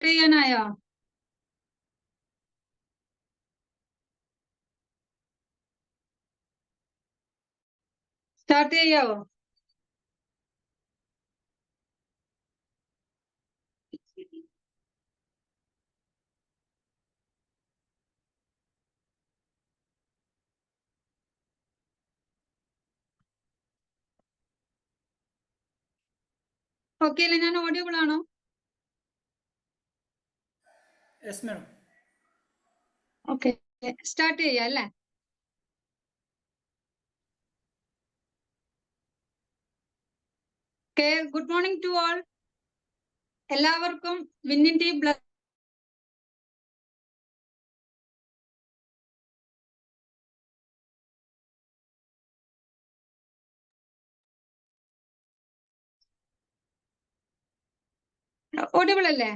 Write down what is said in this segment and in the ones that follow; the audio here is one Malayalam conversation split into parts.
ചെയ്യാനായോ? സ്റ്റാർട്ട് ചെയ്യാവോ? ഓക്കെ അല്ലേ? ഞാൻ ഓഡിയബിൾ ആണോ? Yes madam. ഓക്കെ, സ്റ്റാർട്ട് ചെയ്യാം അല്ലേ? Okay, good morning to all. എല്ലാവർക്കും വിന്നിൻ ടീം ബ്ലസ് ഓഡിയബിൾ അല്ലേ?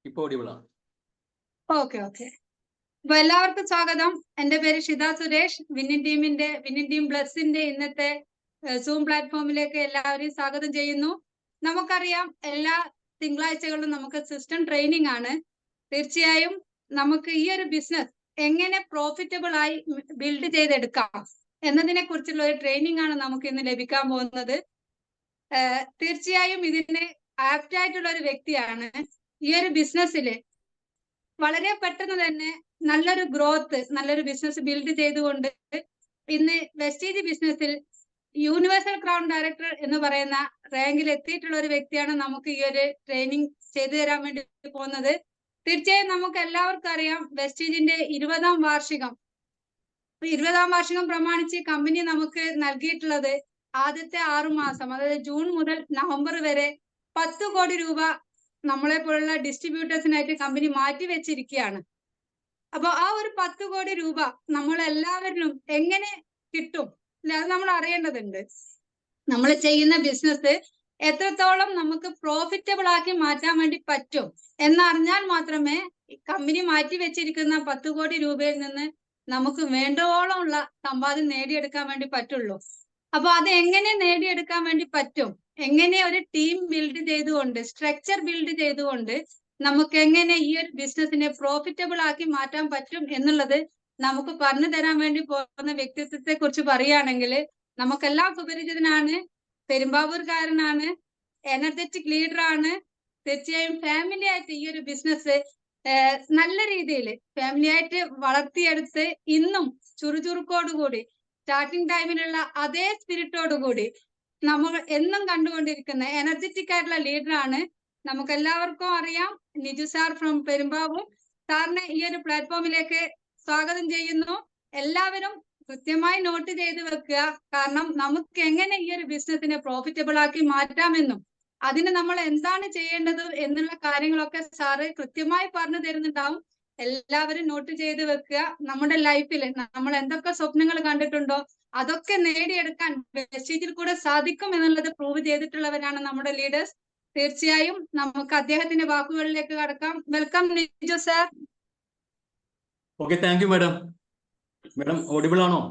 ഇപ്പൊ ഓഡിയബിൾ ആണ്. Okay okay. അപ്പൊ എല്ലാവർക്കും സ്വാഗതം. എന്റെ പേര് ഷിത സുരേഷ്. വിന്നിൻ ടീം ബ്ലസ്സിന്റെ ഇന്നത്തെ സൂം പ്ലാറ്റ്ഫോമിലേക്ക് എല്ലാവരെയും സ്വാഗതം ചെയ്യുന്നു. നമുക്കറിയാം, എല്ലാ തിങ്കളാഴ്ചകളിലും നമുക്ക് സിസ്റ്റം ട്രെയിനിങ് ആണ്. തീർച്ചയായും നമുക്ക് ഈ ഒരു ബിസിനസ് എങ്ങനെ പ്രോഫിറ്റബിൾ ആയി ബിൽഡ് ചെയ്തെടുക്കാം എന്നതിനെ കുറിച്ചുള്ള ഒരു ട്രെയിനിങ് ആണ് നമുക്ക് ഇന്ന് ലഭിക്കാൻ പോകുന്നത്. തീർച്ചയായും ഇതിന് ആപ്റ്റ് ആയിട്ടുള്ള ഒരു വ്യക്തിയാണ്. ഈ ഒരു ബിസിനസ്സില് വളരെ പെട്ടെന്ന് തന്നെ നല്ലൊരു ഗ്രോത്ത്, നല്ലൊരു ബിസിനസ് ബിൽഡ് ചെയ്തുകൊണ്ട് ഇന്ന് വെസ്റ്റീജ് ബിസിനസ്സിൽ യൂണിവേഴ്സൽ ക്രൗൺ ഡയറക്ടർ എന്ന് പറയുന്ന റാങ്കിൽ എത്തിയിട്ടുള്ള ഒരു വ്യക്തിയാണ് നമുക്ക് ഈ ഒരു ട്രെയിനിങ് ചെയ്തു തരാൻ വേണ്ടി പോകുന്നത്. തീർച്ചയായും നമുക്ക് എല്ലാവർക്കും അറിയാം, വെസ്റ്റീജിന്റെ 20ാം വാർഷികം പ്രമാണിച്ച് കമ്പനി നമുക്ക് നൽകിയിട്ടുള്ളത് ആദ്യത്തെ 6 മാസം, അതായത് ജൂൺ മുതൽ നവംബർ വരെ 10 കോടി രൂപ നമ്മളെ പോലുള്ള ഡിസ്ട്രിബ്യൂട്ടേഴ്സിനായിട്ട് കമ്പനി മാറ്റി വെച്ചിരിക്കുകയാണ്. അപ്പൊ ആ ഒരു 10 കോടി രൂപ നമ്മൾ എല്ലാവരിലും എങ്ങനെ കിട്ടും, അത് നമ്മൾ അറിയേണ്ടതുണ്ട്. നമ്മൾ ചെയ്യുന്ന ബിസിനസ് എത്രത്തോളം നമുക്ക് പ്രോഫിറ്റബിൾ ആക്കി മാറ്റാൻ വേണ്ടി പറ്റും എന്നറിഞ്ഞാൽ മാത്രമേ കമ്പനി മാറ്റി വെച്ചിരിക്കുന്ന 10 കോടി രൂപയിൽ നിന്ന് നമുക്ക് വേണ്ടോളം ഉള്ള സമ്പാദ്യം നേടിയെടുക്കാൻ വേണ്ടി പറ്റുള്ളൂ. അപ്പൊ അത് എങ്ങനെ നേടിയെടുക്കാൻ വേണ്ടി പറ്റും, എങ്ങനെ ഒരു ടീം ബിൽഡ് ചെയ്തുകൊണ്ട്, സ്ട്രക്ചർ ബിൽഡ് ചെയ്തുകൊണ്ട് നമുക്ക് എങ്ങനെ ഈ ഒരു ബിസിനസിനെ പ്രോഫിറ്റബിൾ ആക്കി മാറ്റാൻ പറ്റും എന്നുള്ളത് നമുക്ക് പറഞ്ഞു തരാൻ വേണ്ടി പോകുന്ന വ്യക്തിത്വത്തെ കുറിച്ച് പറയുകയാണെങ്കിൽ, നമുക്കെല്ലാം സുപരിചിതനാണ്. പെരുമ്പാവൂർക്കാരനാണ്, എനർജറ്റിക് ലീഡർ ആണ്. തീർച്ചയായും ഫാമിലി ആയിട്ട് ഈ ഒരു ബിസിനസ് നല്ല രീതിയിൽ ഫാമിലി ആയിട്ട് വളർത്തിയെടുത്ത് ഇന്നും ചുറുചുറുക്കോടുകൂടി സ്റ്റാർട്ടിംഗ് ടൈമിലുള്ള അതേ സ്പിരിറ്റോടുകൂടി നമ്മൾ എന്നും കണ്ടുകൊണ്ടിരിക്കുന്ന എനർജറ്റിക് ആയിട്ടുള്ള ലീഡറാണ്. നമുക്ക് എല്ലാവർക്കും അറിയാം, നിജു സാർ ഫ്രം പെരുമ്പാവൂർ. സാറിനെ ഈ ഒരു പ്ലാറ്റ്ഫോമിലേക്ക് സ്വാഗതം ചെയ്യുന്നു. എല്ലാവരും കൃത്യമായി നോട്ട് ചെയ്ത് വെക്കുക. കാരണം നമുക്ക് എങ്ങനെ ഈ ഒരു ബിസിനസിനെ പ്രോഫിറ്റബിൾ ആക്കി മാറ്റാമെന്നും അതിന് നമ്മൾ എന്താണ് ചെയ്യേണ്ടത് എന്നുള്ള കാര്യങ്ങളൊക്കെ സാറ് കൃത്യമായി പറഞ്ഞു തരുന്നുണ്ടാവും. എല്ലാവരും നോട്ട് ചെയ്ത് വെക്കുക. നമ്മുടെ ലൈഫിൽ നമ്മൾ എന്തൊക്കെ സ്വപ്നങ്ങൾ കണ്ടിട്ടുണ്ടോ അതൊക്കെ നേടിയെടുക്കാൻ വെസ്റ്റീജിൽ കൂടെ സാധിക്കും എന്നുള്ളത് പ്രൂവ് ചെയ്തിട്ടുള്ളവരാണ് നമ്മുടെ ലീഡേഴ്സ്. തീർച്ചയായും നമുക്ക് അദ്ദേഹത്തിന്റെ വാക്കുകളിലേക്ക് കടക്കാം. Welcome Niju sir. Okay, thank you madam. Madam audible ആണോ?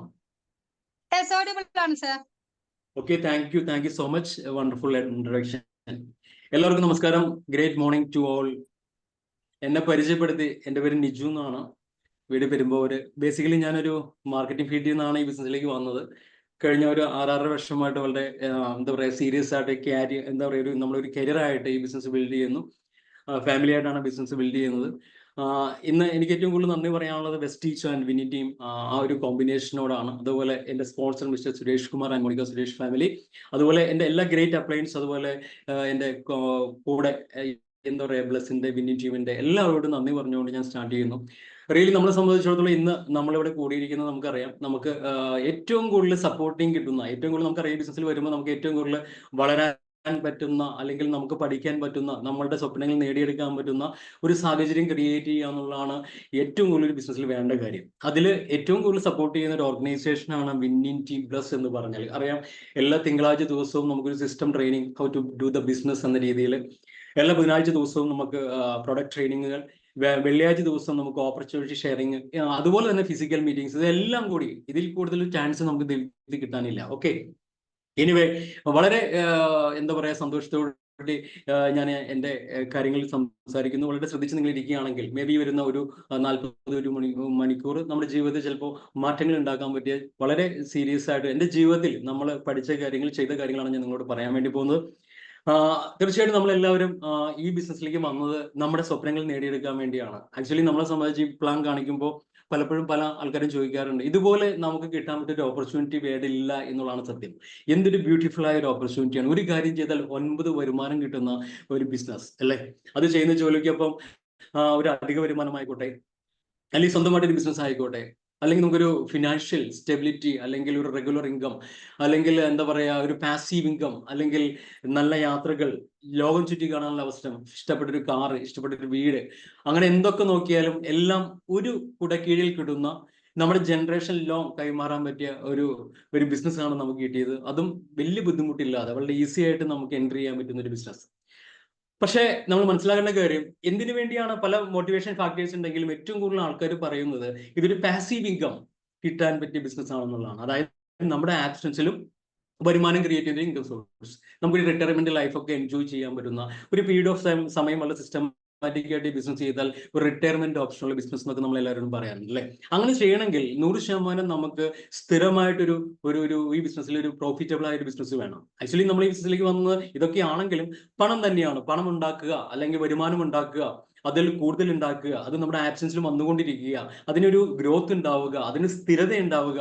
യെസ്, ഓഡിബിൾ ആണ് sir. Okay, thank you so much. Wonderful introduction. എല്ലാവർക്കും നമസ്കാരം. Great morning to all. എന്നെ പരിചയപ്പെടുത്തി, എൻ്റെ പേര് നിജു എന്നാണ്, വീട് പെരുമ്പാവൂര്. ബേസിക്കലി ഞാനൊരു മാർക്കറ്റിംഗ് ഫീൽഡിൽ നിന്നാണ് ഈ ബിസിനസ്സിലേക്ക് വന്നത്. കഴിഞ്ഞ ഒരു 6.5 വർഷമായിട്ട് വളരെ എന്താ പറയുക, സീരിയസ് ആയിട്ട് നമ്മളൊരു കരിയറായിട്ട് ഈ ബിസിനസ് ബിൽഡ് ചെയ്യുന്നു. ഫാമിലി ആയിട്ടാണ് ബിസിനസ് ബിൽഡ് ചെയ്യുന്നത്. ഇന്ന് എനിക്ക് ഏറ്റവും കൂടുതൽ നന്ദി പറയാനുള്ളത് വെസ്റ്റീജ് ആൻഡ് വിന്നി ടീം, ആ ഒരു കോമ്പിനേഷനോടാണ്. അതുപോലെ എൻ്റെ sponsor mister Suresh Kumar and Monica Suresh family, അതുപോലെ എൻ്റെ എല്ലാ ഗ്രേറ്റ് അപ്ലയൻസ്, അതുപോലെ എൻ്റെ കൂടെ എന്താ പറയുക ബ്ലസ്സിൻ്റെ വിന്നി ടീമിൻ്റെ എല്ലാവരോടും നന്ദി പറഞ്ഞുകൊണ്ട് ഞാൻ സ്റ്റാർട്ട് ചെയ്യുന്നു. റിയലി നമ്മളെ സംബന്ധിച്ചിടത്തോളം ഇന്ന് നമ്മളിവിടെ കൂടിയിരിക്കുന്നത് നമുക്കറിയാം, നമുക്ക് ഏറ്റവും കൂടുതൽ സപ്പോർട്ടിങ് കിട്ടുന്ന, ഏറ്റവും കൂടുതൽ നമുക്കറിയാം ബിസിനസ്സിൽ വരുമ്പോൾ നമുക്ക് ഏറ്റവും കൂടുതൽ വളരാൻ പറ്റുന്ന, അല്ലെങ്കിൽ നമുക്ക് പഠിക്കാൻ പറ്റുന്ന, നമ്മളുടെ സ്വപ്നങ്ങൾ നേടിയെടുക്കാൻ പറ്റുന്ന ഒരു സാഹചര്യം ക്രിയേറ്റ് ചെയ്യുക എന്നുള്ളതാണ് ഏറ്റവും കൂടുതൽ ഒരു ബിസിനസ്സിൽ വേണ്ട കാര്യം. അതിൽ ഏറ്റവും കൂടുതൽ സപ്പോർട്ട് ചെയ്യുന്ന ഒരു ഓർഗനൈസേഷനാണ് വിന്നിൻ ടീം പ്ലസ് എന്ന് പറഞ്ഞാൽ. അറിയാം, എല്ലാ തിങ്കളാഴ്ച ദിവസവും നമുക്കൊരു system training, how to do the business എന്ന രീതിയിൽ എല്ലാ ബുധനാഴ്ച ദിവസവും നമുക്ക് പ്രൊഡക്റ്റ് ട്രെയിനിങ്ങുകൾ, വെള്ളിയാഴ്ച ദിവസം നമുക്ക് ഓപ്പർച്യൂണിറ്റി ഷെയറിങ്, അതുപോലെ തന്നെ ഫിസിക്കൽ മീറ്റിംഗ്സ്, ഇതെല്ലാം കൂടി ഇതിൽ കൂടുതൽ ചാൻസ് നമുക്ക് കിട്ടാനില്ല. ഓക്കെ, എനിവേ വളരെ എന്താ പറയുക സന്തോഷത്തോടു പറ്റി ഞാൻ എൻ്റെ കാര്യങ്ങളിൽ സംസാരിക്കുന്നു. വളരെ ശ്രദ്ധിച്ച് നിങ്ങൾ ഇരിക്കുകയാണെങ്കിൽ മേ ബി വരുന്ന ഒരു 40 മണിക്കൂർ നമ്മുടെ ജീവിതത്തിൽ ചിലപ്പോൾ മാറ്റങ്ങൾ ഉണ്ടാക്കാൻ പറ്റിയ വളരെ സീരിയസ് ആയിട്ട് എൻ്റെ ജീവിതത്തിൽ നമ്മൾ പഠിച്ച കാര്യങ്ങൾ ചെയ്ത കാര്യങ്ങളാണ് ഞാൻ നിങ്ങളോട് പറയാൻ വേണ്ടി പോകുന്നത്. തീർച്ചയായിട്ടും നമ്മളെല്ലാവരും ഈ ബിസിനസ്സിലേക്ക് വന്നത് നമ്മുടെ സ്വപ്നങ്ങൾ നേടിയെടുക്കാൻ വേണ്ടിയാണ്. ആക്ച്വലി നമ്മളെ സംബന്ധിച്ച് ഈ പ്ലാൻ കാണിക്കുമ്പോൾ പലപ്പോഴും പല ആൾക്കാരും ചോദിക്കാറുണ്ട്, ഇതുപോലെ നമുക്ക് കിട്ടാൻ പറ്റിയ ഒരു ഓപ്പർച്യൂണിറ്റി വേറെ ഇല്ല എന്നുള്ളതാണ് സത്യം. എന്തൊരു ബ്യൂട്ടിഫുൾ ആയ ഒരു ഓപ്പർച്യൂണിറ്റിയാണ്. ഒരു കാര്യം ചെയ്താൽ 9 വരുമാനം കിട്ടുന്ന ഒരു ബിസിനസ് അല്ലേ. അത് ചെയ്യുന്ന ജോലിക്കൊപ്പം ഒരു അധിക വരുമാനമായിക്കോട്ടെ, അല്ലെങ്കിൽ സ്വന്തമായിട്ടൊരു ബിസിനസ് ആയിക്കോട്ടെ, അല്ലെങ്കിൽ നമുക്കൊരു ഫിനാൻഷ്യൽ സ്റ്റെബിലിറ്റി, അല്ലെങ്കിൽ ഒരു റെഗുലർ ഇൻകം, അല്ലെങ്കിൽ എന്താ പറയുക ഒരു പാസീവ് ഇൻകം, അല്ലെങ്കിൽ നല്ല യാത്രകൾ, ലോകം ചുറ്റി കാണാനുള്ള അവസരം, ഇഷ്ടപ്പെട്ടൊരു കാറ്, ഇഷ്ടപ്പെട്ടൊരു വീട്, അങ്ങനെ എന്തൊക്കെ നോക്കിയാലും എല്ലാം ഒരു കുടക്കീഴിൽ കിട്ടുന്ന നമ്മുടെ ജനറേഷൻ ലോങ് കൈമാറാൻ പറ്റിയ ഒരു ബിസിനസ്സാണ് നമുക്ക് കിട്ടിയത്. അതും വലിയ ബുദ്ധിമുട്ടില്ലാതെ വളരെ ഈസി ആയിട്ട് നമുക്ക് എൻട്രി ചെയ്യാൻ പറ്റുന്ന ഒരു ബിസിനസ്. പക്ഷേ നമ്മൾ മനസ്സിലാക്കേണ്ട കാര്യം, എന്തിനു വേണ്ടിയാണ് പല മോട്ടിവേഷൻ ഫാക്ടേഴ്സ് ഉണ്ടെങ്കിലും ഏറ്റവും കൂടുതൽ ആൾക്കാർ പറയുന്നത് ഇതൊരു പാസീവ് ഇൻകം കിട്ടാൻ പറ്റിയ ബിസിനസ് ആണെന്നുള്ളതാണ്. അതായത് നമ്മുടെ ആബ്സെൻസിലും വരുമാനം ക്രിയേറ്റ് ചെയ്ത ഇൻകം സോഴ്സ്, നമുക്ക് റിട്ടയർമെന്റ് ലൈഫൊക്കെ എൻജോയ് ചെയ്യാൻ പറ്റുന്ന ഒരു പീരീഡ് ഓഫ് സമയമുള്ള സിസ്റ്റമാറ്റിക് ആയിട്ട് ബിസിനസ് ചെയ്താൽ ഒരു റിട്ടയർമെന്റ് ഓപ്ഷനുള്ള ബിസിനസ് എന്നൊക്കെ നമ്മൾ എല്ലാവരും പറയാറുണ്ട് അല്ലേ. അങ്ങനെ ചെയ്യണമെങ്കിൽ 100% നമുക്ക് സ്ഥിരമായിട്ടൊരു ഈ ബിസിനസ്സിൽ ഒരു പ്രോഫിറ്റബിൾ ആയ ഒരു ബിസിനസ് വേണം. ആക്ച്വലി നമ്മൾ ഈ ബിസിനസ്സിലേക്ക് വന്നത് ഇതൊക്കെയാണെങ്കിലും പണം തന്നെയാണ്. പണം ഉണ്ടാക്കുക, അല്ലെങ്കിൽ വരുമാനം ഉണ്ടാക്കുക, അതിൽ കൂടുതൽ ഉണ്ടാക്കുക, അത് നമ്മുടെ ആബ്സെൻസിൽ വന്നുകൊണ്ടിരിക്കുക, അതിനൊരു ഗ്രോത്ത് ഉണ്ടാവുക, അതിന് സ്ഥിരത ഉണ്ടാവുക.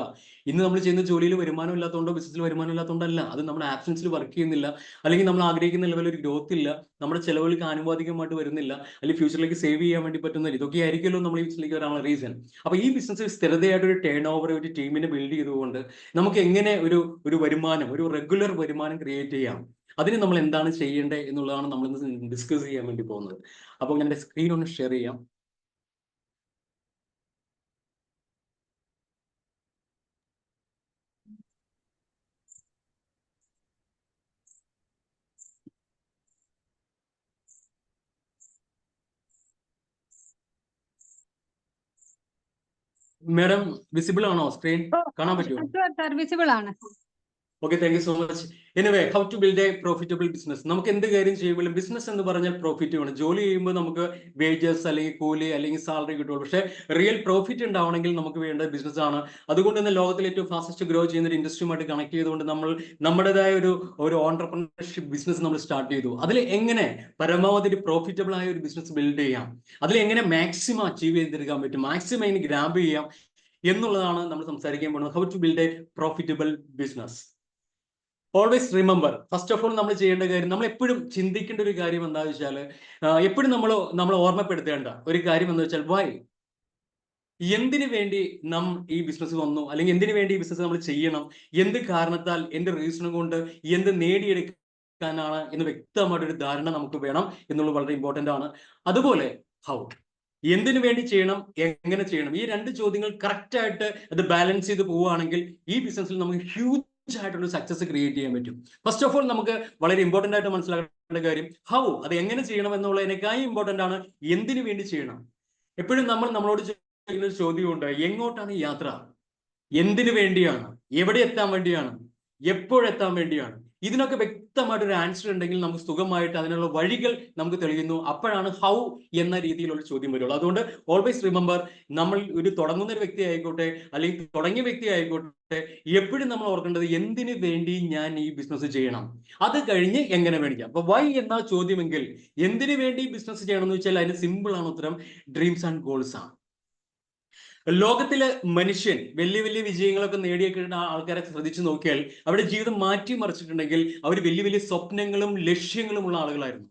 ഇന്ന് നമ്മൾ ചെയ്യുന്ന ജോലിയിൽ വരുമാനം ഇല്ലാത്തതുകൊണ്ടോ ബിസിനസ്സിൽ വരുമാനം ഇല്ലാത്തതുകൊണ്ടല്ല, അത് നമ്മുടെ ആബ്സെൻസിൽ വർക്ക് ചെയ്യുന്നില്ല, അല്ലെങ്കിൽ നമ്മൾ ആഗ്രഹിക്കുന്ന ലെവലിൽ ഒരു ഗ്രോത്ത് ഇല്ല, നമ്മുടെ ചെലവുകൾക്ക് ആനുപാതികമായിട്ട് വരുന്നില്ല, അല്ലെങ്കിൽ ഫ്യൂച്ചറിലേക്ക് സേവ് ചെയ്യാൻ വേണ്ടി പറ്റുന്ന ഇതൊക്കെ ആയിരിക്കുമല്ലോ നമ്മൾ ഈ ബിസിനസ്സിലേക്ക് വരാനുള്ള റീസൺ. അപ്പൊ ഈ ബിസിനസ്സിൽ സ്ഥിരതയായിട്ട് ഒരു ടേൺ ഓവർ, ഒരു ടീമിനെ ബിൽഡ് ചെയ്തുകൊണ്ട് നമുക്ക് എങ്ങനെ ഒരു വരുമാനം, ഒരു റെഗുലർ വരുമാനം ക്രിയേറ്റ് ചെയ്യാം, അതിന് നമ്മൾ എന്താണ് ചെയ്യേണ്ടത് എന്നുള്ളതാണ് നമ്മൾ ഇന്ന് ഡിസ്കസ് ചെയ്യാൻ വേണ്ടി പോകുന്നത്. അപ്പോൾ ഞാൻ എൻ്റെ സ്ക്രീൻ ഒന്ന് ഷെയർ ചെയ്യാം. മാഡം വിസിബിൾ ആണോ? സ്ക്രീൻ കാണാൻ പറ്റുമോ? വിസിബിൾ ആണ്. Okay, thank you so much. Anyway, how to build a profitable business. നമുക്ക് എന്ത് കാര്യം ചെയ്യുമ്പോഴും ബിസിനസ് എന്ന് പറഞ്ഞാൽ പ്രോഫിറ്റ് വേണം. ജോലി ചെയ്യുമ്പോൾ നമുക്ക് വേജസ്, അല്ലെങ്കിൽ കൂലി, അല്ലെങ്കിൽ സാലറി കിട്ടുള്ളൂ. പക്ഷേ റിയൽ പ്രോഫിറ്റ് ഉണ്ടാവണമെങ്കിൽ നമുക്ക് വേണ്ട ബിസിനസ് ആണ്. അതുകൊണ്ട് തന്നെ ലോകത്തിലെ ഏറ്റവും ഫാസ്റ്റസ്റ്റ് ഗ്രോ ചെയ്യുന്ന ഒരു ഇൻഡസ്ട്രിയുമായിട്ട് കണക്ട് ചെയ്തുകൊണ്ട് നമ്മൾ നമ്മുടേതായ ഒരു ഓൺടർപ്രണർഷിപ്പ് ബിസിനസ് നമ്മൾ സ്റ്റാർട്ട് ചെയ്തു. അതിൽ എങ്ങനെ പരമാവധി ഒരു പ്രോഫിറ്റബിൾ ആയ ഒരു ബിസിനസ് ബിൽഡ് ചെയ്യാം, അതിൽ എങ്ങനെ മാക്സിമം അച്ചീവ് ചെയ്തെടുക്കാൻ പറ്റും, മാക്സിമം അതിന് ഗ്രാബ് ചെയ്യാം എന്നുള്ളതാണ് നമ്മൾ സംസാരിക്കാൻ പോകുന്നത്. How to build a profitable business. Always remember, first of all നമ്മൾ ചെയ്യേണ്ട കാര്യം, നമ്മൾ എപ്പോഴും ചിന്തിക്കേണ്ട ഒരു കാര്യം എന്താണെന്ന് വെച്ചാൽ, എപ്പോഴും നമ്മൾ ഓർമ്മപ്പെടുത്തേണ്ട ഒരു കാര്യം എന്ന് വെച്ചാൽ വൈ, എന്തിനു വേണ്ടി നാം ഈ ബിസിനസ് വന്നു, അല്ലെങ്കിൽ എന്തിനു വേണ്ടി ഈ ബിസിനസ് നമ്മൾ ചെയ്യണം, എന്ത് കാരണത്താൽ, എന്ത് റീസൺ കൊണ്ട്, എന്ത് നേടിയെടുക്കാനാണ് എന്ന് വ്യക്തമായിട്ടൊരു ധാരണ നമുക്ക് വേണം എന്നുള്ളത് വളരെ ഇമ്പോർട്ടൻ്റ് ആണ്. അതുപോലെ ഹൗ, എന്തിനു വേണ്ടി ചെയ്യണം, എങ്ങനെ ചെയ്യണം, ഈ 2 ചോദ്യങ്ങൾ കറക്റ്റ് ആയിട്ട് അത് ബാലൻസ് ചെയ്ത് പോവുകയാണെങ്കിൽ ഈ ബിസിനസ്സിൽ നമുക്ക് ഹ്യൂജ് ആയിട്ടുള്ള സക്സസ് ക്രിയേറ്റ് ചെയ്യാൻ പറ്റും. ഫസ്റ്റ് ഓഫ് ഓൾ നമുക്ക് വളരെ ഇമ്പോർട്ടൻ്റ് ആയിട്ട് മനസ്സിലാക്കേണ്ട കാര്യം ഹൗ, അത് എങ്ങനെ ചെയ്യണം എന്നുള്ളതിനേക്കാളും ഇമ്പോർട്ടൻ്റ് ആണ് എന്തിനു വേണ്ടി ചെയ്യണം. എപ്പോഴും നമ്മളോട് ചോദിക്കുന്ന ഒരു ചോദ്യമുണ്ട്, എങ്ങോട്ടാണ് ഈ യാത്ര, എന്തിനു വേണ്ടിയാണ്, എവിടെ എത്താൻ വേണ്ടിയാണ്, എപ്പോഴെത്താൻ വേണ്ടിയാണ്. ഇതിനൊക്കെ വ്യക്തമായിട്ടൊരു ആൻസർ ഉണ്ടെങ്കിൽ നമുക്ക് സുഖമായിട്ട് അതിനുള്ള വഴികൾ നമുക്ക് തെളിയുന്നു. അപ്പോഴാണ് ഹൗ എന്ന രീതിയിലുള്ള ചോദ്യം വരുള്ളൂ. അതുകൊണ്ട് ഓൾവേസ് റിമെമ്പർ, നമ്മൾ തുടങ്ങുന്ന ഒരു വ്യക്തി ആയിക്കോട്ടെ, അല്ലെങ്കിൽ തുടങ്ങിയ വ്യക്തി ആയിക്കോട്ടെ, എപ്പോഴും നമ്മൾ ഓർക്കേണ്ടത് എന്തിനു വേണ്ടി ഞാൻ ഈ ബിസിനസ് ചെയ്യണം, അത് കഴിഞ്ഞ് എങ്ങനെ മേടിക്കാം. അപ്പൊ വൈ എന്ന ചോദ്യമെങ്കിൽ എന്തിനു വേണ്ടി ബിസിനസ് ചെയ്യണം എന്ന് വെച്ചാൽ അതിന് സിമ്പിൾ ആണ് ഉത്തരം, ഡ്രീംസ് ആൻഡ് ഗോൾസ് ആണ്. ലോകത്തിലെ മനുഷ്യൻ വലിയ വലിയ വിജയങ്ങളൊക്കെ നേടിയേക്കുന്ന ആൾക്കാരെ ശ്രദ്ധിച്ചു നോക്കിയാൽ അവരുടെ ജീവിതം മാറ്റിമറിച്ചിട്ടുണ്ടെങ്കിൽ അവർ വലിയ വലിയ സ്വപ്നങ്ങളും ലക്ഷ്യങ്ങളും ഉള്ള ആളുകളായിരുന്നു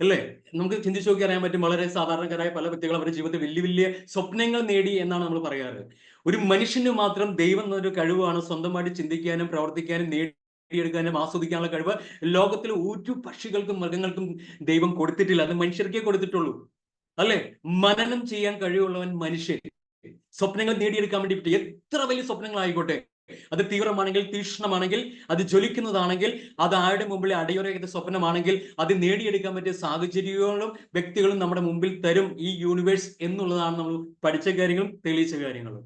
അല്ലേ. നമുക്ക് ചിന്തിച്ചു നോക്കി അറിയാൻ പറ്റും, വളരെ സാധാരണക്കാരായ പല വ്യക്തികൾ അവരുടെ ജീവിതത്തിൽ വലിയ വലിയ സ്വപ്നങ്ങൾ നേടി എന്നാണ് നമ്മൾ പറയാറ്. ഒരു മനുഷ്യന് മാത്രം ദൈവം എന്നൊരു കഴിവാണ് സ്വന്തമായിട്ട് ചിന്തിക്കാനും പ്രവർത്തിക്കാനും നേടിയെടുക്കാനും ആസ്വദിക്കാനുള്ള കഴിവ് ലോകത്തിൽ ഒരു പക്ഷികൾക്കും മൃഗങ്ങൾക്കും ദൈവം കൊടുത്തിട്ടില്ല. അത് മനുഷ്യർക്കേ കൊടുത്തിട്ടുള്ളൂ അല്ലെ. മനനം ചെയ്യാൻ കഴിവുള്ളവൻ മനുഷ്യൻ. സ്വപ്നങ്ങൾ നേടിയെടുക്കാൻ വേണ്ടി എത്ര വലിയ സ്വപ്നങ്ങളായിക്കോട്ടെ, അത് തീവ്രമാണെങ്കിൽ, തീക്ഷ്ണമാണെങ്കിൽ, അത് ജ്വലിക്കുന്നതാണെങ്കിൽ, അത് ആരുടെ മുമ്പിൽ അടയുറയ്ക്കുന്ന സ്വപ്നമാണെങ്കിൽ, അത് നേടിയെടുക്കാൻ പറ്റിയ സാഹചര്യങ്ങളും വ്യക്തികളും നമ്മുടെ മുമ്പിൽ തരും ഈ യൂണിവേഴ്സ് എന്നുള്ളതാണ് നമ്മൾ പഠിച്ച കാര്യങ്ങളും തെളിയിച്ച കാര്യങ്ങളും.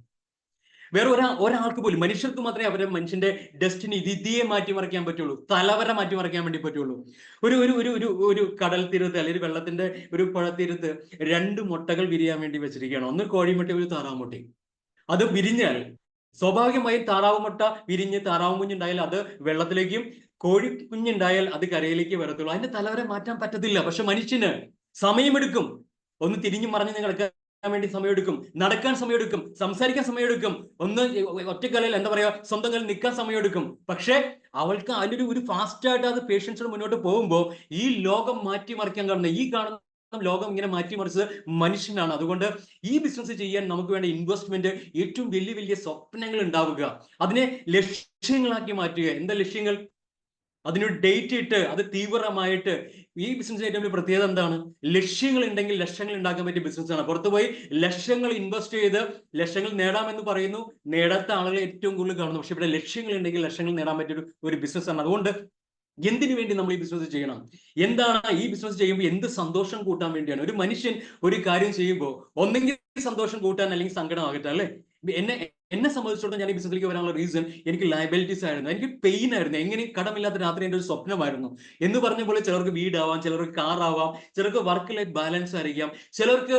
വേറെ ഒരാൾക്ക് പോലും, മനുഷ്യർക്ക് മാത്രമേ അവരുടെ മനുഷ്യന്റെ ഡെസ്റ്റിനി വിധിയെ മാറ്റിമറിക്കാൻ പറ്റുള്ളൂ, തലവര മാറ്റിമറിക്കാൻ വേണ്ടി പറ്റുള്ളൂ. ഒരു ഒരു ഒരു ഒരു ഒരു കടൽ തീരത്ത് അല്ലെങ്കിൽ വെള്ളത്തിന്റെ ഒരു പുഴത്തീരത്ത് 2 മുട്ടകൾ വിരിയാൻ വേണ്ടി വെച്ചിരിക്കുകയാണ്. ഒന്ന് കോഴിമുട്ട, ഒരു താറാമുട്ടി. അത് വിരിഞ്ഞാൽ സ്വാഭാവികമായും താറാവ് മുട്ട വിരിഞ്ഞ് താറാവ് കുഞ്ഞുണ്ടായാൽ അത് വെള്ളത്തിലേക്കും, കോഴി കുഞ്ഞുണ്ടായാൽ അത് കരയിലേക്ക് വരത്തുള്ളൂ. അതിന്റെ തലവരെ മാറ്റാൻ പറ്റത്തില്ല. പക്ഷെ മനുഷ്യന് സമയമെടുക്കും. ഒന്ന് തിരിഞ്ഞു മറിഞ്ഞ് കിടക്കാൻ വേണ്ടി സമയമെടുക്കും, നടക്കാൻ സമയമെടുക്കും, സംസാരിക്കാൻ സമയമെടുക്കും, ഒന്ന് ഒറ്റക്കാലിൽ എന്താ പറയാ സ്വന്തം കാലിൽ നിൽക്കാൻ സമയമെടുക്കും. പക്ഷെ അവൾക്ക് അതിലൊരു ഒരു ഫാസ്റ്റായിട്ട് അത് പേഷ്യൻസിന് മുന്നോട്ട് പോകുമ്പോൾ ഈ ലോകം മാറ്റിമറിക്കാൻ കാണുന്ന ഈ കാണുന്ന ലോകം ഇങ്ങനെ മാറ്റിമറിച്ചത് മനുഷ്യനാണ്. അതുകൊണ്ട് ഈ ബിസിനസ് ചെയ്യാൻ നമുക്ക് വേണ്ട ഇൻവെസ്റ്റ്മെന്റ് ഏറ്റവും വലിയ വലിയ സ്വപ്നങ്ങൾ ഉണ്ടാവുക, അതിനെ ലക്ഷ്യങ്ങളാക്കി മാറ്റുക. എന്താ ലക്ഷ്യങ്ങൾ? അതിനൊരു ഡേറ്റ് ഇട്ട് അത് തീവ്രമായിട്ട്. ഈ ബിസിനസ് ഏറ്റവും വലിയ പ്രത്യേകത എന്താണ്? ലക്ഷ്യങ്ങൾ ഉണ്ടെങ്കിൽ ലക്ഷങ്ങൾ ഉണ്ടാക്കാൻ പറ്റിയ ബിസിനസ്സാണ്. പുറത്തുപോയി ലക്ഷങ്ങൾ ഇൻവെസ്റ്റ് ചെയ്ത് ലക്ഷങ്ങൾ നേടാമെന്ന് പറയുന്നു, നേടാത്ത ആളുകൾ ഏറ്റവും കൂടുതൽ കാണുന്നു. പക്ഷെ ഇവിടെ ലക്ഷ്യങ്ങൾ ഉണ്ടെങ്കിൽ ലക്ഷങ്ങൾ നേടാൻ പറ്റിയ ഒരു ബിസിനസ്സാണ്. അതുകൊണ്ട് എന്തിനു വേണ്ടി നമ്മൾ ഈ ബിസിനസ് ചെയ്യണം? എന്താണ് ഈ ബിസിനസ് ചെയ്യുമ്പോൾ എന്ത് സന്തോഷം കൂട്ടാൻ വേണ്ടിയാണ്? ഒരു മനുഷ്യൻ ഒരു കാര്യം ചെയ്യുമ്പോൾ ഒന്നെങ്കിൽ സന്തോഷം കൂട്ടാൻ, അല്ലെങ്കിൽ സങ്കടം ആകട്ടെ, അല്ലെ? എന്നെ സംബന്ധിച്ചിടത്തോളം ഞാൻ ഈ ബിസിനസ്സിലേക്ക് വരാനുള്ള റീസൺ എനിക്ക് ലയബിലിറ്റീസ് ആയിരുന്നു, എനിക്ക് പെയിൻ ആയിരുന്നു. എങ്ങനെ കടമില്ലാത്ത രാത്രി എൻ്റെ ഒരു സ്വപ്നമായിരുന്നു. എന്ന് പറഞ്ഞ പോലെ ചിലർക്ക് വീടാവാം, ചിലർക്ക് കാർ ആവാം, ചിലർക്ക് വർക്ക് ലൈഫ് ബാലൻസ് ആയിരിക്കാം, ചിലർക്ക്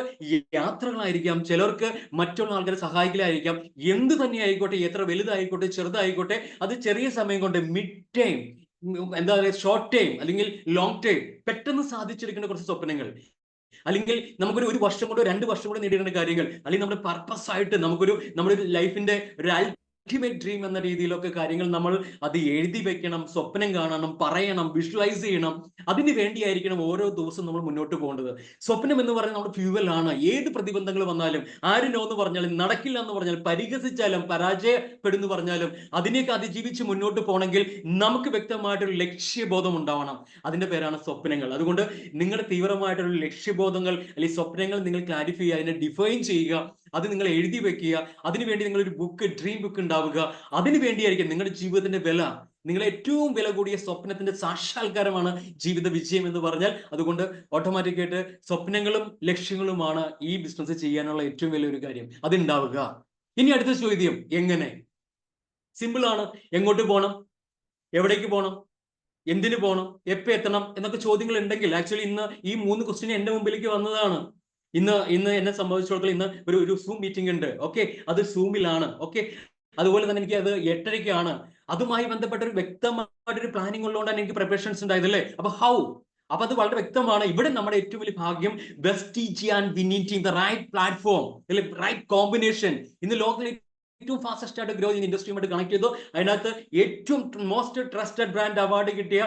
യാത്രകളായിരിക്കാം, ചിലർക്ക് മറ്റുള്ള ആൾക്കാരെ സഹായിക്കലായിരിക്കാം. എന്ത് തന്നെ ആയിക്കോട്ടെ, എത്ര വലുതായിക്കോട്ടെ ചെറുതായിക്കോട്ടെ, അത് ചെറിയ സമയം കൊണ്ട് മിഡ് ടൈം, എന്താ പറയുക, ഷോർട്ട് ടൈം അല്ലെങ്കിൽ ലോങ് ടൈം പെട്ടെന്ന് സാധിച്ചെടുക്കേണ്ട കുറച്ച് സ്വപ്നങ്ങൾ, അല്ലെങ്കിൽ നമുക്കൊരു വർഷം കൊണ്ടോ 2 വർഷം കൊണ്ടോ നേടിയേണ്ട കാര്യങ്ങൾ, അല്ലെങ്കിൽ നമ്മുടെ പർപ്പസ് ആയിട്ട് നമ്മുടെ ലൈഫിന്റെ ഒരു അൾട്ടിമേറ്റ് ഡ്രീം എന്ന രീതിയിലൊക്കെ കാര്യങ്ങൾ നമ്മൾ അത് എഴുതി വെക്കണം, സ്വപ്നം കാണണം, പറയണം, വിഷ്വലൈസ് ചെയ്യണം. അതിന് വേണ്ടിയായിരിക്കണം ഓരോ ദിവസവും നമ്മൾ മുന്നോട്ട് പോകേണ്ടത്. സ്വപ്നം എന്ന് പറയുന്നത് നമ്മുടെ ഫ്യൂവലാണ്. ഏത് പ്രതിബന്ധങ്ങൾ വന്നാലും, ആര് നോ എന്ന് പറഞ്ഞാലും, നടക്കില്ല എന്ന് പറഞ്ഞാലും, പരിഹസിച്ചാലും, പരാജയപ്പെടുന്നു പറഞ്ഞാലും, അതിനെയൊക്കെ അതിജീവിച്ച് മുന്നോട്ട് പോകണമെങ്കിൽ നമുക്ക് വ്യക്തമായിട്ടൊരു ലക്ഷ്യബോധം ഉണ്ടാവണം. അതിന്റെ പേരാണ് സ്വപ്നങ്ങൾ. അതുകൊണ്ട് നിങ്ങളുടെ തീവ്രമായിട്ടൊരു ലക്ഷ്യബോധങ്ങൾ അല്ലെങ്കിൽ സ്വപ്നങ്ങൾ നിങ്ങൾ ക്ലാരിഫൈ ചെയ്യുക, അതിനെ ഡിഫൈൻ ചെയ്യുക, അത് നിങ്ങൾ എഴുതി വെക്കുക. അതിനുവേണ്ടി നിങ്ങളൊരു ബുക്ക്, ഡ്രീം ബുക്ക് ഉണ്ടാവുക. അതിനു വേണ്ടിയായിരിക്കും നിങ്ങളുടെ ജീവിതത്തിന്റെ വില. നിങ്ങളെ ഏറ്റവും വില കൂടിയ സ്വപ്നത്തിന്റെ സാക്ഷാത്കാരമാണ് ജീവിത വിജയം എന്ന് പറഞ്ഞാൽ. അതുകൊണ്ട് ഓട്ടോമാറ്റിക്കായിട്ട് സ്വപ്നങ്ങളും ലക്ഷ്യങ്ങളുമാണ് ഈ ബിസിനസ് ചെയ്യാനുള്ള ഏറ്റവും വലിയൊരു കാര്യം. അതുണ്ടാവുക. ഇനി അടുത്ത ചോദ്യം, എങ്ങനെ? സിമ്പിൾ ആണ്. എങ്ങോട്ട് പോകണം, എവിടേക്ക് പോകണം, എന്തിനു പോകണം, എപ്പോ എത്തണം എന്നൊക്കെ ചോദ്യങ്ങൾ ഉണ്ടെങ്കിൽ, ആക്ച്വലി ഇന്ന് ഈ 3 ക്വസ്റ്റ്യൻ എന്റെ മുമ്പിലേക്ക് വന്നതാണ്. ഇന്ന് എന്നെ സംബന്ധിച്ചിടത്തോളം ഇന്ന് ഒരു സൂം മീറ്റിംഗ് ഉണ്ട്. ഓക്കെ, അത് സൂമിലാണ്. ഓക്കെ, അതുപോലെ തന്നെ എനിക്ക് അത് 8:30-ക്കാണ്. അതുമായി ബന്ധപ്പെട്ട ഒരു വ്യക്തമായിട്ടൊരു പ്ലാനിങ് ഉള്ളതുകൊണ്ടാണ് എനിക്ക് പ്രിപ്പറേഷൻസ് ഉണ്ടായതല്ലേ. അപ്പൊ അത് വളരെ വ്യക്തമാണ്. ഇവിടെ നമ്മുടെ ഏറ്റവും വലിയ ഭാഗ്യം Vestige and winning Team, the right platform, right combination. ഇന്ന് ലോകത്തിലെ ഏറ്റവും ഫാസ്റ്റസ്റ്റ് ആയിട്ട് ഗ്രോ ചെയ്യുന്ന ഇൻഡസ്ട്രിയുമായിട്ട് കണക്ട് ചെയ്തു. അതിനകത്ത് ഏറ്റവും മോസ്റ്റ് ട്രസ്റ്റഡ് ബ്രാൻഡ് അവാർഡ് കിട്ടിയ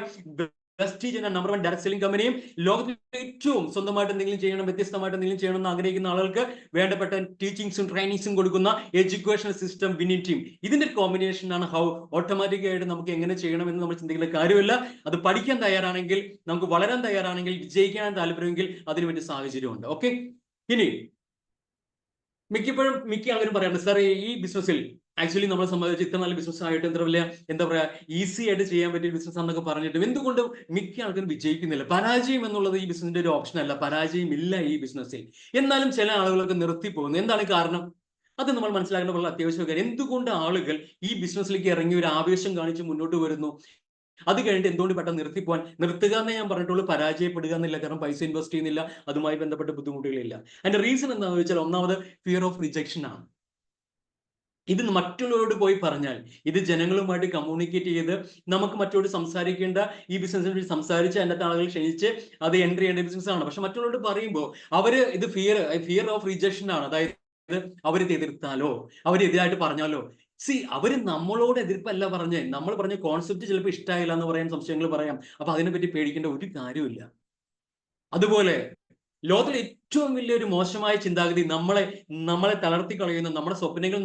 വെസ്റ്റീജ് എന്ന നമ്പർ 1 ഡയറക്ട് സെല്ലിംഗ് കമ്പനിയും, ലോകത്തിൽ ഏറ്റവും സ്വന്തമായിട്ട് എന്തെങ്കിലും ചെയ്യണം, വ്യത്യസ്തമായിട്ട് എന്തെങ്കിലും ചെയ്യണം എന്ന് ആഗ്രഹിക്കുന്ന ആളുകൾക്ക് വേണ്ടപ്പെട്ട ടീച്ചിങ്സും ട്രെയിനിങ്സും കൊടുക്കുന്ന എഡ്യൂക്കേഷൻ സിസ്റ്റം വിന്നിംഗ് ടീം. ഇതിന്റെ കോമ്പിനേഷനാണ് ഹൗ. ഓട്ടോമാറ്റിക് ആയിട്ട് നമുക്ക് എങ്ങനെ ചെയ്യണമെന്ന് നമ്മൾ ചിന്തിക്കുന്ന കാര്യമില്ല. അത് പഠിക്കാൻ തയ്യാറാണെങ്കിൽ, നമുക്ക് വളരാൻ തയ്യാറാണെങ്കിൽ, വിജയിക്കാൻ താല്പര്യമെങ്കിൽ അതിനു വേണ്ടി സാഹചര്യമുണ്ട്. ഓക്കെ, ഇനി മിക്ക ആളുകളും പറയാറുണ്ട്, സാർ ഈ ബിസിനസ്സിൽ ആക്ച്വലി നമ്മളെ സംബന്ധിച്ച് ഇത്ര നല്ല ബിസിനസ് ആയിട്ട് എന്താ പറയാ ഈസി ആയിട്ട് ചെയ്യാൻ പറ്റിയ ബിസിനസ് ആണെന്നൊക്കെ പറഞ്ഞിട്ട് എന്തുകൊണ്ട് മിക്ക ആൾക്കാരും വിജയിക്കുന്നില്ല? പരാജയം എന്നുള്ളത് ഈ ബിസിനസിന്റെ ഒരു ഓപ്ഷൻ അല്ല, പരാജയം ഇല്ല ഈ ബിസിനസ്സിൽ. എന്നാലും ചില ആളുകളൊക്കെ നിർത്തിപ്പോകുന്നു. എന്താണ് കാരണം? അത് നമ്മൾ മനസ്സിലാക്കേണ്ട വളരെ അത്യാവശ്യ കാര്യം. എന്തുകൊണ്ട് ആളുകൾ ഈ ബിസിനസ്സിലേക്ക് ഇറങ്ങി ഒരു ആവേശം കാണിച്ച് മുന്നോട്ട് വരുന്നു, അത് കഴിഞ്ഞിട്ട് എന്തുകൊണ്ട് പെട്ടെന്ന് നിർത്തുക എന്നേ ഞാൻ പറഞ്ഞിട്ടുള്ളൂ, പരാജയപ്പെടുക എന്നില്ല. കാരണം പൈസ ഇൻവെസ്റ്റ് ചെയ്യുന്നില്ല, അതുമായി ബന്ധപ്പെട്ട ബുദ്ധിമുട്ടുകളില്ല. അതിന്റെ റീസൺ എന്താണെന്ന് വെച്ചാൽ, ഒന്നാമത് ഫിയർ ഓഫ് റിജക്ഷൻ ആണ്. ഇത് മറ്റുള്ളവരോട് പോയി പറഞ്ഞാൽ, ഇത് ജനങ്ങളുമായിട്ട് കമ്മ്യൂണിക്കേറ്റ് ചെയ്ത് നമുക്ക് മറ്റുള്ളവരോട് സംസാരിക്കേണ്ട, ഈ ബിസിനസ്സിനെ പറ്റി സംസാരിച്ച് അതിനകത്ത് ആളുകൾ ക്ഷണിച്ച് അത് എൻട്രി ചെയ്യേണ്ട ബിസിനസ് ആണ്. പക്ഷെ മറ്റുള്ളവരോട് പറയുമ്പോൾ ഇത് ഫിയർ ഓഫ് റിജക്ഷൻ ആണ്. അതായത് അവര് എതിർത്താലോ, അവരെതിരായിട്ട് പറഞ്ഞാലോ. അവര് നമ്മളോട് എതിർപ്പല്ല പറഞ്ഞേ, നമ്മൾ പറഞ്ഞ കോൺസെപ്റ്റ് ചിലപ്പോൾ ഇഷ്ടമായില്ല എന്ന് പറയാൻ സംശയങ്ങൾ പറയാം. അപ്പൊ അതിനെപ്പറ്റി പേടിക്കേണ്ട ഒരു കാര്യമില്ല. അതുപോലെ ലോകത്തിലെ ഏറ്റവും വലിയൊരു മോശമായ ചിന്താഗതി, നമ്മളെ തളർത്തി കളയുന്ന, നമ്മുടെ സ്വപ്നങ്ങൾ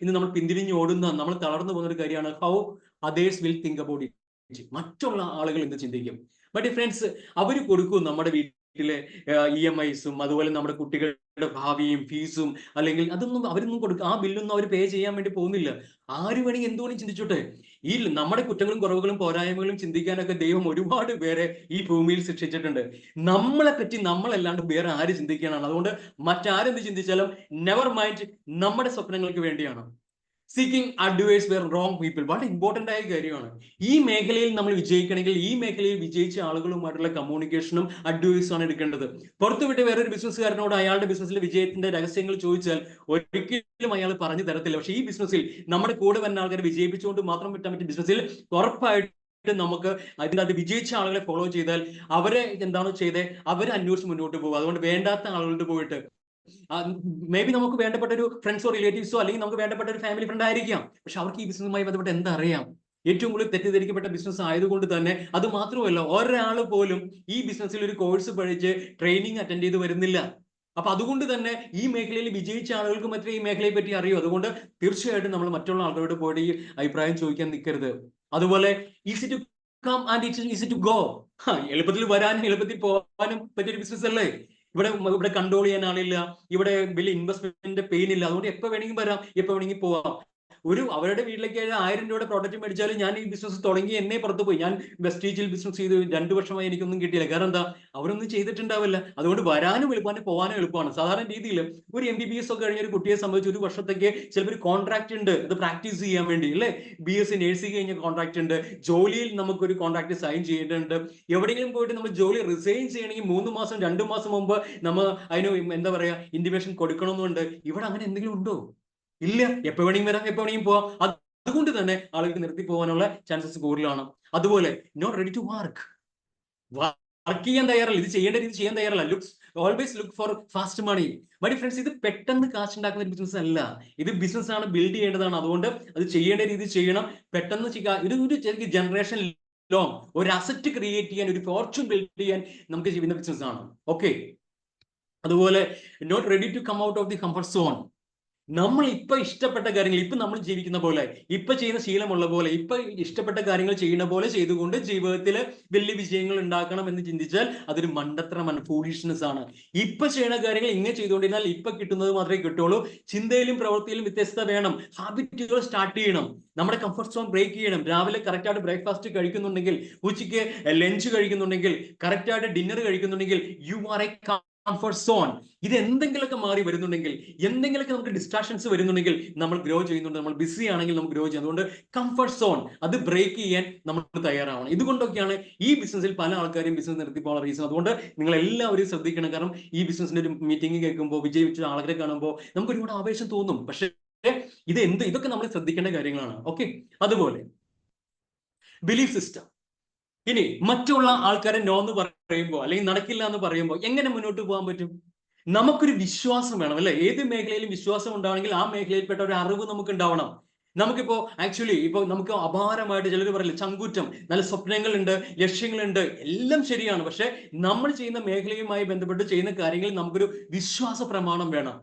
ഇന്ന് നമ്മൾ പിന്തിരിഞ്ഞ് ഓടുന്ന, നമ്മൾ തളർന്നു പോകുന്ന ഒരു കാര്യമാണ് how others will think about it. മറ്റുള്ള ആളുകൾ എന്ത് ചിന്തിക്കും? ബട്ട് ഫ്രണ്ട്സ്, അവർ കൊടുക്കും നമ്മുടെ വീട്ടിലെ EMIs-ഉം അതുപോലെ നമ്മുടെ കുട്ടികളുടെ ഭാവിയും ഫീസും, അല്ലെങ്കിൽ അതൊന്നും അവരൊന്നും കൊടുക്കുക, ആ ബില്ലൊന്നും അവർ പേ ചെയ്യാൻ വേണ്ടി പോകുന്നില്ല. ആര് വേണമെങ്കിൽ എന്തുവേണമെങ്കിൽ ചിന്തിച്ചോട്ടെ. ഈ നമ്മുടെ കുറ്റങ്ങളും കുറവുകളും പോരായ്മകളും ചിന്തിക്കാനൊക്കെ ദൈവം ഒരുപാട് പേരെ ഈ ഭൂമിയിൽ ശിക്ഷിച്ചിട്ടുണ്ട്. നമ്മളെ പറ്റി നമ്മളല്ലാണ്ട് വേറെ ആര് ചിന്തിക്കാനാണ്? അതുകൊണ്ട് മറ്റാരെന്ത് ചിന്തിച്ചാലും നെവർ മൈൻഡ്, നമ്മുടെ സ്വപ്നങ്ങൾക്ക് വേണ്ടിയാണ്. Seeking advice where wrong people. വളരെ ഇമ്പോർട്ടന്റ് ആയ കാര്യമാണ്. ഈ മേഖലയിൽ നമ്മൾ വിജയിക്കണമെങ്കിൽ ഈ മേഖലയിൽ വിജയിച്ച ആളുകളുമായിട്ടുള്ള കമ്മ്യൂണിക്കേഷനും അഡ്വൈസും ആണ് എടുക്കേണ്ടത്. പുറത്തുവിട്ട് വേറൊരു ബിസിനസ്സുകാരനോട് അയാളുടെ ബിസിനസ്സിലെ വിജയത്തിന്റെ രഹസ്യങ്ങൾ ചോദിച്ചാൽ ഒരിക്കലും അയാൾ പറഞ്ഞു തരത്തില്ല. പക്ഷേ ഈ ബിസിനസ്സിൽ നമ്മുടെ കൂടെ വരുന്ന ആൾക്കാരെ വിജയിപ്പിച്ചുകൊണ്ട് മാത്രം വിട്ടാൻ പറ്റിയ ബിസിനസ്സിൽ ഉറപ്പായിട്ട് നമുക്ക് അതിനകത്ത് വിജയിച്ച ആളുകളെ ഫോളോ ചെയ്താൽ അവരെ എന്താണോ ചെയ്തത് അവരെ അന്വേഷിച്ച് മുന്നോട്ട് പോകും. അതുകൊണ്ട് വേണ്ടാത്ത ആളുകളുടെ പോയിട്ട് മേ ബി നമുക്ക് വേണ്ടപ്പെട്ട ഒരു ഫ്രണ്ട്സോ റിലേറ്റീവ്സോ അല്ലെങ്കിൽ നമുക്ക് വേണ്ടപ്പെട്ട ഒരു ഫാമിലി ഫ്രണ്ട് ആയിരിക്കാം. പക്ഷെ അവർക്ക് ഈ ബിസിനസ്സുമായി ബന്ധപ്പെട്ട് എന്താ അറിയാം? ഏറ്റവും കൂടുതൽ തെറ്റിദ്ധരിക്കപ്പെട്ട ബിസിനസ് ആയതുകൊണ്ട് തന്നെ അത് മാത്രമല്ല, ഒരാൾ പോലും ഈ ബിസിനസ്സിൽ ഒരു കോഴ്സ് പഠിച്ച് ട്രെയിനിങ് അറ്റൻഡ് ചെയ്ത് വരുന്നില്ല. അപ്പൊ അതുകൊണ്ട് തന്നെ ഈ മേഖലയിൽ വിജയിച്ച ആളുകൾക്ക് മാത്രമേ ഈ മേഖലയെ പറ്റി അറിയൂ. അതുകൊണ്ട് തീർച്ചയായിട്ടും നമ്മൾ മറ്റുള്ള ആളുകളോട് പോയിട്ട് ഈ അഭിപ്രായം ചോദിക്കാൻ നിൽക്കരുത്. അതുപോലെ easy to come and it's easy to go. എളുപ്പത്തിൽ വരാനും എളുപ്പത്തിൽ പോകാനും പറ്റിയൊരു ബിസിനസ് അല്ലേ? ഇവിടെ കൺട്രോൾ ചെയ്യാൻ ആളില്ല, ഇവിടെ വലിയ ഇൻവെസ്റ്റ്മെന്റിന്റെ പെയിൻ ഇല്ല. അതുകൊണ്ട് എപ്പോ വേണമെങ്കിൽ വരാം, എപ്പോ വേണമെങ്കിൽ പോവാം. അവരുടെ വീട്ടിലേക്ക് 1000 രൂപയുടെ പ്രോഡക്റ്റ് മേടിച്ചാലും ഞാൻ ഈ ബിസിനസ് തുടങ്ങി എന്നെ പുറത്തു പോയി. ഞാൻ വെസ്റ്റീജിൽ ബിസിനസ് ചെയ്തു 2 വർഷമായി, എനിക്കൊന്നും കിട്ടിയില്ല. കാരണം എന്താ? അവരൊന്നും ചെയ്തിട്ടുണ്ടാവില്ല. അതുകൊണ്ട് വരാനും എളുപ്പമാണ്, പോകാനും എളുപ്പമാണ്. സാധാരണ രീതിയിൽ ഒരു MBBS ഒക്കെ കഴിഞ്ഞ ഒരു കുട്ടിയെ സംബന്ധിച്ച് 1 വർഷത്തേക്ക് ചിലപ്പോൾ ഒരു കോൺട്രാക്ട് ഉണ്ട്, അത് പ്രാക്ടീസ് ചെയ്യാൻ വേണ്ടി അല്ലേ. BSc നഴ്സിംഗ് കഴിഞ്ഞ കോൺട്രാക്ട് ഉണ്ട്, ജോലിയിൽ നമുക്കൊരു കോൺട്രാക്ട് സൈൻ ചെയ്തിട്ടുണ്ട്. എവിടെയെങ്കിലും പോയിട്ട് നമ്മൾ ജോലി റിസൈൻ ചെയ്യണമെങ്കിൽ 3 മാസം 2 മാസം മുമ്പ് നമ്മൾ അതിന് എന്താ പറയാ ഇന്റിമേഷൻ കൊടുക്കണമെന്നുണ്ട്. ഇവിടെ അങ്ങനെ എന്തെങ്കിലും ഉണ്ടോ? ഇല്ല. എപ്പോ വേണമെങ്കിലും വരാം, എപ്പോ വേണമെങ്കിലും പോവാം. അതുകൊണ്ട് തന്നെ ആളുകൾക്ക് നിർത്തി പോകാനുള്ള ചാൻസസ് കൂടുതലാണ്. അതുപോലെ നോട്ട് റെഡി ടു വർക്ക് ചെയ്യാൻ തയ്യാറല്ല, ഇത് ചെയ്യേണ്ട രീതി ചെയ്യാൻ തയ്യാറല്ല. Always look for fast money. My friends, ഇത് പെട്ടെന്ന് കാശ് ഉണ്ടാക്കുന്ന ഒരു ബിസിനസ് അല്ല, ഇത് ബിസിനസ് ആണ്, ബിൽഡ് ചെയ്യേണ്ടതാണ്. അതുകൊണ്ട് അത് ചെയ്യേണ്ട രീതി ചെയ്യണം. പെട്ടെന്ന് ഒരു ജനറേഷൻ ലോങ് ഒരു അസറ്റ് ക്രിയേറ്റ് ചെയ്യാൻ, ഒരു ഫോർച്യൂൺ ബിൽഡ് ചെയ്യാൻ നമുക്ക് ചെയ്യുന്ന ബിസിനസ് ആണ്. ഓക്കെ. അതുപോലെ not ready to come out of the comfort zone. നമ്മൾ ഇപ്പൊ ഇഷ്ടപ്പെട്ട കാര്യങ്ങൾ, ഇപ്പൊ നമ്മൾ ജീവിക്കുന്ന പോലെ, ഇപ്പൊ ചെയ്യുന്ന ശീലമുള്ള പോലെ, ഇപ്പൊ ഇഷ്ടപ്പെട്ട കാര്യങ്ങൾ ചെയ്യുന്ന പോലെ ചെയ്തുകൊണ്ട് ജീവിതത്തിൽ വലിയ വിജയങ്ങൾ ഉണ്ടാക്കണം എന്ന് ചിന്തിച്ചാൽ അതൊരു മണ്ടത്തരമാണ്, ഫൂളിഷ്നെസ് ആണ്. ഇപ്പൊ ചെയ്യുന്ന കാര്യങ്ങൾ ഇങ്ങനെ ചെയ്തുകൊണ്ടിരുന്നാൽ ഇപ്പൊ കിട്ടുന്നത് മാത്രമേ കിട്ടുള്ളൂ. ചിന്തയിലും പ്രവൃത്തിയിലും വ്യത്യസ്തത വേണം. ഹാബിറ്റുകൾ സ്റ്റാർട്ട് ചെയ്യണം. നമ്മുടെ കംഫർട്ട് സോൺ ബ്രേക്ക് ചെയ്യണം. രാവിലെ കറക്റ്റായിട്ട് ബ്രേക്ക്ഫാസ്റ്റ് കഴിക്കുന്നുണ്ടെങ്കിൽ, ഉച്ചയ്ക്ക് ലഞ്ച് കഴിക്കുന്നുണ്ടെങ്കിൽ, കറക്റ്റായിട്ട് ഡിന്നർ കഴിക്കുന്നുണ്ടെങ്കിൽ, you are a comfort zone. ഇത് എന്തെങ്കിലുമൊക്കെ മാറി വരുന്നുണ്ടെങ്കിൽ, എന്തെങ്കിലുമൊക്കെ നമുക്ക് ഡിസ്ട്രാക്ഷൻസ് വരുന്നുണ്ടെങ്കിൽ നമ്മൾ ഗ്രോ ചെയ്യുന്നുണ്ട്. നമ്മൾ ബിസി ആണെങ്കിൽ നമുക്ക് ഗ്രോ ചെയ്യും. അതുകൊണ്ട് കംഫർട്ട് സോൺ അത് ബ്രേക്ക് ചെയ്യാൻ നമ്മൾ തയ്യാറാവണം. ഇതുകൊണ്ടൊക്കെയാണ് ഈ ബിസിനസ്സിൽ പല ആൾക്കാരും ബിസിനസ് നിർത്തിപ്പോകാൻ റീസൺ. അതുകൊണ്ട് നിങ്ങൾ എല്ലാവരും ശ്രദ്ധിക്കണം. കാരണം ഈ ബിസിനസിന്റെ ഒരു മീറ്റിംഗ് കേൾക്കുമ്പോൾ, വിജയിച്ച ആളുകളെ കാണുമ്പോൾ നമുക്ക് ഒരുപാട് ആവേശം തോന്നും. പക്ഷേ ഇതൊക്കെ നമ്മൾ ശ്രദ്ധിക്കേണ്ട കാര്യങ്ങളാണ്. ഓക്കെ. അതുപോലെ ബിലീഫ് സിസ്റ്റം. ഇനി മറ്റുള്ള ആൾക്കാരെ നോ എന്ന് പറയുമ്പോൾ അല്ലെങ്കിൽ നടക്കില്ല എന്ന് പറയുമ്പോൾ എങ്ങനെ മുന്നോട്ട് പോകാൻ പറ്റും? നമുക്കൊരു വിശ്വാസം വേണം അല്ലെ. ഏത് മേഖലയിലും വിശ്വാസം ഉണ്ടാവണമെങ്കിൽ ആ മേഖലയിൽപ്പെട്ട ഒരു അറിവ് നമുക്ക് ഉണ്ടാവണം. നമുക്കിപ്പോ ആക്ച്വലി നമുക്ക് അപാരമായിട്ട് ചിലർ പറയില്ല ചങ്കൂറ്റം, നല്ല സ്വപ്നങ്ങളുണ്ട്, ലക്ഷ്യങ്ങളുണ്ട്, എല്ലാം ശരിയാണ്. പക്ഷെ നമ്മൾ ചെയ്യുന്ന മേഖലയുമായി ബന്ധപ്പെട്ട് ചെയ്യുന്ന കാര്യങ്ങളിൽ നമുക്കൊരു വിശ്വാസ പ്രമാണം വേണം.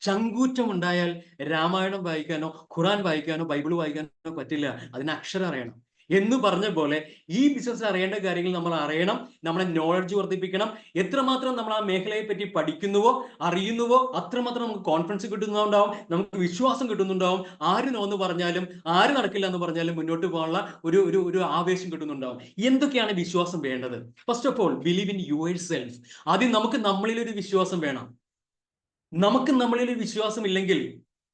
ചങ്കൂറ്റം ഉണ്ടായാൽ രാമായണം വായിക്കാനോ ഖുറാൻ വായിക്കാനോ ബൈബിൾ വായിക്കാനോ പറ്റില്ല. അതിന് അക്ഷരം അറിയണം. എന്ന് പറഞ്ഞ പോലെ ഈ ബിസിനസ് അറിയേണ്ട കാര്യങ്ങൾ നമ്മൾ അറിയണം. നമ്മുടെ നോളജ് വർദ്ധിപ്പിക്കണം. എത്രമാത്രം നമ്മൾ ആ മേഖലയെ പറ്റി പഠിക്കുന്നുവോ അറിയുന്നുവോ അത്രമാത്രം നമുക്ക് കോൺഫിഡൻസ് കിട്ടുന്നുണ്ടാവും, നമുക്ക് വിശ്വാസം കിട്ടുന്നുണ്ടാവും. ആര് നോന്ന് പറഞ്ഞാലും, ആര് നടക്കില്ല എന്ന് പറഞ്ഞാലും മുന്നോട്ട് പോകാനുള്ള ഒരു ആവേശം കിട്ടുന്നുണ്ടാവും. എന്തൊക്കെയാണ് വിശ്വാസം വേണ്ടത്? First of all believe in your self. ആദ്യം നമുക്ക് നമ്മളിൽ ഒരു വിശ്വാസം വേണം. നമുക്ക് നമ്മളിൽ വിശ്വാസം ഇല്ലെങ്കിൽ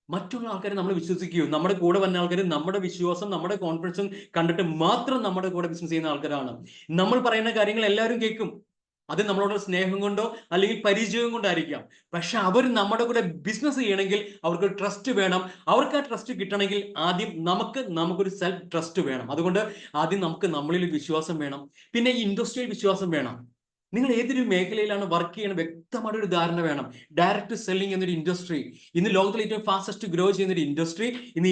മറ്റുള്ള ആൾക്കാരെ നമ്മൾ വിശ്വസിക്കുകയോ, നമ്മുടെ കൂടെ വന്ന ആൾക്കാർ നമ്മുടെ വിശ്വാസം, നമ്മുടെ കോൺഫിഡൻസും കണ്ടിട്ട് മാത്രം നമ്മുടെ കൂടെ ബിസിനസ് ചെയ്യുന്ന ആൾക്കാരാണ്. നമ്മൾ പറയുന്ന കാര്യങ്ങൾ എല്ലാവരും കേൾക്കും. അത് നമ്മളോട് സ്നേഹം കൊണ്ടോ അല്ലെങ്കിൽ പരിചയം കൊണ്ടായിരിക്കാം. പക്ഷെ അവർ നമ്മുടെ കൂടെ ബിസിനസ് ചെയ്യണമെങ്കിൽ അവർക്ക് ട്രസ്റ്റ് വേണം. അവർക്ക് ആ ട്രസ്റ്റ് കിട്ടണമെങ്കിൽ ആദ്യം നമുക്കൊരു സെൽഫ് ട്രസ്റ്റ് വേണം. അതുകൊണ്ട് ആദ്യം നമുക്ക് നമ്മളിൽ വിശ്വാസം വേണം. പിന്നെ ഈ ഇൻഡസ്ട്രിയിൽ വിശ്വാസം വേണം. നിങ്ങൾ ഏതൊരു മേഖലയിലാണ് വർക്ക് ചെയ്യണം വ്യക്തമായിട്ട് ഒരു ധാരണ വേണം. ഡയറക്റ്റ് സെല്ലിംഗ് എന്നൊരു ഇൻഡസ്ട്രി ഇന്ന് ലോകത്തിലെ ഏറ്റവും ഫാസ്റ്റസ്റ്റ് ഗ്രോ ചെയ്യുന്ന ഒരു ഇൻഡസ്ട്രി. ഇന്ന്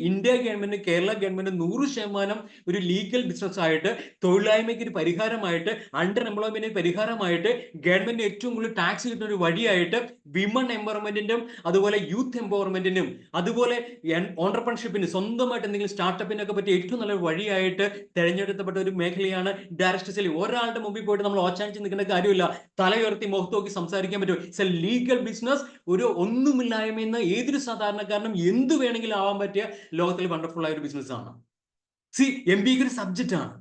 ഇന്ത്യ ഗവൺമെന്റ്, കേരള ഗവൺമെന്റ് 100% ഒരു ലീഗൽ ബിസിനസ് ആയിട്ട്, തൊഴിലില്ലായ്മയ്ക്ക് ഒരു പരിഹാരമായിട്ട്, അണ്ടർ എംപ്ലോയ്മെന്റിന് പരിഹാരമായിട്ട്, ഗവൺമെന്റ് ഏറ്റവും കൂടുതൽ ടാക്സ് കിട്ടുന്ന ഒരു വഴിയായിട്ട്, വിമൺ എംപവർമെന്റിനും അതുപോലെ യൂത്ത് എംപവർമെന്റിനും അതുപോലെ ഓണ്ടർപ്രണർഷിപ്പിന്, സ്വന്തമായിട്ട് എന്തെങ്കിലും സ്റ്റാർട്ടപ്പിനൊക്കെ പറ്റി ഏറ്റവും നല്ലൊരു വഴിയായിട്ട് തെരഞ്ഞെടുക്കപ്പെട്ട ഒരു മേഖലയാണ് ഡയറക്റ്റ് സെല്ലിംഗ്. ഒരാളുടെ മുമ്പിൽ പോയിട്ട് നമ്മൾ ഓച്ചാനിച്ച് നിൽക്കേണ്ട കാര്യമില്ല. തല ഉയർത്തി മുഖത്ത് നോക്കി സംസാരിക്കാൻ പറ്റും. It's A legal business. ഒരു ഒന്നുമില്ലായ്മയെന്ന് ഏതൊരു സാധാരണക്കാരനും എന്ത് വേണമെങ്കിലും ആവാൻ പറ്റിയ ലോകത്തിൽ വണ്ടർഫുൾ ആയ ഒരു ബിസിനസ് ആണ്. MBA ഒരു സബ്ജക്റ്റ് ആണ്.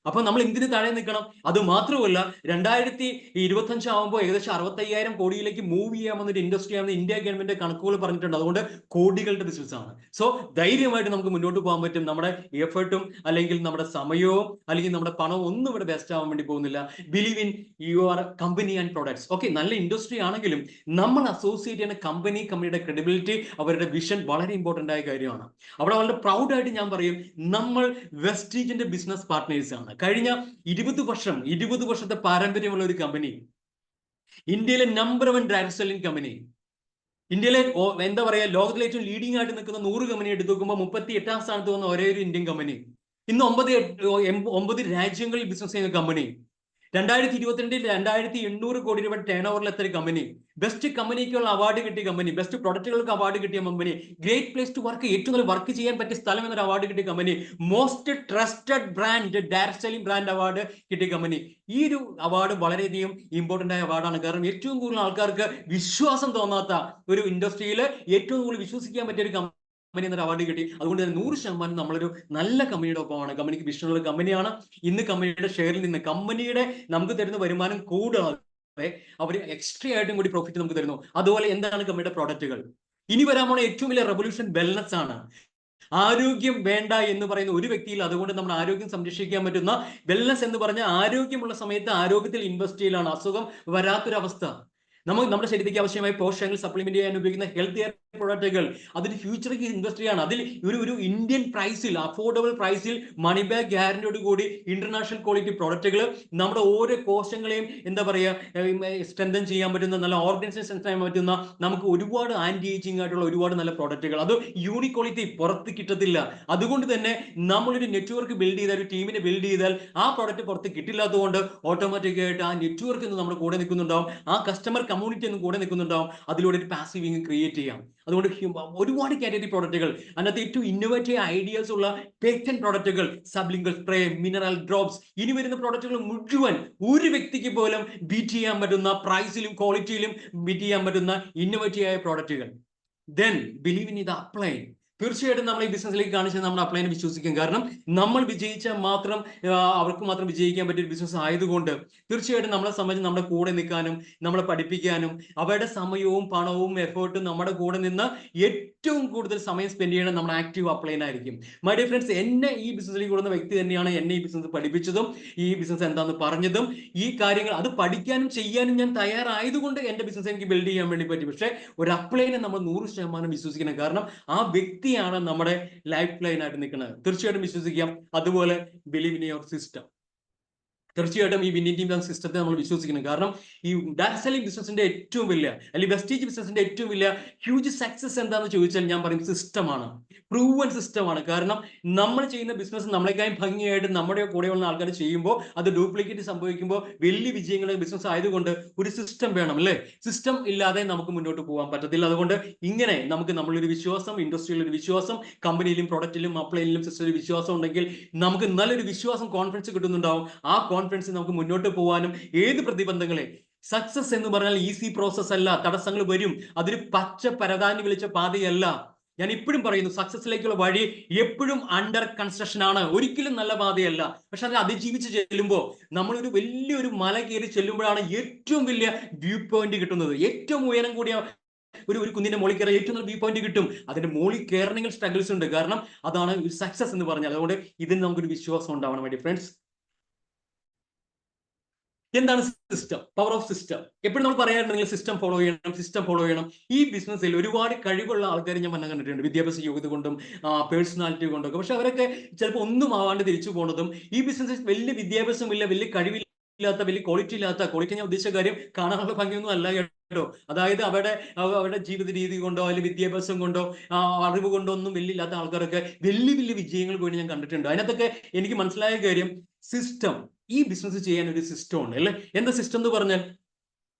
അപ്പൊ നമ്മൾ എന്തിന് താഴെ നിൽക്കണം? അത് മാത്രമല്ല 2025 ആകുമ്പോൾ ഏകദേശം 65,000 കോടിയിലേക്ക് മൂവ് ചെയ്യാമെന്നൊരു ഇൻഡസ്ട്രി ആണെന്ന് ഇന്ത്യ ഗവൺമെന്റ് കണക്കുകൾ പറഞ്ഞിട്ടുണ്ട്. അതുകൊണ്ട് കോടികളുടെ ബിസിനസ് ആണ്. സോ ധൈര്യമായിട്ട് നമുക്ക് മുന്നോട്ട് പോകാൻ പറ്റും. നമ്മുടെ എഫേർട്ടും അല്ലെങ്കിൽ നമ്മുടെ സമയവും അല്ലെങ്കിൽ നമ്മുടെ പണവും ഒന്നും ഇവിടെ വേസ്റ്റ് ആവാൻ വേണ്ടി പോകുന്നില്ല. Believe in your company and products. Okay, നല്ല ഇൻഡസ്ട്രി ആണെങ്കിലും നമ്മൾ അസോസിയേറ്റ് ചെയ്യുന്ന കമ്പനിയുടെ ക്രെഡിബിലിറ്റി, അവരുടെ വിഷൻ വളരെ ഇമ്പോർട്ടന്റ് ആയ കാര്യമാണ്. അവിടെ വളരെ പ്രൗഡായിട്ട് ഞാൻ പറയും, നമ്മൾ വെസ്റ്റീജിന്റെ ബിസിനസ് പാർട്ട്നേഴ്സ് ആണ്. കഴിഞ്ഞ 20 വർഷത്തെ പാരമ്പര്യമുള്ള ഒരു കമ്പനി, ഇന്ത്യയിലെ നമ്പർ 1 ഡയറക്ട് സെല്ലിംഗ് കമ്പനി, ഇന്ത്യയിലെ എന്താ പറയാ, ലോകത്തിലെ ഏറ്റവും ലീഡിംഗ് ആയിട്ട് നിൽക്കുന്ന 100 കമ്പനി എടുത്തു നോക്കുമ്പോൾ 38ാം സ്ഥാനത്ത് വന്ന ഒരേ ഒരു ഇന്ത്യൻ കമ്പനി. ഇന്ന് 9 രാജ്യങ്ങളിൽ ബിസിനസ് ചെയ്യുന്ന കമ്പനി. 2022 2,800 കോടി രൂപ ടേൺ ഓവറിൽ എത്തിയ കമ്പനി. ബെസ്റ്റ് കമ്പനിക്കുള്ള അവാർഡ് കിട്ടിയ കമ്പനി, ബെസ്റ്റ് പ്രൊഡക്റ്റുകൾക്ക് അവാർഡ് കിട്ടിയ company, great place to work, ഏറ്റവും നല്ല വർക്ക് ചെയ്യാൻ പറ്റിയ സ്ഥലം എന്നൊരു അവാർഡ് കിട്ടിയ company, most trusted brand, direct selling brand award കിട്ടിയ കമ്പനി. ഈ ഒരു അവാർഡ് വളരെയധികം ഇമ്പോർട്ടന്റ് ആയ അവാർഡാണ്. കാരണം ഏറ്റവും കൂടുതൽ ആൾക്കാർക്ക് വിശ്വാസം തോന്നാത്ത ഒരു ഇൻഡസ്ട്രിയിൽ ഏറ്റവും കൂടുതൽ വിശ്വസിക്കാൻ പറ്റിയ ഒരു കമ്പനി എന്നൊരു അവാർഡ് കിട്ടി. അതുകൊണ്ട് തന്നെ 100% നമ്മളൊരു നല്ല കമ്പനിയുടെ ഒപ്പമാണ്. കമ്പനിക്ക് വിഷനുള്ള കമ്പനിയാണ്. ഇന്ന് കമ്പനിയുടെ ഷെയറിൽ നിന്ന് കമ്പനിയുടെ നമുക്ക് തരുന്ന വരുമാനം കൂടാതെ അവർ എക്സ്ട്രാ ആയിട്ടും കൂടി പ്രോഫിറ്റ് നമുക്ക് തരുന്നു. അതുപോലെ എന്താണ് കമ്പനിയുടെ പ്രോഡക്റ്റുകൾ? ഇനി വരാൻ പോണ ഏറ്റവും വലിയ റെവല്യൂഷൻ വെൽനസ് ആണ്. ആരോഗ്യം വേണ്ട എന്ന് പറയുന്ന ഒരു വ്യക്തിയിൽ, അതുകൊണ്ട് നമ്മുടെ ആരോഗ്യം സംരക്ഷിക്കാൻ പറ്റുന്ന വെൽനസ് എന്ന് പറഞ്ഞ ആരോഗ്യമുള്ള സമയത്ത് ആരോഗ്യത്തിൽ ഇൻവെസ്റ്റ് ചെയ്യലാണ്. അസുഖം വരാത്തൊരവസ്ഥ. നമ്മുടെ ശരീരത്തിലേക്ക് ആവശ്യമായ പോഷകങ്ങൾ സപ്ലിമെന്റ് ചെയ്യാൻ ഉപയോഗിക്കുന്ന ഹെൽത്ത് കെയർ പ്രൊഡക്റ്റുകൾ, അതിന് ഫ്യൂച്ചറിലേക്ക് ഇൻവെസ്റ്റ് ചെയ്യാണ്. അതിൽ ഒരു ഇന്ത്യൻ പ്രൈസിൽ, അഫോർഡബിൾ പ്രൈസിൽ, മണി ബാക്ക് ഗ്യാരണ്ടിയോട് കൂടി ഇന്റർനാഷണൽ ക്വാളിറ്റി പ്രൊഡക്റ്റുകൾ, നമ്മുടെ ഓരോ കോശങ്ങളെയും എന്താ പറയുക സ്ട്രെങ്തൻ ചെയ്യാൻ പറ്റുന്ന, നല്ല ഓർഗൻസിനെ സ്ട്രെങ്തൻ ചെയ്യാൻ പറ്റുന്ന, നമുക്ക് ഒരുപാട് ആന്റി ഏജിങ് ആയിട്ടുള്ള ഒരുപാട് നല്ല പ്രൊഡക്റ്റുകൾ, അത് യൂണിക് ക്വാളിറ്റി പുറത്ത് കിട്ടത്തില്ല. അതുകൊണ്ട് തന്നെ നമ്മളൊരു നെറ്റ്വർക്ക് ബിൽഡ് ചെയ്താൽ, ഒരു ടീമിനെ ബിൽഡ് ചെയ്താൽ ആ പ്രൊഡക്റ്റ് പുറത്ത് കിട്ടില്ലാത്തതുകൊണ്ട് ഓട്ടോമാറ്റിക് ആയിട്ട് ആ നെറ്റ്വർക്ക് നമ്മുടെ കൂടെ നിൽക്കുന്നുണ്ടാവും, ആ കസ്റ്റമർ കമ്മ്യൂണിറ്റി ഒന്നും കൂടെ നിൽക്കുന്നുണ്ടാവും. അതിലൂടെ ഒരു പാസീവ് ഇൻകം ക്രിയേറ്റ് ചെയ്യാം. അതുകൊണ്ട് ഒരുപാട് കാറ്റഗറി പ്രൊഡക്റ്റുകൾ, അതിനകത്ത് ഏറ്റവും ഇന്നോവേറ്റീവ് ഐഡിയാസ് ഉള്ള പേറ്റന്റ് പ്രൊഡക്റ്റുകൾ, സബ്ലിംഗൽ സ്പ്രേ, മിനറൽ ഡ്രോപ്സ്, ഇനി വരുന്ന പ്രൊഡക്റ്റുകൾ മുഴുവൻ ഒരു വ്യക്തിക്ക് പോലും ബീറ്റ് ചെയ്യാൻ പറ്റുന്ന പ്രൈസിലും ക്വാളിറ്റിയിലും ബീറ്റ് ചെയ്യാൻ പറ്റുന്ന ഇന്നോവേറ്റീവ് ആയ പ്രൊഡക്റ്റുകൾ. ദെൻ ബിലീവ് ഇൻ ഇത് അപ്ലൈ. തീർച്ചയായിട്ടും നമ്മൾ ഈ ബിസിനസ്സിലേക്ക് കാണിച്ചാൽ നമ്മൾ അപ്ലൈനെ വിശ്വസിക്കും. കാരണം നമ്മൾ വിജയിച്ചാൽ മാത്രം അവർക്ക് മാത്രം വിജയിക്കാൻ പറ്റിയ ബിസിനസ് ആയതുകൊണ്ട് തീർച്ചയായിട്ടും നമ്മളെ സംബന്ധിച്ച് നമ്മുടെ കൂടെ നിൽക്കാനും നമ്മളെ പഠിപ്പിക്കാനും അവരുടെ സമയവും പണവും എഫേർട്ടും നമ്മുടെ കൂടെ നിന്ന് ഏറ്റവും കൂടുതൽ സമയം സ്പെൻഡ് ചെയ്യണം നമ്മുടെ ആക്റ്റീവ് അപ്ലൈനായിരിക്കും. മൈ ഡിയർ ഫ്രണ്ട്സ്, എന്നെ ഈ ബിസിനസ്സിലേക്ക് കൂടുന്ന വ്യക്തി തന്നെയാണ് എന്നെ ഈ ബിസിനസ് പഠിപ്പിച്ചതും ഈ ബിസിനസ് എന്താണെന്ന് പറഞ്ഞതും. ഈ കാര്യങ്ങൾ അത് പഠിക്കാനും ചെയ്യാനും ഞാൻ തയ്യാറായതുകൊണ്ട് എൻ്റെ ബിസിനസ് എനിക്ക് ബിൽഡ് ചെയ്യാൻ വേണ്ടി പറ്റി. പക്ഷേ ഒരു അപ്ലൈനെ നമ്മൾ 100% വിശ്വസിക്കണം. കാരണം ആ വ്യക്തിയാണ് നമ്മുടെ ലൈഫ് ലൈൻ ആയിട്ട് നിൽക്കുന്നത്. തീർച്ചയായിട്ടും വിശ്വസിക്കാം. അതുപോലെ ബിലീവ് ഇൻ യുവർ സിസ്റ്റം. തീർച്ചയായിട്ടും ഈ വിന്നിംഗ് ടീം സിസ്റ്റത്തെ നമ്മൾ വിശ്വസിക്കണം. കാരണം ഈ ഡയറക്ട് സെല്ലിംഗ് ബിസിനസിന്റെ ഏറ്റവും വലിയ, അല്ലെങ്കിൽ വെസ്റ്റീജ് ബിസിനസിന്റെ ഏറ്റവും വലിയ ഹ്യൂജ് സക്സസ് എന്താണെന്ന് ചോദിച്ചാൽ ഞാൻ പറയും സിസ്റ്റമാണ്, പ്രൂവൻ സിസ്റ്റമാണ്. കാരണം നമ്മൾ ചെയ്യുന്ന ബിസിനസ് നമ്മളെക്കാളും ഭംഗിയായിട്ട് നമ്മുടെ കൂടെയുള്ള ആൾക്കാർ ചെയ്യുമ്പോൾ അത് ഡ്യൂപ്ലിക്കേറ്റ് സംഭവിക്കുമ്പോൾ വലിയ വിജയങ്ങളുടെ ബിസിനസ് ആയതുകൊണ്ട് ഒരു സിസ്റ്റം വേണം, അല്ലേ? സിസ്റ്റം ഇല്ലാതെ നമുക്ക് മുന്നോട്ട് പോകാൻ പറ്റത്തില്ല. അതുകൊണ്ട് ഇങ്ങനെ നമ്മളൊരു വിശ്വാസം, ഇൻഡസ്ട്രിയിൽ ഒരു വിശ്വാസം, കമ്പനിയിലും പ്രൊഡക്റ്റിലും അപ്ലൈനിലും സിസ്റ്റത്തിൽ വിശ്വാസം ഉണ്ടെങ്കിൽ നമുക്ക് നല്ലൊരു വിശ്വാസം, കോൺഫിഡൻസ് കിട്ടുന്നുണ്ടാവും. ആ കോൺഫിഡൻസ് നമുക്ക് മുന്നോട്ട് പോകാനും ഏത് പ്രതിബന്ധങ്ങളെ, സക്സസ് എന്ന് പറഞ്ഞാൽ ഈസി പ്രോസസ് അല്ല, തടസ്സങ്ങൾ വരും. അതൊരു പച്ച പരതാനി വിളിച്ച പാതയല്ല. ഞാൻ ഇപ്പോഴും പറയുന്നു, സക്സസിലേക്കുള്ള വഴി എപ്പോഴും അണ്ടർ കൺസ്ട്രക്ഷൻ ആണ്, ഒരിക്കലും നല്ല പാതയല്ല. പക്ഷെ അത് അതിജീവിച്ച് ചെല്ലുമ്പോൾ, നമ്മളൊരു വലിയൊരു മല കയറി ചെല്ലുമ്പോഴാണ് ഏറ്റവും വലിയ വ്യൂ പോയിന്റ് കിട്ടുന്നത്. ഏറ്റവും ഉയരം കൂടിയ ഒരു കുന്നിന്റെ മുകളിൽ കയറാൻ ഏറ്റവും നല്ല വ്യൂ പോയിന്റ് കിട്ടും. അതിന്റെ മുകളിൽ കയറണമെങ്കിൽ സ്ട്രഗിൾസ് ഉണ്ട്. കാരണം അതാണ് സക്സസ് എന്ന് പറഞ്ഞാൽ. അതുകൊണ്ട് ഇതിന് നമുക്കൊരു വിശ്വാസം ഉണ്ടാവണം. മൈ ഡിയർ ഫ്രണ്ട്സ്, എന്താണ് സിസ്റ്റം? Power of system. എപ്പോഴും നമ്മൾ പറയാറുണ്ട്, നിങ്ങൾ സിസ്റ്റം ഫോളോ ചെയ്യണം, സിസ്റ്റം ഫോളോ ചെയ്യണം. ഈ ബിസിനസ്സിൽ ഒരുപാട് കഴിവുള്ള ആൾക്കാരെ ഞാൻ മനം കണ്ടിട്ടുണ്ട്, വിദ്യാഭ്യാസ യോഗ്യത കൊണ്ടും പേഴ്സണാലിറ്റി കൊണ്ടൊക്കെ. പക്ഷെ അവരൊക്കെ ചിലപ്പോൾ ഒന്നും ആവാണ്ട് തിരിച്ചു പോകുന്നതും, ഈ ബിസിനസ്സിൽ വലിയ വിദ്യാഭ്യാസമില്ല, വലിയ കഴിവില്ലാത്ത, വലിയ ക്വാളിറ്റി ഇല്ലാത്ത, ക്വാളിറ്റി ഞാൻ ഉദ്ദേശിച്ച കാര്യം കാണാനുള്ള ഭംഗിയൊന്നും അല്ല കേട്ടോ. അതായത് അവരുടെ ജീവിത രീതി കൊണ്ടോ അല്ലെങ്കിൽ വിദ്യാഭ്യാസം കൊണ്ടോ അറിവ് കൊണ്ടോ ഒന്നും വലിയ ഇല്ലാത്ത ആൾക്കാരൊക്കെ വലിയ വിജയങ്ങൾ പോയി ഞാൻ കണ്ടിട്ടുണ്ട്. അതിനകത്തൊക്കെ എനിക്ക് മനസ്സിലായ കാര്യം, സിസ്റ്റം. ഈ ബിസിനസ് ചെയ്യാൻ ഒരു സിസ്റ്റം ഉണ്ട്, അല്ലെ? എന്താ സിസ്റ്റം എന്ന് പറഞ്ഞാൽ,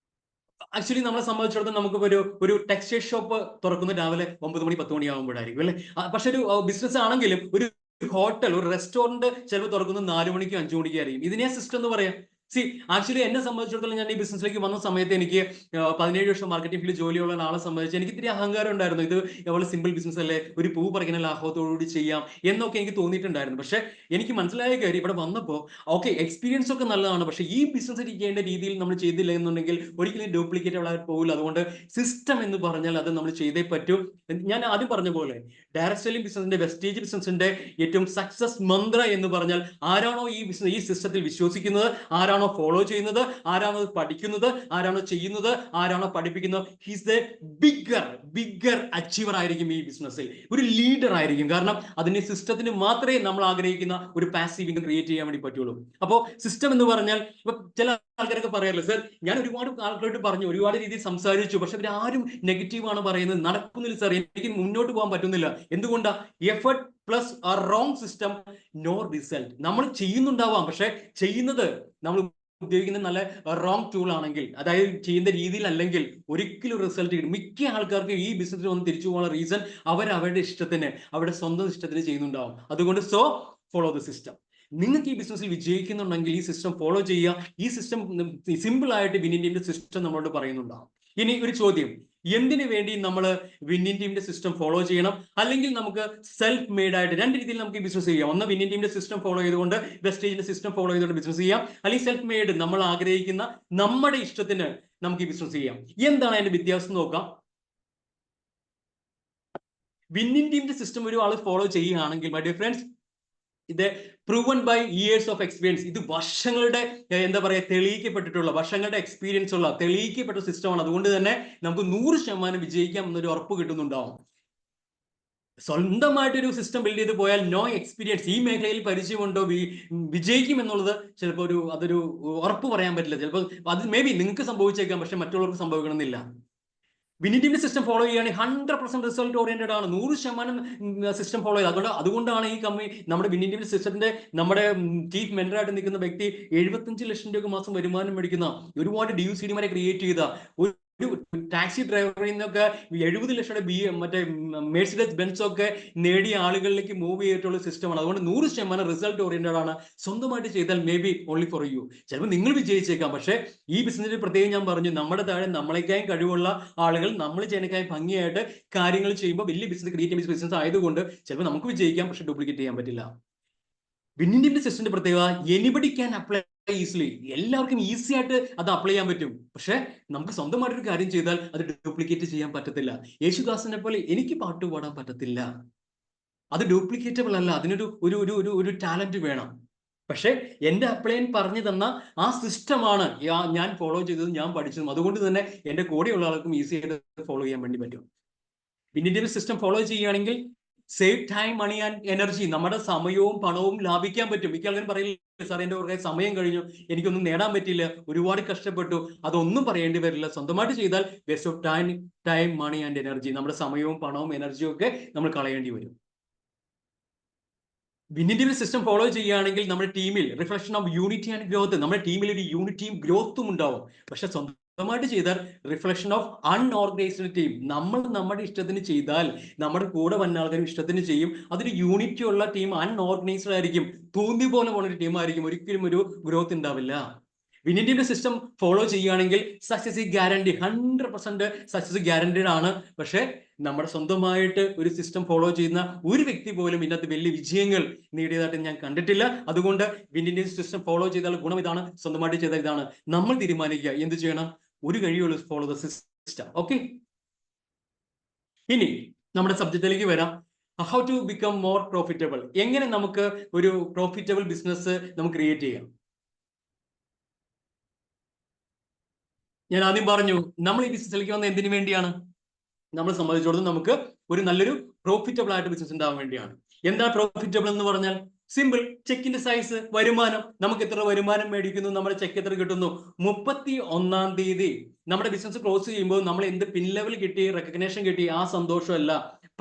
ആക്ച്വലി നമ്മളെ സംബന്ധിച്ചിടത്തോളം നമുക്ക് ഒരു ടെക്സ്റ്റൈൽ ഷോപ്പ് തുറക്കുന്ന രാവിലെ 9 മണി 10 മണി ആകുമ്പോഴായിരിക്കും, അല്ലെ? പക്ഷെ ഒരു ബിസിനസ് ആണെങ്കിലും ഒരു ഹോട്ടൽ, ഒരു റെസ്റ്റോറന്റ് ചിലപ്പോൾ തുറക്കുന്നത് 4 മണിക്കും 5 മണിക്കും ആയിരിക്കും. ഇതിനെ സിസ്റ്റം എന്ന് പറയാം. സി ആക്ച്വലി എന്നെ സംബന്ധിച്ചിടത്തോളം ഞാൻ ഈ ബിസിനസ്സിലേക്ക് വന്ന സമയത്ത് എനിക്ക് 17 വർഷം മാർക്കറ്റിംഗ് ഫീൽഡ് ജോലിയുള്ള ആളെ സംബന്ധിച്ച് എനിക്ക് ഇത്തിരി അഹങ്കാരം ഉണ്ടായിരുന്നു. ഇത് എவ்வளவு സിമ്പിൾ ബിസിനസ് അല്ലേ, ഒരു പൂ പറിക്കുന്ന ലാഭത്തോടുകൂടി ചെയ്യാം എന്നൊക്കെ എനിക്ക് തോന്നിയിട്ടുണ്ടായിരുന്നു. പക്ഷെ എനിക്ക് മനസ്സിലായ കാര്യം ഇവിടെ വന്നപ്പോൾ ഓക്കെ എക്സ്പീരിയൻസ് ഒക്കെ നല്ലതാണ്, പക്ഷെ ഈ ബിസിനസ് ചെയ്യേണ്ട രീതിയിൽ നമ്മൾ ചെയ്തില്ല എന്നുണ്ടെങ്കിൽ ഒരിക്കലും ഡ്യൂപ്ലിക്കേറ്റ് ആയിട്ട് പോകില്ല. അതുകൊണ്ട് സിസ്റ്റം എന്ന് പറഞ്ഞാൽ അത് നമ്മൾ ചെയ്തേ പറ്റൂ. ഞാൻ ആദ്യം പറഞ്ഞ പോലെ ഡയറക്ട് സെല്ലിംഗ് ബിസിനസിന്റെ വെസ്റ്റേജ് ബിസിനസിന്റെ ഏറ്റവും സക്സസ് മന്ത്ര എന്ന് പറഞ്ഞാൽ ആരാണോ ഈ സിസ്റ്റത്തിൽ വിശ്വസിക്കുന്നത്, ആരാണോ ഫോളോ ചെയ്യുന്നത്, ആരാണോ പഠിക്കുന്നത്, ആരാണോ ചെയ്യുന്നത്, ആരാണോ പഠിപ്പിക്കുന്നത്, ഹീസ് ദ ബിഗ്ഗർ അച്ചീവർ ആയിരിക്കും ഈ ബിസിനസ്സിൽ, ഒരു ലീഡർ ആയിരിക്കും. കാരണം അതിന്റെ സിസ്റ്റത്തിന് മാത്രമേ നമ്മൾ ആഗ്രഹിക്കുന്ന ഒരു പാസീവ് ഇൻകം ക്രിയേറ്റ് ചെയ്യാൻ വേണ്ടി പറ്റുള്ളൂ. അപ്പോൾ സിസ്റ്റം എന്ന് പറഞ്ഞാൽ ഇപ്പൊ ചില ആൾക്കാരൊക്കെ പറയാറില്ല, സർ ഞാൻ ഒരുപാട് ആൾക്കാരോട് പറഞ്ഞു, ഒരുപാട് രീതിയിൽ സംസാരിച്ചു, പക്ഷെ അവരാരും നെഗറ്റീവ് ആണ് പറയുന്നത്, നടക്കുന്നില്ല സാർ, എനിക്ക് മുന്നോട്ട് പോകാൻ പറ്റുന്നില്ല. എന്തുകൊണ്ടാ? എഫർട്ട് പ്ലസ് ആ റോങ് സിസ്റ്റം, നോ റിസൾട്ട്. നമ്മൾ ചെയ്യുന്നുണ്ടാവാം, പക്ഷെ ചെയ്യുന്നത് നമ്മൾ ഉപയോഗിക്കുന്ന നല്ല റോങ് ടൂൾ ആണെങ്കിൽ, അതായത് ചെയ്യുന്ന രീതിയിൽ അല്ലെങ്കിൽ ഒരിക്കലും റിസൾട്ട് കിട്ടും. മിക്ക ആൾക്കാർക്ക് ഈ ബിസിനസ്സിൽ വന്ന് തിരിച്ചു പോകാനുള്ള റീസൺ അവരുടെ ഇഷ്ടത്തിന്, അവരുടെ സ്വന്തം ഇഷ്ടത്തിന് ചെയ്യുന്നുണ്ടാവും. അതുകൊണ്ട് ഫോളോ ദ സിസ്റ്റം. നിങ്ങൾക്ക് ഈ ബിസിനസ്സിൽ വിജയിക്കുന്നുണ്ടെങ്കിൽ ഈ സിസ്റ്റം ഫോളോ ചെയ്യുക. ഈ സിസ്റ്റം സിമ്പിൾ ആയിട്ട് വിന്നിംഗ് ടീമിന്റെ സിസ്റ്റം നമ്മളോട് പറയുന്നുണ്ടാവും. ഇനി ഒരു ചോദ്യം, എന്തിനു വേണ്ടി നമ്മൾ വിന്നിംഗ് ടീമിന്റെ സിസ്റ്റം ഫോളോ ചെയ്യണം? അല്ലെങ്കിൽ നമുക്ക് സെൽഫ് മെയ്ഡ് ആയിട്ട് രണ്ട് രീതിയിൽ നമുക്ക് ഈ ബിസിനസ് ചെയ്യാം. ഒന്ന് വിന്നിംഗ് ടീമിന്റെ സിസ്റ്റം ഫോളോ ചെയ്തുകൊണ്ട് വെസ്റ്റേജിന്റെ സിസ്റ്റം ഫോളോ ചെയ്തുകൊണ്ട് ബിസിനസ് ചെയ്യാം, അല്ലെങ്കിൽ സെൽഫ് മെയ്ഡ് നമ്മൾ ആഗ്രഹിക്കുന്ന നമ്മുടെ ഇഷ്ടത്തിന് നമുക്ക് ഈ ബിസിനസ് ചെയ്യാം. എന്താണ് അതിന്റെ വ്യത്യാസം നോക്കാം. വിന്നിംഗ് ടീമിന്റെ സിസ്റ്റം ഒരു ആൾ ഫോളോ ചെയ്യുകയാണെങ്കിൽ മൈ ഡിയർ ഫ്രണ്ട്സ്, ഇത് proven by years of experience, ഇത് വർഷങ്ങളുടെ എന്താ പറയുക തെളിയിക്കപ്പെട്ടിട്ടുള്ള, വർഷങ്ങളുടെ എക്സ്പീരിയൻസ് ഉള്ള തെളിയിക്കപ്പെട്ട സിസ്റ്റമാണ്. അതുകൊണ്ട് തന്നെ നമുക്ക് 100% വിജയിക്കാം എന്നൊരു ഉറപ്പ് കിട്ടുന്നുണ്ടാവും. സ്വന്തമായിട്ടൊരു സിസ്റ്റം ബിൽഡ് ചെയ്ത് പോയാൽ നോ എക്സ്പീരിയൻസ്, ഈ മേഖലയിൽ പരിചയമുണ്ടോ, വിജയിക്കും എന്നുള്ളത് ചിലപ്പോൾ അതൊരു ഉറപ്പ് പറയാൻ പറ്റില്ല. ചിലപ്പോൾ അത് മേ ബി നിങ്ങൾക്ക് സംഭവിച്ചേക്കാം, പക്ഷെ മറ്റുള്ളവർക്ക് സംഭവിക്കണമെന്നില്ല. വിന്നിംഗ് ടീമിന്റെ സിസ്റ്റം ഫോളോ ചെയ്യുകയാണെങ്കിൽ 100% റിസൾട്ട് ഓറിയന്റഡ് ആണ്, 100% സിസ്റ്റം ഫോളോ ചെയ്ത്. അതുകൊണ്ടാണ് ഈ കമ്പനി, നമ്മുടെ വിന്നിംഗ് ടീമിന്റെ സിസ്റ്റത്തിന്റെ നമ്മുടെ ചീഫ് മെന്ററായിട്ട് നിൽക്കുന്ന വ്യക്തി 75 ലക്ഷം രൂപ മാസം വരുമാനം മേടിക്കുന്ന, ഒരുപാട് DUCD ക്രിയേറ്റ് ചെയ്ത, ഒരു ടാക്സി ഡ്രൈവറിൽ നിന്നൊക്കെ 70 ലക്ഷം മറ്റേ മെഴ്സിഡസ് ബെൻസ് ഒക്കെ നേടിയ ആളുകളിലേക്ക് മൂവ് ചെയ്തിട്ടുള്ള സിസ്റ്റമാണ്. അതുകൊണ്ട് 100% റിസൾട്ട് ഓറിയന്റഡ് ആണ്. സ്വന്തമായിട്ട് ചെയ്താൽ may be only for you. ചിലപ്പോൾ നിങ്ങൾ വിജയിച്ചേക്കാം, പക്ഷേ ഈ ബിസിനസ്സിൽ പ്രത്യേകം ഞാൻ പറഞ്ഞു, നമ്മുടെ താഴെ നമ്മളെക്കായും കഴിവുള്ള ആളുകൾ നമ്മൾ ചെയ്യുന്നതിനേക്കാളും ഭംഗിയായിട്ട് കാര്യങ്ങൾ ചെയ്യുമ്പോൾ വലിയ ബിസിനസ്, ക്രിയേറ്റീവ് ബിസിനസ് ആയതുകൊണ്ട് ചിലപ്പോൾ നമുക്ക് വിജയിക്കാം, പക്ഷെ ഡ്യൂപ്ലിക്കേറ്റ് ചെയ്യാൻ പറ്റില്ല. വിന്നിംഗ് ടീമിന്റെ സിസ്റ്റത്തിന്റെ പ്രത്യേകത, എനിബഡി ക്യാൻ അപ്ലൈ ഈസിലി, എല്ലാവർക്കും ഈസി ആയിട്ട് അത് അപ്ലൈ ചെയ്യാൻ പറ്റും. പക്ഷെ നമുക്ക് സ്വന്തമായിട്ടൊരു കാര്യം ചെയ്താൽ അത് ഡ്യൂപ്ലിക്കേറ്റ് ചെയ്യാൻ പറ്റത്തില്ല. യേശുദാസിനെ പോലെ എനിക്ക് പാട്ട് പാടാൻ പറ്റത്തില്ല, അത് ഡ്യൂപ്ലിക്കേറ്റബിൾ അല്ല, അതിനൊരു ഒരു ഒരു ഒരു ടാലന്റ് വേണം. പക്ഷെ എന്റെ അപ്ലൈൻ പറഞ്ഞു തന്ന ആ സിസ്റ്റമാണ് ഞാൻ ഫോളോ ചെയ്തതും ഞാൻ പഠിച്ചതും. അതുകൊണ്ട് തന്നെ എന്റെ കൂടെയുള്ള ആൾക്കും ഈസി ആയിട്ട് ഫോളോ ചെയ്യാൻ വേണ്ടി പറ്റും. വിന്നിംഗ് സിസ്റ്റം ഫോളോ ചെയ്യുകയാണെങ്കിൽ save time, money and energy, നമ്മുടെ സമയവും പണവും ലാഭിക്കാൻ പറ്റും. മിക്ക ആൾക്കാരും പറയില്ല, സാർ എന്റെ കുറേ സമയം കഴിഞ്ഞു, എനിക്കൊന്നും നേടാൻ പറ്റില്ല, ഒരുപാട് കഷ്ടപ്പെട്ടു. അതൊന്നും പറയേണ്ടി വരില്ല. സ്വന്തമായിട്ട് ചെയ്താൽ waste of time, money and energy, നമ്മുടെ സമയവും പണവും എനർജിയും ഒക്കെ നമ്മൾ കളയേണ്ടി വരും. വിന്നിംഗ് ടീം സിസ്റ്റം ഫോളോ ചെയ്യുകയാണെങ്കിൽ നമ്മുടെ ടീമിൽ reflection of unity and growth, നമ്മുടെ ടീമിൽ ഒരു യൂണിറ്റിയും ഗ്രോത്തും ഉണ്ടാവും. പക്ഷെ സ്വന്തമായിട്ട് ചെയ്താൽ റിഫ്ലക്ഷൻ ഓഫ് അൺഓർഗനൈസ്ഡ് ടീം, നമ്മൾ നമ്മുടെ ഇഷ്ടത്തിന് ചെയ്താൽ നമ്മുടെ കൂടെ വന്ന ആൾക്കാരും ഇഷ്ടത്തിന് ചെയ്യും. അതൊരു യൂണിറ്റി ഉള്ള ടീം അൺഓർഗനൈസ്ഡ് ആയിരിക്കും, തോന്നി പോലെ പോകുന്ന ടീം ആയിരിക്കും, ഒരിക്കലും ഒരു ഗ്രോത്ത് ഉണ്ടാവില്ല. വിന്നിംഗ് ടീമിന്റെ സിസ്റ്റം ഫോളോ ചെയ്യുകയാണെങ്കിൽ സക്സസ് ഗ്യാരണ്ടി, 100% സക്സസ് ഗ്യാരണ്ടീഡ് ആണ്. പക്ഷെ നമ്മുടെ സ്വന്തമായിട്ട് ഒരു സിസ്റ്റം ഫോളോ ചെയ്യുന്ന ഒരു വ്യക്തി പോലും ഇതിനകത്ത് വലിയ വിജയങ്ങൾ നേടിയതായിട്ട് ഞാൻ കണ്ടിട്ടില്ല. അതുകൊണ്ട് വിന്നിംഗ് ടീം സിസ്റ്റം ഫോളോ ചെയ്താൽ ഗുണം ഇതാണ്, സ്വന്തമായിട്ട് ചെയ്താൽ ഇതാണ്. നമ്മൾ തീരുമാനിക്കുക എന്ത് ചെയ്യണം, ഒരു കഴിയുള്ളൂ, ഫോളോ ദ സിസ്റ്റം. ഓക്കെ, ഇനി നമ്മുടെ സബ്ജക്റ്റിലേക്ക് വരാം. How to become more profitable, എങ്ങനെ നമുക്ക് ഒരു പ്രോഫിറ്റബിൾ ബിസിനസ് നമുക്ക് ക്രിയേറ്റ് ചെയ്യാം. ഞാൻ ആദ്യം പറഞ്ഞു, നമ്മൾ ഈ ബിസിനസ്സിലേക്ക് വന്ന എന്തിനു വേണ്ടിയാണ്? നമ്മളെ സംബന്ധിച്ചിടത്തോളം നമുക്ക് ഒരു നല്ലൊരു പ്രോഫിറ്റബിൾ ആയിട്ട് ബിസിനസ് ഉണ്ടാവാൻ വേണ്ടിയാണ്. എന്താ പ്രോഫിറ്റബിൾ എന്ന് പറഞ്ഞാൽ? സിമ്പിൾ, ചെക്കിന്റെ സൈസ്, വരുമാനം, നമുക്ക് എത്ര വരുമാനം മേടിക്കുന്നു, നമ്മുടെ ചെക്ക് എത്ര കിട്ടുന്നു. 31-ാം തീയതി നമ്മുടെ ബിസിനസ് ക്ലോസ് ചെയ്യുമ്പോൾ നമ്മൾ എന്ത് പിൻ ലെവൽ കിട്ടി, റെക്കഗ്നേഷൻ കിട്ടി, ആ സന്തോഷമല്ല.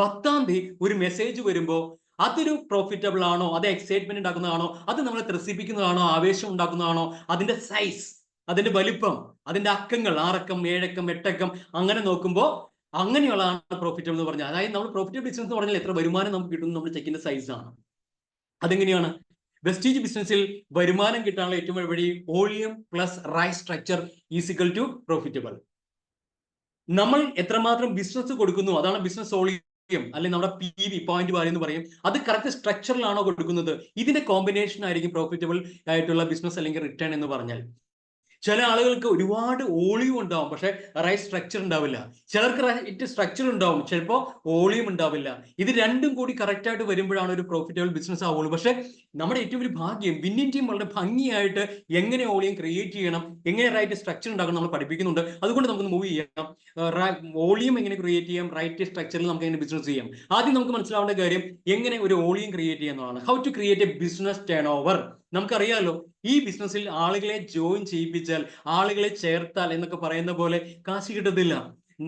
10-ാം തീയതി ഒരു മെസ്സേജ് വരുമ്പോൾ അതൊരു പ്രോഫിറ്റബിൾ ആണോ, അത് എക്സൈറ്റ്മെന്റ് ഉണ്ടാക്കുന്നതാണോ, അത് നമ്മളെ ത്രസിപ്പിക്കുന്നതാണോ, ആവേശം ഉണ്ടാക്കുന്നതാണോ, അതിന്റെ സൈസ്, അതിന്റെ വലിപ്പം, അതിന്റെ അക്കങ്ങൾ, 6 അക്കം, 7 അക്കം, 8 അക്കം, അങ്ങനെ നോക്കുമ്പോൾ അങ്ങനെയുള്ളതാണ് പ്രോഫിറ്റബിൾ എന്ന് പറഞ്ഞാൽ. അതായത് നമ്മൾ പ്രോഫിറ്റബിൾ ബിസിനസ് എന്ന് പറഞ്ഞാൽ എത്ര വരുമാനം നമുക്ക് കിട്ടുന്നു, നമ്മൾ ചെക്കിന്റെ സൈസ് ആണ്. അതെങ്ങനെയാണ്? വെസ്റ്റീജ് ബിസിനസ്സിൽ വരുമാനം കിട്ടാനുള്ള ഏറ്റവും വലിയ വഴി volume plus right structure is equal to profitable. നമ്മൾ എത്രമാത്രം ബിസിനസ് കൊടുക്കുന്നു അതാണ് ബിസിനസ് വോളിയം, അല്ലെങ്കിൽ നമ്മുടെ PV പോയിന്റ് വാല്യൂ എന്ന് പറയും. അത് കറക്റ്റ് സ്ട്രക്ചറിലാണോ കൊടുക്കുന്നത്, ഇതിന്റെ കോമ്പിനേഷൻ ആയിരിക്കും പ്രോഫിറ്റബിൾ ആയിട്ടുള്ള ബിസിനസ് അല്ലെങ്കിൽ റിട്ടേൺ എന്ന് പറഞ്ഞാൽ. ചില ആളുകൾക്ക് ഒരുപാട് വോളിയം ഉണ്ടാവും, പക്ഷെ റൈറ്റ് സ്ട്രക്ചർ ഉണ്ടാവില്ല. ചിലർക്ക് റൈറ്റ് സ്ട്രക്ചർ ഉണ്ടാവും, ചിലപ്പോൾ വോളിയം ഉണ്ടാവില്ല. ഇത് രണ്ടും കൂടി കറക്റ്റ് ആയിട്ട് വരുമ്പോഴാണ് ഒരു പ്രോഫിറ്റബിൾ ബിസിനസ് ആവുള്ളൂ. പക്ഷെ നമ്മുടെ ഏറ്റവും വലിയ ഭാഗ്യം വിന്നിംഗ് ടീം വളരെ ഭംഗിയായിട്ട് എങ്ങനെ വോളിയം ക്രിയേറ്റ് ചെയ്യണം, എങ്ങനെ റൈറ്റ് സ്ട്രക്ചർ ഉണ്ടാക്കണം നമ്മൾ പഠിപ്പിക്കുന്നുണ്ട്. അതുകൊണ്ട് നമുക്ക് മൂവ് ചെയ്യാം. വോളിയം എങ്ങനെ ക്രിയേറ്റ് ചെയ്യാം, റൈറ്റ് സ്ട്രക്ചറിൽ നമുക്ക് എങ്ങനെ ബിസിനസ് ചെയ്യാം. ആദ്യം നമുക്ക് മനസ്സിലാവേണ്ട കാര്യം എങ്ങനെ ഒരു വോളിയം ക്രിയേറ്റ് ചെയ്യാന്നുള്ളതാണ്. How to create a business turnover. നമുക്കറിയാലോ ഈ ബിസിനസ്സിൽ ആളുകളെ ജോയിൻ ചെയ്യിപ്പിച്ചാൽ, ആളുകളെ ചേർത്താൽ എന്നൊക്കെ പറയുന്ന പോലെ കാശ് കിട്ടത്തില്ല.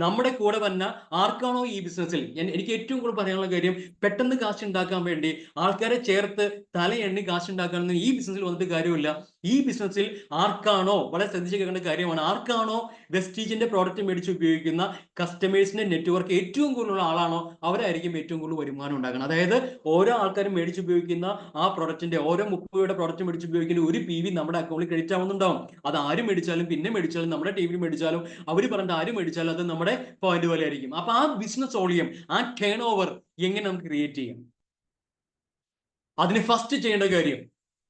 നമ്മുടെ കൂടെ വന്ന ആർക്കാണോ ഈ ബിസിനസ്സിൽ, എനിക്ക് ഏറ്റവും കൂടുതൽ പറയാനുള്ള കാര്യം പെട്ടെന്ന് കാശ് ഉണ്ടാക്കാൻ വേണ്ടി ആൾക്കാരെ ചേർത്ത് തലയെണ്ണി കാശ് ഉണ്ടാക്കാനൊന്നും ഈ ബിസിനസ്സിൽ വന്നിട്ട് കാര്യമില്ല. ഈ ബിസിനസ്സിൽ ആർക്കാണോ, വളരെ ശ്രദ്ധിച്ച് കേൾക്കേണ്ട കാര്യമാണ്, ആർക്കാണോ വെസ്റ്റീജിന്റെ പ്രോഡക്റ്റ് മേടിച്ച് ഉപയോഗിക്കുന്ന കസ്റ്റമേഴ്സിന്റെ നെറ്റ്വർക്ക് ഏറ്റവും കൂടുതലുള്ള ആളാണോ അവരായിരിക്കും ഏറ്റവും കൂടുതൽ വരുമാനം ഉണ്ടാക്കുന്നത്. അതായത് ഓരോ ആൾക്കാരും മേടിച്ച് ഉപയോഗിക്കുന്ന ആ പ്രോഡക്റ്റിന്റെ ഓരോ 30 രൂപയുടെ പ്രോഡക്റ്റ് മേടിച്ച് ഉപയോഗിക്കുന്ന ഒരു PV നമ്മുടെ അക്കൗണ്ടിൽ ക്രെഡിറ്റ് ആവുന്നുണ്ടാവും. അത് ആരും മേടിച്ചാലും പിന്നെ മേടിച്ചാലും നമ്മുടെ ടീമിൽ മേടിച്ചാലും അവർ പറഞ്ഞിട്ട് ആരും മേടിച്ചാലും അത് നമ്മുടെ പോയിന്റ് പോലെ ആയിരിക്കും. അപ്പൊ ആ ബിസിനസ് വോളിയം, ആ ടേൺ ഓവർ എങ്ങനെ നമുക്ക് ക്രിയേറ്റ് ചെയ്യാം? അതിന് ഫസ്റ്റ് ചെയ്യേണ്ട കാര്യം,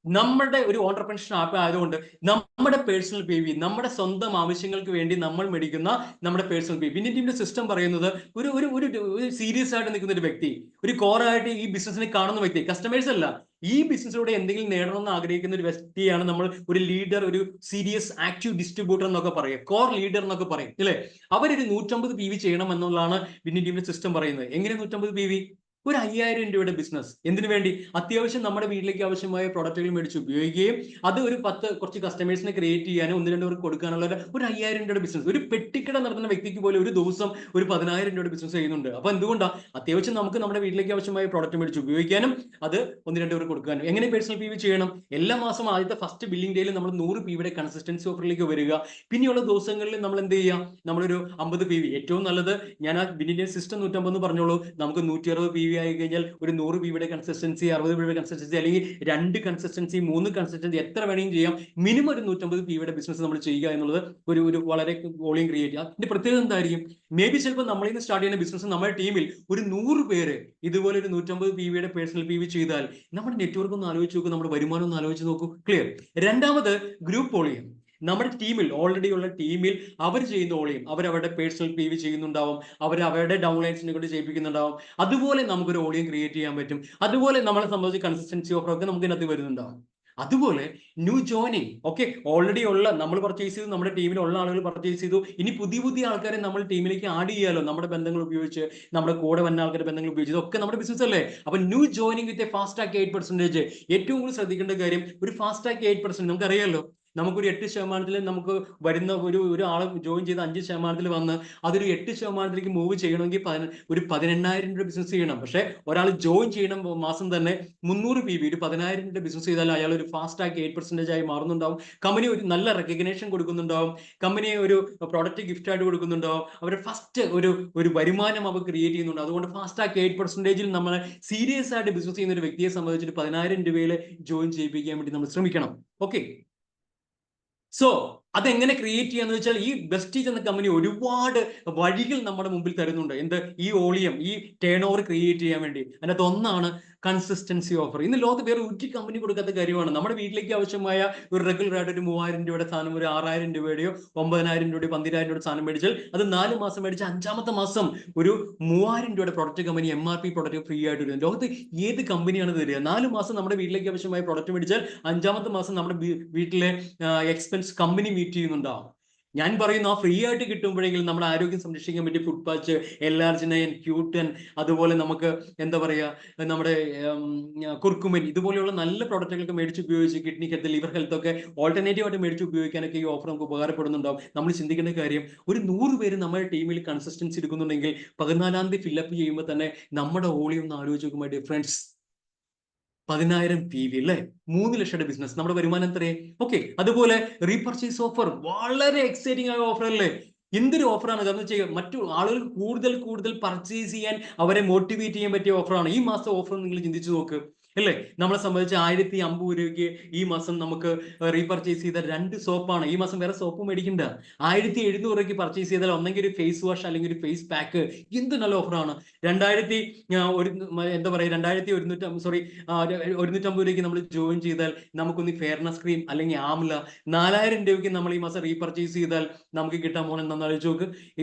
നമ്മുടെ ഒരു ഓണ്ടർപ്രണർഷിപ്പ് ആപ്പ് ആയതുകൊണ്ട് നമ്മുടെ പേഴ്സണൽ PV, നമ്മുടെ സ്വന്തം ആവശ്യങ്ങൾക്ക് വേണ്ടി നമ്മൾ മേടിക്കുന്ന നമ്മുടെ പേഴ്സണൽ PV. വിന്നിംഗ് ടീമിന്റെ സിസ്റ്റം പറയുന്നത് ഒരു ഒരു ഒരു സീരിയസ് ആയിട്ട് നിൽക്കുന്ന ഒരു വ്യക്തി, ഒരു കോറായിട്ട് ഈ ബിസിനസ്സിനെ കാണുന്ന വ്യക്തി, കസ്റ്റമേഴ്സ് അല്ല, ഈ ബിസിനസ്സിലൂടെ എന്തെങ്കിലും നേടണമെന്ന് ആഗ്രഹിക്കുന്ന ഒരു വ്യക്തിയാണ് നമ്മൾ ഒരു ലീഡർ, ഒരു സീരിയസ് ആക്റ്റീവ് ഡിസ്ട്രിബ്യൂട്ടർ എന്നൊക്കെ പറയും, കോർ ലീഡർ എന്നൊക്കെ പറയും അല്ലെ. അവരൊരു 150 PV ചെയ്യണം എന്നുള്ളതാണ് വിന്നിംഗ് ടീമിന്റെ സിസ്റ്റം പറയുന്നത്. എങ്ങനെ 150 PV? ഒരു 5000 രൂപയുടെ ബിസിനസ്. എന്തിനു വേണ്ടി? അത്യാവശ്യം നമ്മുടെ വീട്ടിലേക്ക് ആവശ്യമായ പ്രോഡക്റ്റുകൾ മേടിച്ച് ഉപയോഗിക്കുകയും അത് ഒരു കുറച്ച് കസ്റ്റമേഴ്സിനെ ക്രിയേറ്റ് ചെയ്യാനും 1-2 പേർക്ക് കൊടുക്കാനുള്ള ഒരു 5000 രൂപയുടെ ബിസിനസ്. ഒരു പെട്ടിക്കട നടത്തുന്ന വ്യക്തിക്ക് പോലെ ഒരു ദിവസം ഒരു 10000 രൂപയുടെ ബിസിനസ് ചെയ്യുന്നുണ്ട്. അപ്പൊ എന്തുകൊണ്ടാണ്? അത്യാവശ്യം നമുക്ക് നമ്മുടെ വീട്ടിലേക്ക് ആവശ്യമായ പ്രോഡക്റ്റ് മേടിച്ച് ഉപയോഗിക്കാനും അത് 1-2 പേർക്ക് കൊടുക്കാനും. എങ്ങനെ പേഴ്സണൽ PV ചെയ്യണം? എല്ലാ മാസം ആദ്യത്തെ ഫസ്റ്റ് ബില്ലിംഗ് ഡേയിൽ നമ്മൾ 100 PVയുടെ കൺസിസ്റ്റൻസി ഓഫറിലേക്ക് വരിക. പിന്നെയുള്ള ദിവസങ്ങളിൽ നമ്മൾ എന്ത് ചെയ്യാം? നമ്മളൊരു 50 PV. ഏറ്റവും നല്ലത്, ഞാൻ ആ വിന്നിംഗ് സിസ്റ്റം 150 പറഞ്ഞോളൂ, നമുക്ക് 160 PV ആയി കഴിഞ്ഞാൽ ഒരു 100 PVയുടെ കൺസിസ്റ്റൻസി, 60 PVയുടെ കൺസിസ്റ്റൻസി, അല്ലെങ്കിൽ 2 കൺസിസ്റ്റൻസി, 3 കൺസിസ്റ്റൻസി, എത്ര വേണമെങ്കിലും ചെയ്യാം. മിനിമം ഒരു 150 PVയുടെ ബിസിനസ് നമ്മൾ ചെയ്യുക എന്നുള്ളത് ഒരു വളരെ വോളിയം ക്രിയേറ്റ് ചെയ്യുക. അതിന്റെ പ്രത്യേകത എന്തായിരിക്കും? മേ ബി ചിലപ്പോൾ നമ്മളിൽ നിന്ന് സ്റ്റാർട്ട് ചെയ്യുന്ന ബിസിനസ് നമ്മുടെ ടീമിൽ ഒരു 100 പേര് ഇതുപോലെ ഒരു 150 PVയുടെ പേഴ്സണൽ PV ചെയ്താൽ നമ്മുടെ നെറ്റ്വർക്ക് ഒന്ന് ആലോചിച്ച് നോക്കൂ, നമ്മുടെ വരുമാനം ഒന്ന് ആലോചിച്ച് നോക്കൂ. ക്ലിയർ? രണ്ടാമത് ഗ്രൂപ്പ് വോളിയം. നമ്മുടെ ടീമിൽ, ഓൾറെഡി ഉള്ള ടീമിൽ അവർ ചെയ്യുന്ന വോളിയം, അവരവരുടെ പേഴ്സണൽ PV ചെയ്യുന്നുണ്ടാവും, അവരുടെ ഡൗൺലൈൻസിനെ കൊണ്ട് ചെയ്യിപ്പിക്കുന്നുണ്ടാവും. അതുപോലെ നമുക്കൊരു വോളിയം ക്രിയേറ്റ് ചെയ്യാൻ പറ്റും. അതുപോലെ നമ്മളെ സംബന്ധിച്ച് കൺസിസ്റ്റൻസി ഓഫർ ഒക്കെ നമുക്ക് ഇതിനകത്ത് വരുന്നുണ്ടാവും. അതുപോലെ ന്യൂ ജോയിനിങ്, ഓക്കെ, ഓൾറെഡി ഉള്ള നമ്മൾ പർച്ചേസ് ചെയ്തു, നമ്മുടെ ടീമിലുള്ള ആളുകൾ പർച്ചേസ് ചെയ്തു, ഇനി പുതിയ ആൾക്കാരെ നമ്മൾ ടീമിലേക്ക് ആഡ് ചെയ്യാലോ, നമ്മുടെ ബന്ധങ്ങൾ ഉപയോഗിച്ച്, നമ്മുടെ കൂടെ വന്ന ആൾക്കാരുടെ ബന്ധങ്ങൾ ഉപയോഗിച്ച്. ഇതൊക്കെ നമ്മുടെ ബിസിനസ് അല്ലേ. അപ്പൊ new joining with a fast tag 8%. ഏറ്റവും കൂടുതൽ ശ്രദ്ധിക്കേണ്ട കാര്യം, ഒരു ഫാസ്റ്റ് ടാഗ് 8%. നമുക്കറിയാലോ, നമുക്കൊരു 8% നമുക്ക് വരുന്ന ഒരു ആൾ ജോയിൻ ചെയ്ത് 5% വന്ന് അതൊരു 8%ലേക്ക് മൂവ് ചെയ്യണമെങ്കിൽ ഒരു 18000 രൂപ ബിസിനസ് ചെയ്യണം. പക്ഷെ ഒരാൾ ജോയിൻ ചെയ്യണം മാസം തന്നെ 300 PV, ഒരു 10000 രൂപ ബിസിനസ് ചെയ്താൽ അയാൾ ഒരു ഫാസ്റ്റ് ആക്കി 8% ആയി മാറുന്നുണ്ടാവും. കമ്പനി ഒരു നല്ല റെക്കഗ്നേഷൻ കൊടുക്കുന്നുണ്ടാവും, കമ്പനി ഒരു പ്രോഡക്റ്റ് ഗിഫ്റ്റ് ആയിട്ട് കൊടുക്കുന്നുണ്ടാവും, അവരുടെ ഫസ്റ്റ് ഒരു വരുമാനം അവർ ക്രിയേറ്റ് ചെയ്യുന്നുണ്ട്. അതുകൊണ്ട് ഫാസ്റ്റ് ആക്കി 8%ൽ നമ്മൾ സീരിയസ് ആയിട്ട് ബിസിനസ് ചെയ്യുന്ന ഒരു വ്യക്തിയെ സംബന്ധിച്ചിട്ട് 10000 രൂപയിൽ ജോയിൻ ചെയ്യിപ്പിക്കാൻ വേണ്ടി നമ്മൾ ശ്രമിക്കണം. ഓക്കെ, സോ അതെങ്ങനെ ക്രിയേറ്റ് ചെയ്യാന്ന് വെച്ചാൽ, ഈ വെസ്റ്റീജ് എന്ന കമ്പനി ഒരുപാട് വഴികൾ നമ്മുടെ മുമ്പിൽ തരുന്നുണ്ട്. എന്ത്? ഈ വോളിയം, ഈ ടേൺ ഓവർ ക്രിയേറ്റ് ചെയ്യാൻ വേണ്ടി. അതിനകത്ത് ഒന്നാണ് കൺസിസ്റ്റൻസി ഓഫർ. ഇന്ന് ലോകത്ത് വേറെ ഒരു കമ്പനി കൊടുക്കാത്ത കാര്യമാണ്. നമ്മുടെ വീട്ടിലേക്ക് ആവശ്യമായ ഒരു റെഗുലർ ആയിട്ട് ഒരു 3000 രൂപയുടെ സാധനം, ഒരു 6000 രൂപയുടെയോ 9000 രൂപയോ 12000 രൂപയുടെ സാധനം മേടിച്ചാൽ അത് 4 മാസം മേടിച്ച് 5ാമത്തെ മാസം ഒരു 3000 രൂപയുടെ product company MRP product free ആയിട്ട് തരും. ലോകത്ത് ഏത് കമ്പനിയാണ് തരിക? 4 മാസം നമ്മുടെ വീട്ടിലേക്ക് ആവശ്യമായ പ്രോഡക്റ്റ് മേടിച്ചാൽ 5ാമത്തെ മാസം നമ്മുടെ വീട്ടിലെ എക്സ്പെൻസ് കമ്പനി മീറ്റ് ചെയ്യുന്നുണ്ടാവും. ഞാൻ പറയുന്നു, ആ ഫ്രീ ആയിട്ട് കിട്ടുമ്പോഴെങ്കിലും നമ്മുടെ ആരോഗ്യം സംരക്ഷിക്കാൻ പറ്റിയ ഫുഡ് പാച്ച്, L-arginine, Q10, അതുപോലെ നമുക്ക് എന്താ പറയുക, നമ്മുടെ കുർക്കുമിൻ, ഇതുപോലെയുള്ള നല്ല പ്രോഡക്റ്റുകളൊക്കെ മേടിച്ച് ഉപയോഗിച്ച് കിഡ്നി ഹെൽത്ത്, ലിവർ ഹെൽത്ത് ഒക്കെ ഓൾട്ടർനേറ്റീവ് ആയിട്ട് മേടിച്ച് ഉപയോഗിക്കാനൊക്കെ ഈ ഓഫർ നമുക്ക് ഉപകാരപ്പെടുന്നുണ്ടാവും. നമ്മൾ ചിന്തിക്കേണ്ട കാര്യം, ഒരു 100 പേര് നമ്മുടെ ടീമിൽ കൺസിസ്റ്റൻസി എടുക്കുന്നുണ്ടെങ്കിൽ 14ാം തീയതി ഫില്ലപ്പ് ചെയ്യുമ്പോൾ തന്നെ നമ്മുടെ വോളിയം ഒന്ന് ആലോചിച്ച് നോക്കുമ്പോൾ ഡിഫറൻസ് 10000 PV അല്ലേ, 3 ലക്ഷയുടെ ബിസിനസ്, നമ്മുടെ വരുമാനം എത്രയേ? ഓക്കെ, അതുപോലെ റീപർച്ചേസ് ഓഫർ, വളരെ എക്സൈറ്റിംഗ് ആയ ഓഫർ അല്ലേ. എന്തൊരു ഓഫറാണ്! കാരണം വെച്ചാൽ മറ്റു ആളുകൾ കൂടുതൽ പർച്ചേസ് ചെയ്യാൻ അവരെ മോട്ടിവേറ്റ് ചെയ്യാൻ പറ്റിയ ഓഫറാണ്. ഈ മാസത്തെ ഓഫർ നിങ്ങൾ ചിന്തിച്ചു നോക്ക്. അല്ലേ? നമ്മളെ സംബന്ധിച്ച് 1050 രൂപയ്ക്ക് ഈ മാസം നമുക്ക് റീപർച്ചേസ് ചെയ്ത 2 സോപ്പാണ്. ഈ മാസം വേറെ സോപ്പ് മേടിക്കണ്ട. 1700 രൂപയ്ക്ക് പർച്ചേസ് ചെയ്താൽ ഒന്നെങ്കിൽ ഒരു ഫേസ് വാഷ് അല്ലെങ്കിൽ ഒരു ഫേസ് പാക്ക്. എന്ത് നല്ല ഓഫറാണ്. 150 രൂപയ്ക്ക് നമ്മൾ ജോയിൻ ചെയ്താൽ നമുക്കൊന്ന് ഫെയർനെസ് ക്രീം അല്ലെങ്കിൽ ആംല. 4000 രൂപയ്ക്ക് നമ്മൾ ഈ മാസം റീപർച്ചേസ് ചെയ്താൽ നമുക്ക് കിട്ടാൻ പോകുന്ന എന്താണെന്ന് ആലോചിച്ച് നോക്ക്.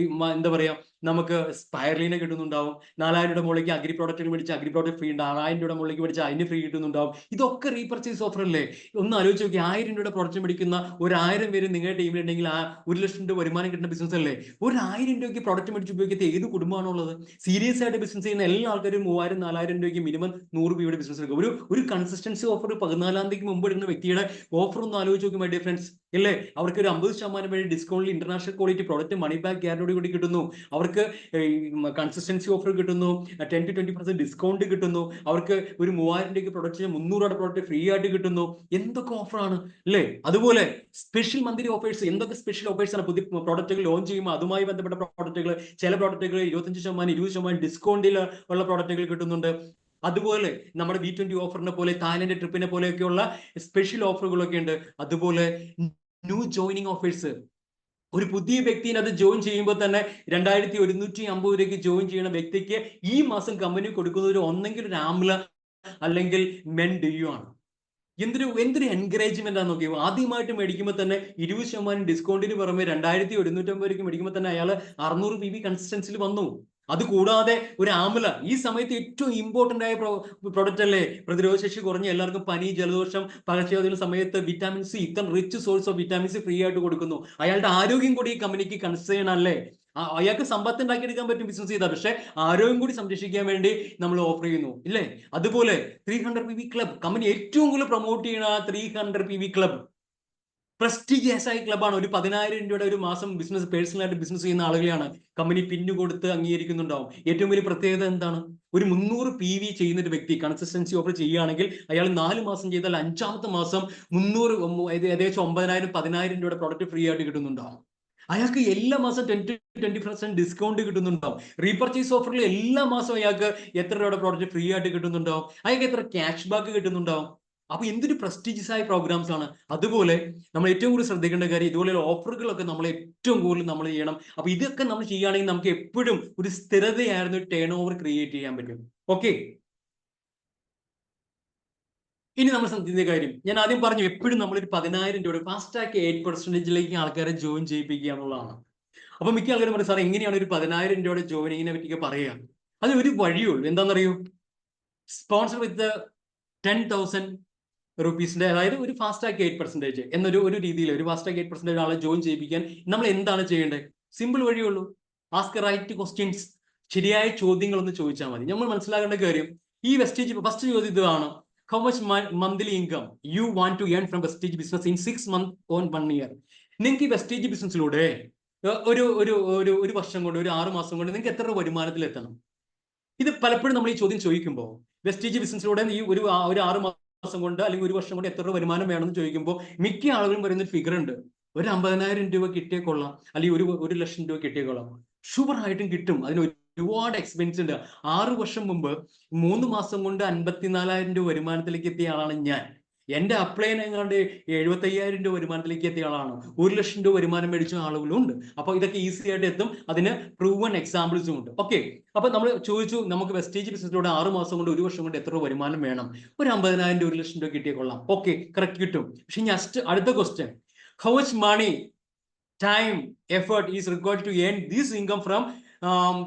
എന്താ പറയാ, നമുക്ക് സ്പൈറലീനെ കിട്ടുന്നുണ്ടാവും. 4000 രൂപയുടെ മുകളിലേക്ക് അഗ്രി പ്രോഡക്റ്റുകൾ മേടിച്ച് അഗ്രി പ്രോഡക്റ്റ് ഫ്രീ ഉണ്ട്. 6000 രൂപയുടെ മുകളിലേക്ക് മേടിച്ച് അതിന് ഫ്രീ കിട്ടുന്നുണ്ടാവും. ഇതൊക്കെ റീപർച്ചേസ് ഓഫർ അല്ലേ? ഒന്ന് ആലോചിച്ച് നോക്കി. 1000 രൂപയുടെ പ്രോഡക്റ്റ് മേടിക്കുന്ന 1000 പേര് നിങ്ങളുടെ ടീമിലുണ്ടെങ്കിൽ 1,00,000 രൂപ വരുമാനം കിട്ടുന്ന ബിസിനസ് അല്ലേ? 1000 രൂപയ്ക്ക് പ്രോഡക്റ്റ് മേടിച്ച് ഉപയോഗിക്കാത്ത ഏത് കുടുംബമാണുള്ളത്? സീരിയസ് ആയിട്ട് ബിസിനസ് ചെയ്യുന്ന എല്ലാ ആൾക്കാരും 3000-4000 രൂപയ്ക്ക് മിനിമം 100 രൂപയുടെ ബിസിനസ് എടുക്കും. ഒരു കൺസിസ്റ്റൻസി ഓഫർ 14-ാം തീയതിക്ക് മുമ്പ് എടുക്കുന്ന വ്യക്തിയുടെ ഓഫർ ഒന്ന് ആലോചിച്ച് നോക്കി മൈ ഡിയർ ഫ്രണ്ട്സ്. ഇല്ലേ? അവർക്ക് ഒരു 50% വരെ ഡിസ്കൗണ്ടിൽ international quality product money back ഗ്യാരണ്ടിയോട് കൂടി കിട്ടുന്നു. അവർക്ക് കൺസിസ്റ്റൻസി ഓഫർ കിട്ടുന്നു. 10-20% ഡിസ്കൗണ്ട് കിട്ടുന്നു. അവർക്ക് ഒരു 3000 രൂപയ്ക്ക് പ്രൊഡക്റ്റ് 300 രൂപയുടെ പ്രോഡക്റ്റ് ഫ്രീ ആയിട്ട് കിട്ടുന്നു. എന്തൊക്കെ ഓഫറാണ് അല്ലേ? അതുപോലെ സ്പെഷ്യൽ മന്ത്ലി ഓഫേഴ്സ്. എന്തൊക്കെ സ്പെഷ്യൽ ഓഫേഴ്സ് ആണ്? പുതിയ പ്രോഡക്റ്റുകൾ ലോഞ്ച് ചെയ്യുമ്പോൾ അതുമായി ബന്ധപ്പെട്ട പ്രോഡക്റ്റുകൾ, ചില പ്രോഡക്റ്റുകൾ 25%, 20% ഡിസ്കൗണ്ടിൽ ഉള്ള പ്രോഡക്റ്റുകൾ കിട്ടുന്നുണ്ട്. അതുപോലെ നമ്മുടെ V20 ഓഫറിനെ പോലെ, തായ്ലൻഡ് ട്രിപ്പിനെ പോലെയൊക്കെയുള്ള സ്പെഷ്യൽ ഓഫറുകളൊക്കെ ഉണ്ട്. അതുപോലെ ന്യൂ ജോയിനിങ് ഓഫേഴ്സ്. ഒരു പുതിയ വ്യക്തിനെ അത് ജോയിൻ ചെയ്യുമ്പോൾ തന്നെ 2150 രൂപയ്ക്ക് ജോയിൻ ചെയ്യുന്ന വ്യക്തിക്ക് ഈ മാസം കമ്പനി കൊടുക്കുന്നത് ഒന്നെങ്കിൽ ഒരു ആംല അല്ലെങ്കിൽ മെൻ ഡ്യൂ ആണ്. എന്തൊരു എൻകറേജ്മെന്റ് ആണ് നോക്കിയോ. ആദ്യമായിട്ട് മേടിക്കുമ്പോൾ തന്നെ 20% ഡിസ്കൗണ്ടിന് പുറമെ 2150 രൂപയ്ക്ക് മേടിക്കുമ്പോൾ തന്നെ അയാൾ 600 PV കൺസിസ്റ്റൻസിൽ വന്നു. അത് കൂടാതെ ഒരു ആംല ഈ സമയത്ത് ഏറ്റവും ഇമ്പോർട്ടന്റ് ആയ പ്രോഡക്റ്റ് അല്ലേ? പ്രതിരോധശേഷി കുറഞ്ഞ എല്ലാവർക്കും പനി, ജലദോഷം, പകർച്ചവ്യാധികളുടെ സമയത്ത് വിറ്റാമിൻ സി, ഇത്ര rich source of vitamin C free ആയിട്ട് കൊടുക്കുന്നു. അയാളുടെ ആരോഗ്യം കൂടി ഈ കമ്പനിക്ക് കൺസേൺ അല്ലേ? അയാൾക്ക് സമ്പത്ത് ഉണ്ടാക്കിയെടുക്കാൻ പറ്റും ബിസിനസ് ചെയ്താൽ. പക്ഷെ ആരോഗ്യം കൂടി സംരക്ഷിക്കാൻ വേണ്ടി നമ്മൾ ഓഫർ ചെയ്യുന്നു ഇല്ലേ? അതുപോലെ 300 PV ക്ലബ്. കമ്പനി ഏറ്റവും കൂടുതൽ പ്രൊമോട്ട് ചെയ്യുന്ന 300 PV ക്ലബ് പ്രസ്റ്റീജിയസ് ആയ ക്ലബാണ്. ഒരു 10,000 രൂപയുടെ ഒരു മാസം ബിസിനസ്, പേഴ്സണലായിട്ട് ബിസിനസ് ചെയ്യുന്ന ആളുകളെയാണ് കമ്പനി പിന്നു കൊടുത്ത് അംഗീകരിക്കുന്നുണ്ടാവും. ഏറ്റവും വലിയ പ്രത്യേകത എന്താണ്? ഒരു 300 PV ചെയ്യുന്ന ഒരു വ്യക്തി കൺസിസ്റ്റൻസി ഓഫർ ചെയ്യുകയാണെങ്കിൽ അയാൾ 4 മാസം ചെയ്താൽ 5-ാമത്തെ മാസം 300, ഏകദേശം 9,000-10,000 രൂപയുടെ പ്രോഡക്റ്റ് ഫ്രീ ആയിട്ട് കിട്ടുന്നുണ്ടാവും. അയാൾക്ക് എല്ലാ മാസം 10-20% ഡിസ്കൗണ്ട് കിട്ടുന്നുണ്ടാവും. റീപർച്ചേസ് ഓഫറിൽ എല്ലാ മാസവും അയാൾക്ക് എത്ര രൂപയുടെ പ്രോഡക്റ്റ് ഫ്രീ ആയിട്ട് കിട്ടുന്നുണ്ടാവും. അയാൾക്ക് എത്ര ക്യാഷ് ബാക്ക് കിട്ടുന്നുണ്ടാവും. അപ്പൊ എന്തൊരു പ്രസ്റ്റീജിയസ് ആയ പ്രോഗ്രാംസ് ആണ്. അതുപോലെ നമ്മൾ ഏറ്റവും കൂടുതൽ ശ്രദ്ധിക്കേണ്ട കാര്യം, ഇതുപോലെയുള്ള ഓഫറുകളൊക്കെ നമ്മൾ ഏറ്റവും കൂടുതൽ നമ്മൾ ചെയ്യണം. അപ്പൊ ഇതൊക്കെ നമ്മൾ ചെയ്യുകയാണെങ്കിൽ നമുക്ക് എപ്പോഴും ഒരു സ്ഥിരതയായിരുന്നു ടേൺ ഓവർ ക്രിയേറ്റ് ചെയ്യാൻ പറ്റും. ഓക്കെ, ഇനി നമ്മൾ ശ്രദ്ധിക്കുന്ന കാര്യം, ഞാൻ ആദ്യം പറഞ്ഞു, എപ്പോഴും നമ്മളൊരു 10,000 രൂപ ഫാസ്റ്റ് ആക്കി 8%ലേക്ക് ആൾക്കാരെ ജോയിൻ ചെയ്യിപ്പിക്കുക എന്നുള്ളതാണ്. അപ്പൊ മിക്ക ആൾക്കാരും പറയും, സാർ എങ്ങനെയാണ് ഒരു 10,000 രൂപയുടെ ജോയിനിങ്ങിനെ പറ്റിയൊക്കെ പറയുക? അത് ഒരു വഴിയുള്ളൂ. എന്താണെന്നറിയോ? സ്പോൺസർ വിത്ത് 10,000 റുപ്പീസിന്റെ, അതായത് ഒരു ഫാസ്റ്റ് ട്രാക്ക് 8% എന്നൊരു രീതിയിൽ ഒരു ഫാസ്റ്റ് ട്രാക്ക് 8% ആളെ ജോയിൻ ചെയ്യിപ്പിക്കാൻ നമ്മൾ എന്താണ് ചെയ്യേണ്ടത്? സിമ്പിൾ വഴിയുള്ളൂ. Ask right questions. ശരിയായ ചോദ്യങ്ങളൊന്ന് ചോദിച്ചാൽ മതി. നമ്മൾ മനസ്സിലാക്കേണ്ട കാര്യം, ഈ വെസ്റ്റേജ് ഫസ്റ്റ് ചോദ്യം ഇതാണ്: how much monthly income you want to earn from Vestige business in 6 months on 1 year? നിങ്ങൾക്ക് ഈ വെസ്റ്റേജ് ബിസിനസ്സിലൂടെ ഒരു വർഷം കൊണ്ട്, ഒരു 6 മാസം കൊണ്ട് നിങ്ങൾക്ക് എത്ര വരുമാനത്തിൽ എത്തണം? ഇത് പലപ്പോഴും നമ്മൾ ഈ ചോദ്യം ചോദിക്കുമ്പോൾ, വെസ്റ്റേജ് ബിസിനസ്സിലൂടെ ഈ ഒരു 6 മാസം കൊണ്ട് അല്ലെങ്കിൽ ഒരു വർഷം കൊണ്ട് എത്ര രൂപ വരുമാനം വേണമെന്ന് ചോദിക്കുമ്പോൾ മിക്ക ആളുകളും പറയുന്ന ഫിഗർ ഉണ്ട്. ഒരു 50,000 രൂപ കിട്ടിയേ കൊള്ളാം, അല്ലെങ്കിൽ 1,00,000 രൂപ കിട്ടിയേ കൊള്ളാം. ഷുവർ ആയിട്ടും കിട്ടും. അതിന് ഒരുപാട് എക്സ്പെൻസ് ഉണ്ട്. 6 വർഷം മുമ്പ് 3 മാസം കൊണ്ട് 54,000 രൂപ വരുമാനത്തിലേക്ക് എത്തിയ ആളാണ് ഞാൻ. എന്റെ അപ്ലൈൻ എങ്ങാണ്ട് 75,000 രൂപ വരുമാനത്തിലേക്ക് എത്തിയ ആളാണ്. 1,00,000 രൂപ വരുമാനം മേടിച്ച ആളുകളും ഉണ്ട്. അപ്പൊ ഇതൊക്കെ ഈസി ആയിട്ട് എത്തും. അതിന് പ്രൂവൺ എക്സാമ്പിൾസും ഉണ്ട്. ഓക്കെ, അപ്പൊ നമ്മൾ ചോദിച്ചു, നമുക്ക് വെസ്റ്റേജ് ബിസിനസ്സിലൂടെ 6 മാസം കൊണ്ട്, ഒരു വർഷം കൊണ്ട് എത്ര വരുമാനം വേണം? ഒരു 50,000 രൂപ, 1,00,000 രൂപ കിട്ടിയേ കൊള്ളാം. ഓക്കെ, കറക്റ്റ് കിട്ടും. പക്ഷെ നെക്സ്റ്റ് അടുത്ത question, how much money, time, effort is required to earn this income from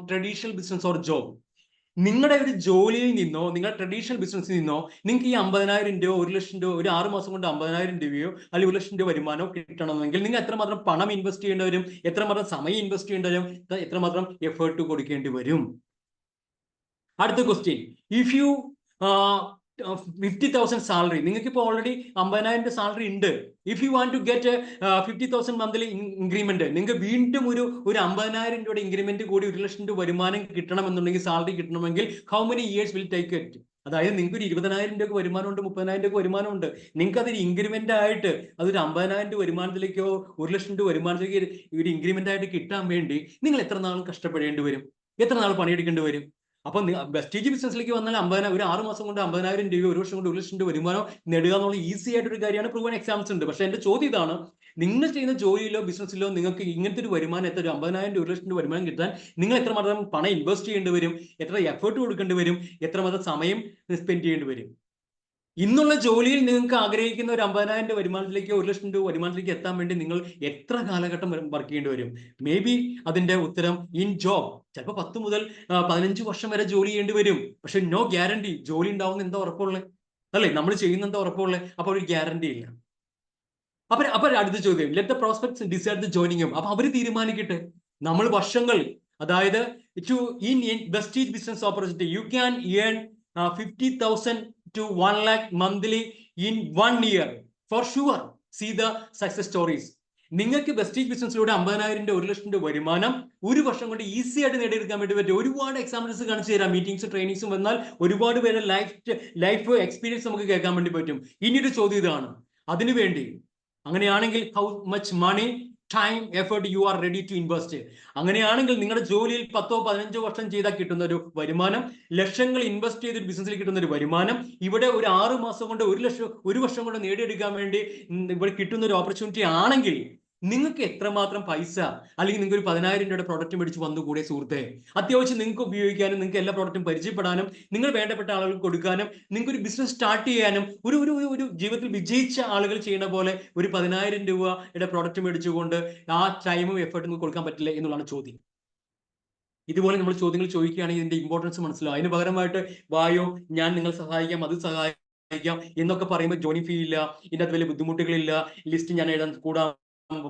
traditional business or job? നിങ്ങളുടെ ഒരു ജോലിയിൽ നിന്നോ, നിങ്ങളുടെ ട്രഡീഷണൽ ബിസിനസ്സിൽ നിന്നോ നിങ്ങൾക്ക് ഈ 50,000 രൂപ, 1,00,000 രൂപ, ഒരു 6 മാസം കൊണ്ട് 50,000 രൂപയോ അല്ലെങ്കിൽ 1,00,000 രൂപ വരുമാനമോ കിട്ടണമെങ്കിൽ നിങ്ങൾ എത്രമാത്രം പണം ഇൻവെസ്റ്റ് ചെയ്യേണ്ടി വരും? എത്രമാത്രം സമയം ഇൻവെസ്റ്റ് ചെയ്യേണ്ടി വരും? എത്രമാത്രം എഫേർട്ട് കൊടുക്കേണ്ടി വരും? അടുത്ത ക്വസ്റ്റ്യൻ, ഇഫ് യു 50,000 സാലറി, നിങ്ങൾക്ക് ഇപ്പോൾ ഓൾറെഡി 50,000 സാലറി ഉണ്ട്. If you want to get 50,000 monthly increment, നിങ്ങൾക്ക് വീണ്ടും ഒരു 50,000 രൂപയുടെ ഇൻക്രിമെന്റ് കൂടി 1,00,000 രൂപ വരുമാനം കിട്ടണമെന്നുണ്ടെങ്കിൽ, സാലറി കിട്ടണമെങ്കിൽ, how many years will take it? അതായത് നിങ്ങൾക്ക് ഒരു 20,000 രൂപ വരുമാനമുണ്ട്, 30,000 രൂപ വരുമാനമുണ്ട്. നിങ്ങൾക്ക് അതൊരു ഇൻക്രിമെന്റ് ആയിട്ട്, അതൊരു 50,000 രൂപ വരുമാനത്തിലേക്കോ 1,00,000 രൂപ വരുമാനത്തിലേക്ക് ഒരു ഇൻക്രിമെന്റ് ആയിട്ട് കിട്ടാൻ വേണ്ടി നിങ്ങൾ എത്ര നാൾ കഷ്ടപ്പെടേണ്ടി വരും? എത്ര നാൾ പണിയെടുക്കേണ്ടി വരും? അപ്പൊ വെസ്റ്റേജ് ബിസിനസ്സിലേക്ക് വന്നാൽ 50,000 ഒരു 6 മാസം കൊണ്ട് 50,000 രൂപ, ഒരു വർഷം കൊണ്ട് 1 ലക്ഷം രൂപ വരുമാനം നേടുക എന്നുള്ള ഈസി ആയിട്ടൊരു കാര്യമാണ്. പ്രൂവൻ എക്സാംസ് ഉണ്ട്. പക്ഷെ എന്റെ ചോദ്യം ഇതാണ്, നിങ്ങൾ ചെയ്യുന്ന ജോലിയിലോ ബിസിനസ്സിലോ നിങ്ങൾക്ക് ഇങ്ങനത്തെ ഒരു വരുമാനം, എത്ര 50,000 രൂപ 1 ലക്ഷം രൂപ വരുമാനം കിട്ടാൻ നിങ്ങൾ എത്രമാത്രം പണം ഇൻവെസ്റ്റ് ചെയ്യേണ്ടി വരും, എത്ര എഫേർട്ട് കൊടുക്കേണ്ടി വരും, എത്രമാത്രം സമയം സ്പെൻഡ് ചെയ്യേണ്ടി വരും? ഇന്നുള്ള ജോലിയിൽ നിങ്ങൾക്ക് ആഗ്രഹിക്കുന്ന ഒരു 50,000 രൂപ വരുമാനത്തിലേക്ക് 1 ലക്ഷം രൂപ വരുമാനത്തിലേക്ക് എത്താൻ വേണ്ടി നിങ്ങൾ എത്ര കാലഘട്ടം വർക്ക് ചെയ്യേണ്ടി വരും? മേ ബി അതിന്റെ ഉത്തരം ഇൻ ജോബ് ചിലപ്പോൾ 10 മുതൽ 15 വർഷം വരെ ജോലി ചെയ്യേണ്ടി വരും. പക്ഷെ നോ ഗ്യാരണ്ടി. ജോലി ഉണ്ടാവുന്ന എന്താ ഉറപ്പുള്ളത്? അല്ലേ, നമ്മൾ ചെയ്യുന്ന എന്താ ഉറപ്പുള്ളത്? അപ്പൊ ഒരു ഗ്യാരണ്ടി ഇല്ല. അപ്പൊ അടുത്ത ചോദ്യം, let the prospects decide the joining. അപ്പൊ അവര് തീരുമാനിക്കട്ടെ. നമ്മൾ വർഷങ്ങൾ, അതായത് two in Vestige business opportunity you can earn 50,000 to 1 lakh monthly in 1 year for sure. See the success stories. നിങ്ങൾക്ക് വെസ്റ്റേജ് ബിസിനസ്സിലൂടെ 50,000 രൂപ 1 ലക്ഷം രൂപ വരുമാനം ഒരു വർഷം കൊണ്ട് ഈസി ആയിട്ട് നേടിയെടുക്കാൻ വേണ്ടി പറ്റും. ഒരുപാട് എക്സാമ്പിൾസ് കാണിച്ചു തരാം. മീറ്റിംഗ്സ് ട്രെയിനിങ്സും വന്നാൽ ഒരുപാട് പേരെ ലൈഫ് എക്സ്പീരിയൻസ് നമുക്ക് കേൾക്കാൻ വേണ്ടി പറ്റും. ഇനിയൊരു ചോദ്യം ഇതാണ്, അതിനുവേണ്ടി അങ്ങനെയാണെങ്കിൽ how much money, time, effort you are ready to invest? അങ്ങനെയാണെങ്കിൽ നിങ്ങളുടെ ജോലിയിൽ 10-15 വർഷം ചെയ്താൽ കിട്ടുന്ന ഒരു വരുമാനം, ലക്ഷങ്ങൾ ഇൻവെസ്റ്റ് ചെയ്ത് ബിസിനസ്സിൽ കിട്ടുന്ന ഒരു വരുമാനം, ഇവിടെ ഒരു 6 മാസം കൊണ്ട് 1 ലക്ഷം, ഒരു വർഷം കൊണ്ട് നേടിയെടുക്കാൻ വേണ്ടി ഇവിടെ കിട്ടുന്ന ഒരു ഓപ്പർച്യൂണിറ്റി ആണെങ്കിൽ നിങ്ങൾക്ക് എത്രമാത്രം പൈസ, അല്ലെങ്കിൽ നിങ്ങൾക്ക് ഒരു 10,000 രൂപയുടെ പ്രോഡക്റ്റ് മേടിച്ച് വന്നുകൂടെ സുഹൃത്തെ? അത്യാവശ്യം നിങ്ങൾക്ക് ഉപയോഗിക്കാനും, നിങ്ങൾക്ക് എല്ലാ പ്രോഡക്റ്റും പരിചയപ്പെടാനും, നിങ്ങൾ വേണ്ടപ്പെട്ട ആളുകൾക്ക് കൊടുക്കാനും, നിങ്ങൾക്ക് ഒരു ബിസിനസ് സ്റ്റാർട്ട് ചെയ്യാനും, ഒരു ജീവിതത്തിൽ വിജയിച്ച ആളുകൾ ചെയ്യുന്ന പോലെ ഒരു 10,000 രൂപയുടെ പ്രോഡക്റ്റ് മേടിച്ചുകൊണ്ട് ആ ടൈമും എഫേർട്ടും നിങ്ങൾക്ക് കൊടുക്കാൻ പറ്റില്ല എന്നുള്ളതാണ് ചോദ്യം. ഇതുപോലെ നമ്മൾ ചോദ്യങ്ങൾ ചോദിക്കുകയാണെങ്കിൽ ഇതിന്റെ ഇമ്പോർട്ടൻസ് മനസ്സിലാവും. അതിന് പകരമായിട്ട് വായോ ഞാൻ നിങ്ങളെ സഹായിക്കാം, അത് സഹായിക്കാം എന്നൊക്കെ പറയുമ്പോൾ ജോയിനിങ് ഫീ ഇല്ല, ഇതിന്റെ അകത്ത് വലിയ ബുദ്ധിമുട്ടുകളില്ല, ലിസ്റ്റ് ഞാൻ എഴുതാൻ കൂടാം,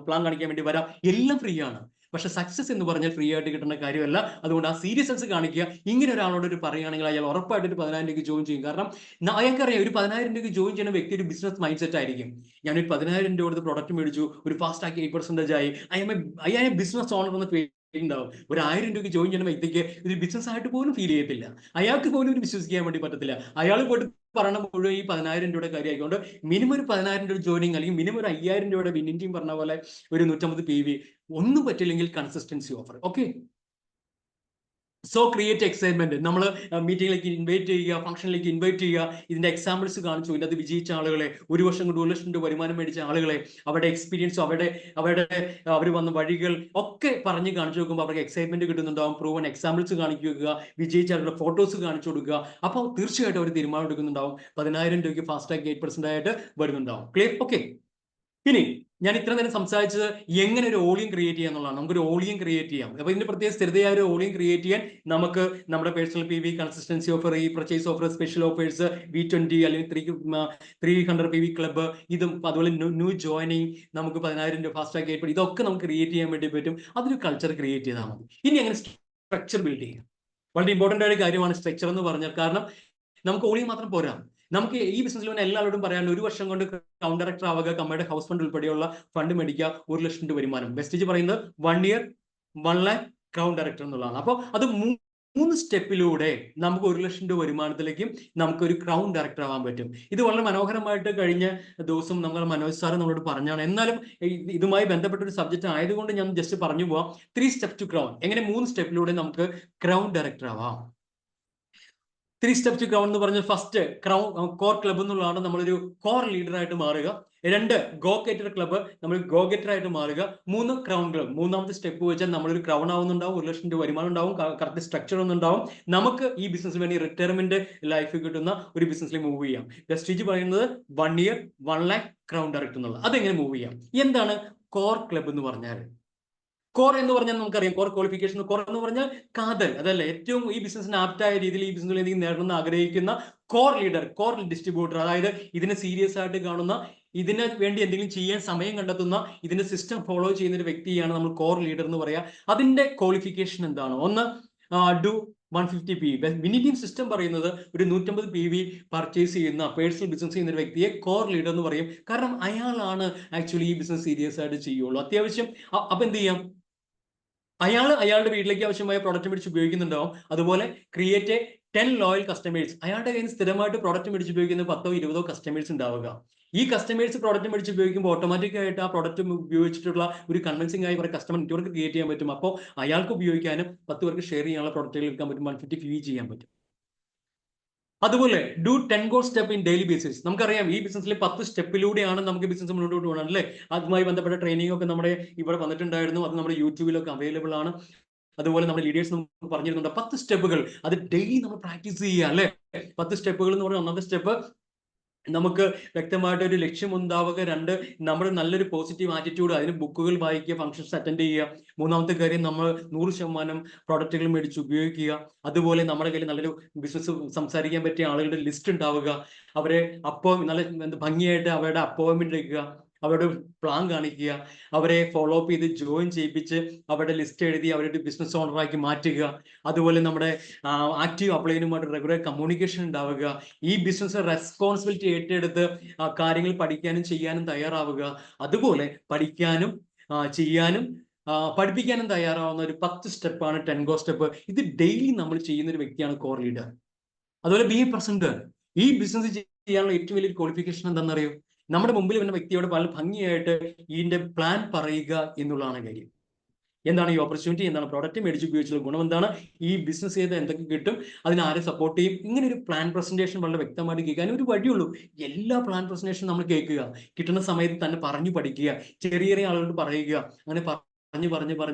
പ്ലാൻ കാണിക്കാൻ വേണ്ടി വരാം, എല്ലാം ഫ്രീ ആണ്. പക്ഷെ സക്സസ് എന്ന് പറഞ്ഞാൽ ഫ്രീ ആയിട്ട് കിട്ടുന്ന കാര്യമല്ല. അതുകൊണ്ട് ആ സീരിയസ്നെസ് കാണിക്കുക. ഇങ്ങനെ ഒരാളോട് ഒരു പറയുകയാണെങ്കിൽ അയാൾ ഉറപ്പായിട്ട് ഒരു 10,000 രൂപയ്ക്ക് ജോയിൻ ചെയ്യും. കാരണം അയാൾക്കറിയാം ഒരു 10,000 രൂപയ്ക്ക് ജോയിൻ ചെയ്യുന്ന വ്യക്തി ഒരു ബിസിനസ് മൈൻഡ് സെറ്റ് ആയിരിക്കും. ഞാനൊരു 10,000 രൂപ കൊടുത്ത് പ്രൊഡക്റ്റ് മേടിച്ചു, ഒരു ഫാസ്റ്റ് ആക്കി 8% ആയി, I am a business owner എന്ന് ഉണ്ടാവും. ഒരു 1000 രൂപയ്ക്ക് ജോയിൻ ചെയ്യുന്ന വ്യക്തിക്ക് ഇത് ബിസിനസ് ആയിട്ട് പോലും ഫീൽ ചെയ്യത്തില്ല. അയാൾക്ക് പോലും ഒരു വിശ്വസിക്കാൻ വേണ്ടി പറ്റത്തില്ല. അയാൾ പോയിട്ട് പറയണ മുഴുവൻ ഈ 10,000 രൂപയുടെ കാര്യമായിക്കൊണ്ട് മിനിമം ഒരു 10,000 രൂപ ജോയിനിങ്, അല്ലെങ്കിൽ മിനിമം ഒരു 5,000 രൂപയുടെ വിന്നിംഗ് ടീം പറഞ്ഞ പോലെ ഒരു 150 PV, ഒന്നും പറ്റില്ലെങ്കിൽ consistency offer. Okay, so create excitement. നമ്മൾ മീറ്റിംഗിലേക്ക് ഇൻവൈറ്റ് ചെയ്യുക, ഫംഗ്ഷനിലേക്ക് ഇൻവൈറ്റ് ചെയ്യുക, ഇതിന്റെ എക്സാമ്പിൾസ് കാണിച്ചു, ഇതിനകത്ത് വിജയിച്ച ആളുകളെ, ഒരു വർഷം കൊണ്ട് 1 ലക്ഷം രൂപ വരുമാനം മേടിച്ച ആളുകളെ, അവരുടെ എക്സ്പീരിയൻസും അവർ വന്ന വഴികൾ ഒക്കെ പറഞ്ഞ് കാണിച്ചു നോക്കുമ്പോൾ അവർക്ക് എക്സൈറ്റ്മെന്റ് കിട്ടുന്നുണ്ടാവും. പ്രൂവൻ എക്സാമ്പിൾസ് കാണിക്കുക, വിജയിച്ച ആളുടെ ഫോട്ടോസ് കാണിച്ചു കൊടുക്കുക. അപ്പോൾ തീർച്ചയായിട്ടും അവർ തീരുമാനം എടുക്കുന്നുണ്ടാവും. 10,000 രൂപയ്ക്ക് ഫാസ്റ്റാಗಿ 8% ആയിട്ട് വരുന്നുണ്ടാവും. ക്ലിയർ? ഓക്കെ, ഇനി ഞാൻ ഇത്ര നേരം സംസാരിച്ചത് എങ്ങനെ ഒരു ഓളിയം ക്രിയേറ്റ് ചെയ്യുക എന്നുള്ളതാണ്. നമുക്കൊരു ഓളിയം ക്രിയേറ്റ് ചെയ്യാം. അപ്പൊ ഇതിന്റെ പ്രത്യേക സ്ഥിരതയായ ഒരു ഓളിയം ക്രിയേറ്റ് ചെയ്യാൻ നമുക്ക് നമ്മുടെ പേഴ്സണൽ PV, കൺസിസ്റ്റൻസി ഓഫർ, ഈ purchase offer, special offers, V20 അല്ലെങ്കിൽ 300 PV ക്ലബ്ബ്, ഇതും അതുപോലെ ന്യൂ ജോയിനിങ്, നമുക്ക് 10,000 രൂപ ഫാസ്റ്റാಗಿ 8%, ഇതൊക്കെ നമുക്ക് ക്രിയേറ്റ് ചെയ്യാൻ വേണ്ടി പറ്റും. അതൊരു കൾച്ചർ ക്രിയേറ്റ് ചെയ്താൽ മതി. ഇനി അങ്ങനെ സ്ട്രക്ചർ ബിൽഡ് ചെയ്യാം. വളരെ ഇമ്പോർട്ടന്റ് ആയ കാര്യമാണ് സ്ട്രക്ചർ എന്ന് പറഞ്ഞാൽ. കാരണം നമുക്ക് ഓളിയം മാത്രം പോരാ. നമുക്ക് ഈ ബിസിനസ്സിൽ വന്ന എല്ലാവരോടും പറയാനുള്ള, ഒരു വർഷം കൊണ്ട് ക്രൗൺ ഡയറക്ടർ ആവുക, കമ്പനിയുടെ ഹൗസ് ഫണ്ട് ഉൾപ്പെടെയുള്ള ഫണ്ട് മേടിക്കുക, 1 ലക്ഷം രൂപ വരുമാനം. വെസ്റ്റേജ് പറയുന്നത് 1 year 1 lakh ക്രൗൺ ഡയറക്ടർ എന്നുള്ളതാണ്. അപ്പോൾ അത് 3 സ്റ്റെപ്പിലൂടെ നമുക്ക് 1 ലക്ഷം രൂപ വരുമാനത്തിലേക്കും നമുക്ക് ഒരു ക്രൗൺ ഡയറക്ടർ ആവാൻ പറ്റും. ഇത് വളരെ മനോഹരമായിട്ട് കഴിഞ്ഞ ദിവസം നമ്മൾ മനോജ് സാറ് നമ്മളോട് പറഞ്ഞാണ്. എന്നാലും ഇതുമായി ബന്ധപ്പെട്ട ഒരു സബ്ജക്ട് ആയതുകൊണ്ട് ഞാൻ ജസ്റ്റ് പറഞ്ഞു പോവാം. 3 steps to crown. എങ്ങനെ 3 സ്റ്റെപ്പിലൂടെ നമുക്ക് ക്രൗൺ ഡയറക്ടർ ആവാം. 3 steps to crown എന്ന് പറഞ്ഞാൽ ഫസ്റ്റ് ക്രൗൺ കോർ ക്ലബ് എന്നുള്ളതാണ്, നമ്മളൊരു കോർ ലീഡർ ആയിട്ട് മാറുക. 2 ഗോ ഗെറ്റർ ക്ലബ്ബ്, നമ്മൾ ഗോ ഗെറ്റർ ആയിട്ട് മാറുക. 3 ക്രൗൺ ക്ലബ്. 3ാമത്തെ സ്റ്റെപ്പ് വെച്ചാൽ നമ്മളൊരു ക്രൗൺ ആവുന്നുണ്ടാവും, 1 ലക്ഷം രൂപ വരുമാനം ഉണ്ടാവും, കറക്റ്റ് സ്ട്രക്ചർ ഒന്നുണ്ടാവും. നമുക്ക് ഈ ബിസിനസ്സിന് വേണ്ടി റിട്ടയർമെന്റ് ലൈഫ് കിട്ടുന്ന ഒരു ബിസിനസ്സിൽ മൂവ് ചെയ്യാം. വെസ്റ്റേജ് പറയുന്നത് 1 year 1 lakh ക്രൗൺ ഡയറക്ടർ എന്നുള്ളത്. അതെങ്ങനെ മൂവ് ചെയ്യാം? എന്താണ് കോർ ക്ലബ് എന്ന് പറഞ്ഞാൽ? കോർ എന്ന് പറഞ്ഞാൽ നമുക്കറിയാം, കോർ ക്വാളിഫിക്കേഷൻ. കോർ എന്ന് പറഞ്ഞാൽ കാതൽ, അതല്ല ഏറ്റവും ഈ ബിസിനസിന് ആപ്റ്റായ രീതിയിൽ ഈ ബിസിനസ്സിൽ എന്തെങ്കിലും നേടണമെന്ന് ആഗ്രഹിക്കുന്ന കോർ ലീഡർ, കോർ ഡിസ്ട്രിബ്യൂട്ടർ, അതായത് ഇതിനെ സീരിയസ് ആയിട്ട് കാണുന്ന, ഇതിന് വേണ്ടി എന്തെങ്കിലും ചെയ്യാൻ സമയം കണ്ടെത്തുന്ന, ഇതിന്റെ സിസ്റ്റം ഫോളോ ചെയ്യുന്ന ഒരു വ്യക്തിയാണ് നമ്മൾ കോർ ലീഡർ എന്ന് പറയാ. അതിന്റെ ക്വാളിഫിക്കേഷൻ എന്താണ്? ഒന്ന്, do 150 PV. Winning team system പറയുന്നത് ഒരു 150 PV പർച്ചേസ് ചെയ്യുന്ന, പേഴ്സണൽ ബിസിനസ് ചെയ്യുന്ന ഒരു വ്യക്തിയെ കോർ ലീഡർ എന്ന് പറയും. കാരണം അയാളാണ് ആക്ച്വലി ഈ ബിസിനസ് സീരിയസ് ആയിട്ട് ചെയ്യുള്ളൂ. അത്യാവശ്യം അപ്പൊ എന്ത് ചെയ്യാം? അയാളുടെ വീട്ടിലേക്ക് ആവശ്യമായ പ്രോഡക്റ്റ് മേടിച്ച് ഉപയോഗിക്കുന്നുണ്ടാവും. അതുപോലെ ക്രിയേറ്റ് 10 ലോയൽ കസ്റ്റമേഴ്സ്. അയാളുടെ കയ്യിൽ നിന്ന് സ്ഥിരമായിട്ട് പ്രോഡക്റ്റ് മേടിച്ച് ഉപയോഗിക്കുന്ന 10-20 കസ്റ്റമേഴ്സ് ഉണ്ടാവുക. ഈ കസ്റ്റമേഴ്സ് പ്രോഡക്റ്റ് മേടിച്ച് ഉപയോഗിക്കുമ്പോൾ ഓട്ടോമാറ്റിക് ആയിട്ട് ആ പ്രോഡക്റ്റ് ഉപയോഗിച്ചിട്ടുള്ള ഒരു കൺവിൻസിംഗ് ആയി കുറെ കസ്റ്റമർ നെറ്റ്വർക്ക് ക്രിയേറ്റ് ചെയ്യാൻ പറ്റും. അപ്പോൾ അയാൾക്ക് ഉപയോഗിക്കാനും 10 പേർക്ക് ഷെയർ ചെയ്യാനുള്ള പ്രോഡക്റ്റുകൾ എടുക്കാൻ പറ്റും, 150 ഫീ ചെയ്യാൻ പറ്റും. അതുപോലെ do 10 go step in daily basis. നമുക്കറിയാം ഈ ബിസിനസ്സിൽ 10 സ്റ്റെപ്പിലൂടെയാണ് നമുക്ക് ബിസിനസ് മുന്നോട്ട് പോകണം അല്ലേ. അതുമായി ബന്ധപ്പെട്ട ട്രെയിനിങ് ഒക്കെ നമ്മുടെ ഇവിടെ വന്നിട്ടുണ്ടായിരുന്നു. അത് നമ്മുടെ യൂട്യൂബിലൊക്കെ അവൈലബിൾ ആണ്. അതുപോലെ നമ്മുടെ ലീഡേഴ്സ് നമുക്ക് പറഞ്ഞിരുന്നുണ്ട് 10 സ്റ്റെപ്പുകൾ. അത് ഡെയിലി നമ്മൾ പ്രാക്ടീസ് ചെയ്യുക അല്ലേ. 10 സ്റ്റെപ്പുകൾ എന്ന് പറഞ്ഞാൽ ഒന്നാമത്തെ സ്റ്റെപ്പ് നമുക്ക് വ്യക്തമായിട്ട് ഒരു ലക്ഷ്യം ഉണ്ടാവുക. 2 നമ്മുടെ നല്ലൊരു പോസിറ്റീവ് ആറ്റിറ്റ്യൂഡ്, അതിന് ബുക്കുകൾ വായിക്കുക, ഫംഗ്ഷൻസ് അറ്റൻഡ് ചെയ്യുക. മൂന്നാമത്തെ കാര്യം നമ്മൾ 100% പ്രോഡക്റ്റുകൾ മേടിച്ച് ഉപയോഗിക്കുക. അതുപോലെ നമ്മുടെ കയ്യിൽ നല്ലൊരു ബിസിനസ് സംസാരിക്കാൻ പറ്റിയ ആളുകളുടെ ലിസ്റ്റ് ഉണ്ടാവുക. അവരെ നല്ല ഭംഗിയായിട്ട് അവരുടെ അപ്പോയിൻമെന്റ് എടുക്കുക, അവരുടെ പ്ലാൻ കാണിക്കുക, അവരെ ഫോളോ അപ്പ് ചെയ്ത് ജോയിൻ ചെയ്യിപ്പിച്ച് അവരുടെ ലിസ്റ്റ് എഴുതി അവരുടെ ബിസിനസ് ഓണറാക്കി മാറ്റുക. അതുപോലെ നമ്മുടെ ആക്റ്റീവ് അപ്ലൈനുമായിട്ട് റെഗുലർ കമ്മ്യൂണിക്കേഷൻ ഉണ്ടാവുക. ഈ ബിസിനസ് റെസ്പോൺസിബിലിറ്റി ഏറ്റെടുത്ത് കാര്യങ്ങൾ പഠിക്കാനും ചെയ്യാനും തയ്യാറാവുക. അതുപോലെ പഠിക്കാനും ചെയ്യാനും പഠിപ്പിക്കാനും തയ്യാറാവുന്ന ഒരു 10 സ്റ്റെപ്പാണ് 10 ഗോ സ്റ്റെപ്പ്. ഇത് ഡെയിലി നമ്മൾ ചെയ്യുന്ന ഒരു വ്യക്തിയാണ് കോർ ലീഡർ. അതുപോലെ ബി എ പ്രസന്റ്. ഈ ബിസിനസ് ചെയ്യാനുള്ള ഏറ്റവും വലിയൊരു ക്വാളിഫിക്കേഷൻ എന്താണെന്നറിയോ? നമ്മുടെ മുമ്പിൽ വരുന്ന വ്യക്തിയോട് വളരെ ഭംഗിയായിട്ട് ഇതിന്റെ പ്ലാൻ പറയുക എന്നുള്ളതാണ് കാര്യം. എന്താണ് ഈ ഓപ്പർച്യൂണിറ്റി, എന്താണ് പ്രോഡക്റ്റ് മേടിച്ച് ഉപയോഗിച്ചുള്ള ഗുണം, എന്താണ് ഈ ബിസിനസ് ചെയ്ത് എന്തൊക്കെ കിട്ടും, അതിന് ആരെ സപ്പോർട്ട് ചെയ്യും, ഇങ്ങനെ ഒരു പ്ലാൻ പ്രസന്റേഷൻ വളരെ വ്യക്തമായിട്ട് കേൾക്കാൻ ഒരു വഴിയുള്ളൂ. എല്ലാ പ്ലാൻ പ്രസന്റേഷൻ നമ്മൾ കേൾക്കുക, കിട്ടുന്ന സമയത്ത് തന്നെ പറഞ്ഞു പഠിക്കുക, ചെറിയ ചെറിയ ആളുകളോട് പറയുക. അങ്ങനെ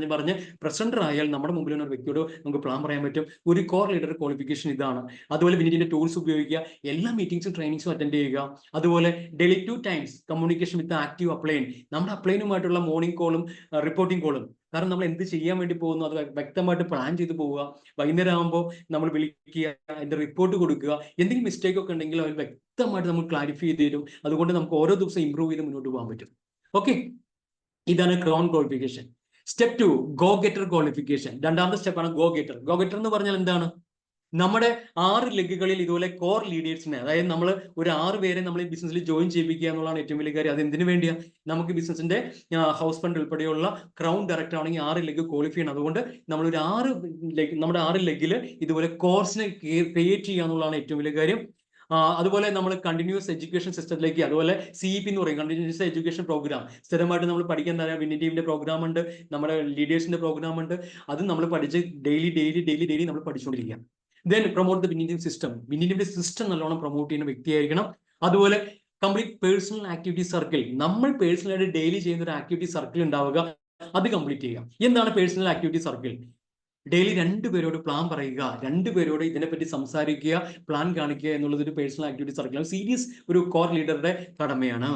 പറഞ്ഞ് പ്രസന്റർ ആയാൽ നമ്മുടെ മുമ്പിൽ ഒരു വ്യക്തിയോട് നമുക്ക് പ്ലാൻ പറയാൻ പറ്റും. ഒരു കോർ ലീഡർ ക്വാളിഫിക്കേഷൻ ഇതാണ്. അതുപോലെ വിനീതിന്റെ ടൂൾസ് ഉപയോഗിക്കുക, എല്ലാ മീറ്റിംഗ്സും ട്രെയിനിങ്സും അറ്റൻഡ് ചെയ്യുക. അതുപോലെ daily 2 times communication with active upline. നമ്മുടെ അപ്ലൈനുമായിട്ടുള്ള മോർണിംഗ് കോളും റിപ്പോർട്ടിംഗ് കോളും. കാരണം നമ്മൾ എന്ത് ചെയ്യാൻ വേണ്ടി പോകുന്നു അത് വ്യക്തമായിട്ട് പ്ലാൻ ചെയ്ത് പോവുക. വൈകുന്നേരം ആകുമ്പോൾ നമ്മൾ വിളിക്കുക, അതിന്റെ റിപ്പോർട്ട് കൊടുക്കുക. എന്തെങ്കിലും മിസ്റ്റേക്ക് ഒക്കെ ഉണ്ടെങ്കിൽ അവർ വ്യക്തമായിട്ട് നമ്മൾ ക്ലാരിഫൈ ചെയ്ത് തരും. അതുകൊണ്ട് നമുക്ക് ഓരോ ദിവസം ഇമ്പ്രൂവ് ചെയ്ത് മുന്നോട്ട് പോകാൻ പറ്റും. ഓക്കെ, ഇതാണ് crown qualification. Step 2 go getter qualification. രണ്ടാമത്തെ സ്റ്റെപ്പാണ് ഗോ ഗെറ്റർ. ഗോ ഗെറ്റർ എന്ന് പറഞ്ഞാൽ എന്താണ്? നമ്മുടെ 6 ലെഗുകളിൽ ഇതുപോലെ കോർ ലീഡേഴ്സിനെ, അതായത് നമ്മൾ ഒരു 6 പേരെ നമ്മൾ ഈ ബിസിനസ്സിൽ ജോയിൻ ചെയ്യിപ്പിക്കുക എന്നുള്ളതാണ് ഏറ്റവും വലിയ കാര്യം. അത് എന്തിനു വേണ്ടിയാണ്? നമുക്ക് ബിസിനസിന്റെ ഹൗസ് ഫണ്ട് ഉൾപ്പെടെയുള്ള ക്രൗൺ ഡയറക്ടർ ആണെങ്കിൽ 6 ലെഗ് ക്വാളിഫൈ ചെയ്യണം. അതുകൊണ്ട് നമ്മൾ ഒരു 6 ലെഗിൽ ഇതുപോലെ കോഴ്സിനെ ക്രിയേറ്റ് ചെയ്യുക എന്നുള്ളതാണ് ഏറ്റവും വലിയ കാര്യം. അതുപോലെ നമ്മൾ കണ്ടിന്യൂസ് എഡ്യൂക്കേഷൻ സിസ്റ്റത്തിലേക്ക്, അതുപോലെ CEP എന്ന് പറയും, കണ്ടിന്യൂസ് എഡ്യൂക്കേഷൻ പ്രോഗ്രാം. സ്ഥിരമായിട്ട് നമ്മൾ പഠിക്കാൻ തരാം. വിന്നിംഗ് ടീമിന്റെ പ്രോഗ്രാം ഉണ്ട്, നമ്മുടെ ലീഡേഴ്സിന്റെ പ്രോഗ്രാം ഉണ്ട്. അത് നമ്മൾ പഠിച്ച് ഡെയിലി നമ്മൾ പഠിച്ചുകൊണ്ടിരിക്കുക. Then promote the winning team system. Winning ടീമിന്റെ സിസ്റ്റം നല്ലോണം പ്രൊമോട്ട് ചെയ്യുന്ന വ്യക്തിയായിരിക്കണം. അതുപോലെ കംപ്ലീറ്റ് പേഴ്സണൽ ആക്ടിവിറ്റി സർക്കിൾ. നമ്മൾ പേഴ്സണലായിട്ട് ഡെയിലി ചെയ്യുന്ന ഒരു ആക്ടിവിറ്റി സർക്കിൾ ഉണ്ടാവുക, അത് കംപ്ലീറ്റ് ചെയ്യുക. എന്താണ് പേഴ്സണൽ ആക്ടിവിറ്റി സർക്കിൾ? ഡെയിലി 2 പേരോട് പ്ലാൻ പറയുക, 2 പേരോട് ഇതിനെപ്പറ്റി സംസാരിക്കുക, പ്ലാൻ കാണിക്കുക എന്നുള്ളത് ഒരു പേഴ്സണൽ ആക്ടിവിറ്റി സർക്കിൾ സീരിയസ് ഒരു കോർ ലീഡറുടെ കടമയാണ്.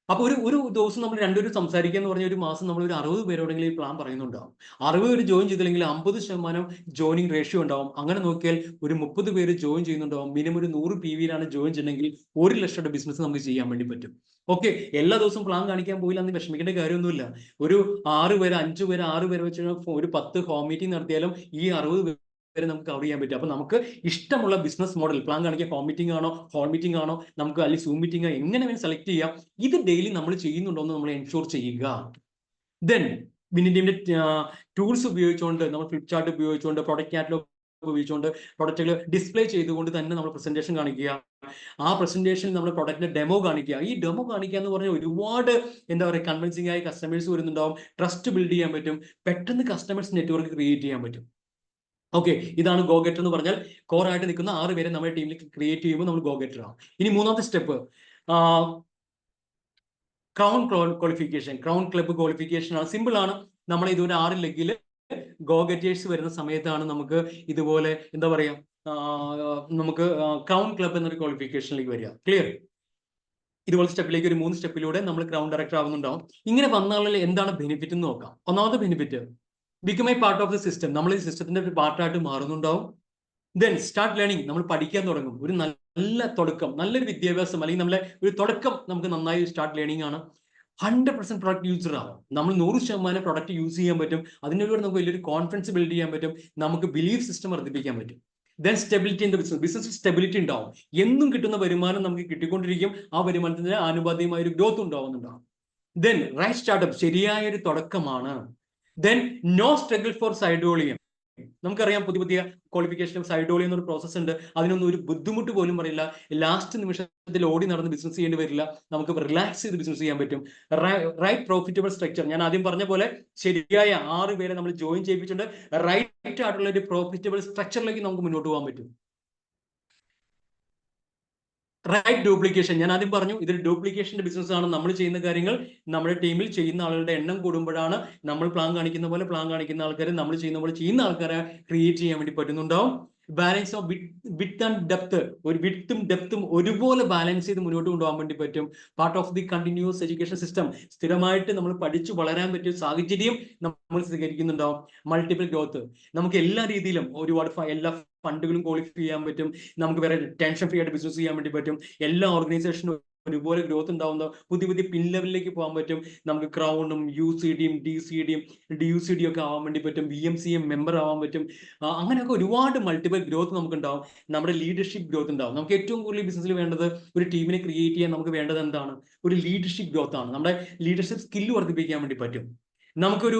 അപ്പൊ ഒരു ദിവസം നമ്മൾ 2 പേര് സംസാരിക്കുക എന്ന് പറഞ്ഞ ഒരു മാസം നമ്മൾ ഒരു 60 പേരോടെങ്കിലും ഈ പ്ലാൻ പറയുന്നുണ്ടാവും. 60 പേര് ജോയിൻ ചെയ്തില്ലെങ്കിൽ 50% ജോയിനിങ് റേഷ്യോ ഉണ്ടാവും. അങ്ങനെ നോക്കിയാൽ ഒരു 30 പേര് ജോയിൻ ചെയ്യുന്നുണ്ടാവും. മിനിമം ഒരു 100 PV-യിലാണ് ജോയിൻ ചെയ്യണമെങ്കിൽ 1 ലക്ഷം ബിസിനസ് നമുക്ക് ചെയ്യാൻ വേണ്ടി പറ്റും. ഓക്കെ, എല്ലാ ദിവസവും പ്ലാൻ കാണിക്കാൻ പോയില്ല എന്ന് വിഷമിക്കേണ്ട കാര്യമൊന്നുമില്ല. ഒരു 6 പേര് 5 പേര് 6 പേര് വെച്ച് ഒരു 10 ഹോം മീറ്റിംഗ് നടത്തിയാലും ഈ 60 പേര് നമുക്ക് കവർ ചെയ്യാൻ പറ്റും. അപ്പൊ നമുക്ക് ഇഷ്ടമുള്ള ബിസിനസ് മോഡൽ പ്ലാൻ കാണിക്കാൻ ഹോം മീറ്റിംഗ് ആണോ, ഹോൾ മീറ്റിംഗ് ആണോ, നമുക്ക് അല്ലെങ്കിൽ സൂം മീറ്റിംഗ് എങ്ങനെ വേണം സെലക്ട് ചെയ്യാം. ഇത് ഡെയിലി നമ്മൾ ചെയ്യുന്നുണ്ടോ എന്ന് നമ്മൾ എൻഷുർ ചെയ്യുക. ദെൻ വിന്നിംഗ് ടീമിന്റെ ടൂൾസ് ഉപയോഗിച്ചുകൊണ്ട്, നമ്മൾ ഫ്ലിപ്ചാർട്ട് ഉപയോഗിച്ചുകൊണ്ട്, പ്രൊഡക്റ്റ് കാറ്റലോഗ് ഉപയോഗിച്ചുകൊണ്ട് പ്രൊഡക്റ്റുകൾ ഡിസ്പ്ലേ ചെയ്തുകൊണ്ട് തന്നെ നമ്മൾ പ്രസന്റേഷൻ കാണിക്കുക. ആ പ്രസന്റേഷനിൽ നമ്മൾ പ്രൊഡക്റ്റിന്റെ ഡെമോ കാണിക്കുക. ഈ ഡെമോ കാണിക്കുക എന്ന് പറഞ്ഞാൽ ഒരുപാട് എന്താ പറയുക കൺവിൻസിംഗ് ആയി കസ്റ്റമേഴ്സ് വരുന്നുണ്ടാവും. ട്രസ്റ്റ് ബിൽഡ് ചെയ്യാൻ പറ്റും. പെട്ടെന്ന് കസ്റ്റമേഴ്സ് നെറ്റ്വർക്ക് ക്രിയേറ്റ് ചെയ്യാൻ പറ്റും. ഓക്കെ, ഇതാണ് ഗോ ഗെറ്റർ എന്ന് പറഞ്ഞാൽ കോർ ആയിട്ട് നിൽക്കുന്ന 6 പേരെ നമ്മുടെ ടീമിൽ ക്രിയേറ്റ് ചെയ്യുമ്പോൾ നമ്മൾ ഗോ ഗെറ്റർ ആണ്. ഇനി മൂന്നാമത്തെ step crown qualification. Crown club qualification ആണ്. സിമ്പിൾ ആണ്. നമ്മൾ ഇതുപോലെ 6 ലെഗിൽ ഗോ ഗെറ്റേഴ്സ് വരുന്ന സമയത്താണ് നമുക്ക് ഇതുപോലെ എന്താ പറയാ നമുക്ക് ക്രൗൺ ക്ലബ്ബ് എന്നൊരു ക്വാളിഫിക്കേഷനിലേക്ക് വരിക. ക്ലിയർ? ഇതുപോലെ സ്റ്റെപ്പിലേക്ക് ഒരു 3 സ്റ്റെപ്പിലൂടെ നമ്മൾ ക്രൗൺ ഡയറക്ടർ ആവുന്നുണ്ടാവും. ഇങ്ങനെ വന്നാൽ എന്താണ് ബെനിഫിറ്റ് എന്ന് നോക്കാം. ഒന്നാമത്തെ benefit become A part of the system. നമ്മൾ ഈ സിസ്റ്റത്തിന്റെ ഒരു പാർട്ടായിട്ട് മാറുന്നുണ്ടാവും. Then start learning. നമ്മൾ പഠിക്കാൻ തുടങ്ങും. ഒരു നല്ല തുടക്കം, നല്ലൊരു വിദ്യാഭ്യാസം അല്ലെങ്കിൽ നമ്മളെ ഒരു തുടക്കം നമുക്ക് നന്നായി സ്റ്റാർട്ട് ലേണിംഗ് ആണ്. 100% പ്രൊഡക്റ്റ് യൂസർ ആവും. നമ്മൾ 100% പ്രൊഡക്റ്റ് യൂസ് ചെയ്യാൻ പറ്റും. അതിനോട് നമുക്ക് വലിയൊരു കോൺഫിഡൻസ് ബിൽഡ് ചെയ്യാൻ പറ്റും. നമുക്ക് ബിലീഫ് സിസ്റ്റം വർദ്ധിപ്പിക്കാൻ പറ്റും. Then stability in the business stability ഉണ്ടാവും. എന്നും കിട്ടുന്ന വരുമാനം നമുക്ക് കിട്ടിക്കൊണ്ടിരിക്കും. ആ വരുമാനത്തിന് ആനുപാതികമായ ഒരു ഗ്രോത്ത് ഉണ്ടാവുന്നുണ്ടാവും. Then right startup. ശരിയായ ഒരു തുടക്കമാണ്. Then no struggle for side volume. നമുക്കറിയാം പുതിയ പുതിയ ക്വാളിഫിക്കേഷൻ സൈഡോളി എന്നൊരു പ്രോസസ്സ് ഉണ്ട്. അതിനൊന്നും ഒരു ബുദ്ധിമുട്ട് പോലും പറയില്ല. ലാസ്റ്റ് നിമിഷത്തിൽ ഓടി നടന്ന് ബിസിനസ് ചെയ്യേണ്ടി വരില്ല. നമുക്ക് റിലാക്സ് ചെയ്ത് ബിസിനസ് ചെയ്യാൻ പറ്റും. റൈറ്റ് പ്രോഫിറ്റബിൾ സ്ട്രക്ചർ, ഞാൻ ആദ്യം പറഞ്ഞ പോലെ ശരിയായ 6 പേരെ നമ്മൾ ജോയിൻ ചെയ്യിപ്പിച്ചിട്ടുണ്ട്. റൈറ്റ് ആയിട്ടുള്ള ഒരു പ്രോഫിറ്റബിൾ സ്ട്രക്ചറിലേക്ക് നമുക്ക് മുന്നോട്ട് പോകാൻ പറ്റും. റൈറ്റ് ഡ്യൂപ്ലിക്കേഷൻ, ഞാൻ ആദ്യം പറഞ്ഞു ഇതൊരു ഡ്യൂപ്ലിക്കേഷന്റെ ബിസിനസ് ആണ്. നമ്മൾ ചെയ്യുന്ന കാര്യങ്ങൾ നമ്മുടെ ടീമിൽ ചെയ്യുന്ന ആളുകളുടെ എണ്ണം കൂടുമ്പോഴാണ് നമ്മൾ പ്ലാൻ കാണിക്കുന്ന പോലെ പ്ലാൻ കാണിക്കുന്ന ആൾക്കാരെ നമ്മൾ ചെയ്യുന്ന പോലെ ചെയ്യുന്ന ആൾക്കാരെ ക്രിയേറ്റ് ചെയ്യാൻ വേണ്ടി പറ്റുന്നുണ്ടാവും. Balance of width and depth, ഒരു വിഡ്ത്തും ഡെപ്തും ഒരുപോലെ ബാലൻസ് ചെയ്ത് മുന്നോട്ട് കൊണ്ടുപോകാൻ വേണ്ടി പറ്റും. Part of the continuous education system, സ്ഥിരമായിട്ട് നമ്മൾ പഠിച്ചു വളരാൻ പറ്റിയ സാഹചര്യം നമ്മൾ സ്വീകരിക്കുന്നുണ്ടാവും. മൾട്ടിപ്പിൾ ഗ്രോത്ത്, നമുക്ക് എല്ലാ രീതിയിലും ഒരുപാട് എല്ലാ ഫണ്ടുകളും ക്വാളിഫൈ ചെയ്യാൻ പറ്റും. നമുക്ക് വേറെ ടെൻഷൻ ഫ്രീ ആയിട്ട് ബിസിനസ് ചെയ്യാൻ വേണ്ടി പറ്റും. എല്ലാ ഓർഗനൈസേഷനും ഒരുപോലെ ഗ്രോത്ത് ഉണ്ടാവുന്ന പുതിയ പുതിയ പിൻ ലെവലിലേക്ക് പോകാൻ പറ്റും. നമുക്ക് ക്രൗണും UCDയും DUCD ഒക്കെ ആവാൻ വേണ്ടി പറ്റും. VMCM മെമ്പർ ആവാൻ പറ്റും. അങ്ങനെയൊക്കെ ഒരുപാട് മൾട്ടിപ്പിൾ ഗ്രോത്ത് നമുക്ക് ഉണ്ടാവും. നമ്മുടെ ലീഡർഷിപ്പ് ഗ്രോത്ത് ഉണ്ടാവും. നമുക്ക് ഏറ്റവും കൂടുതൽ ബിസിനസ്സിൽ വേണ്ടത്, ഒരു ടീമിനെ ക്രിയേറ്റ് ചെയ്യാൻ നമുക്ക് വേണ്ടത് എന്താണ്? ഒരു ലീഡർഷിപ്പ് ഗ്രോത്ത് ആണ്. നമ്മുടെ ലീഡർഷിപ്പ് സ്കില്ല് വർദ്ധിപ്പിക്കാൻ വേണ്ടി പറ്റും. നമുക്കൊരു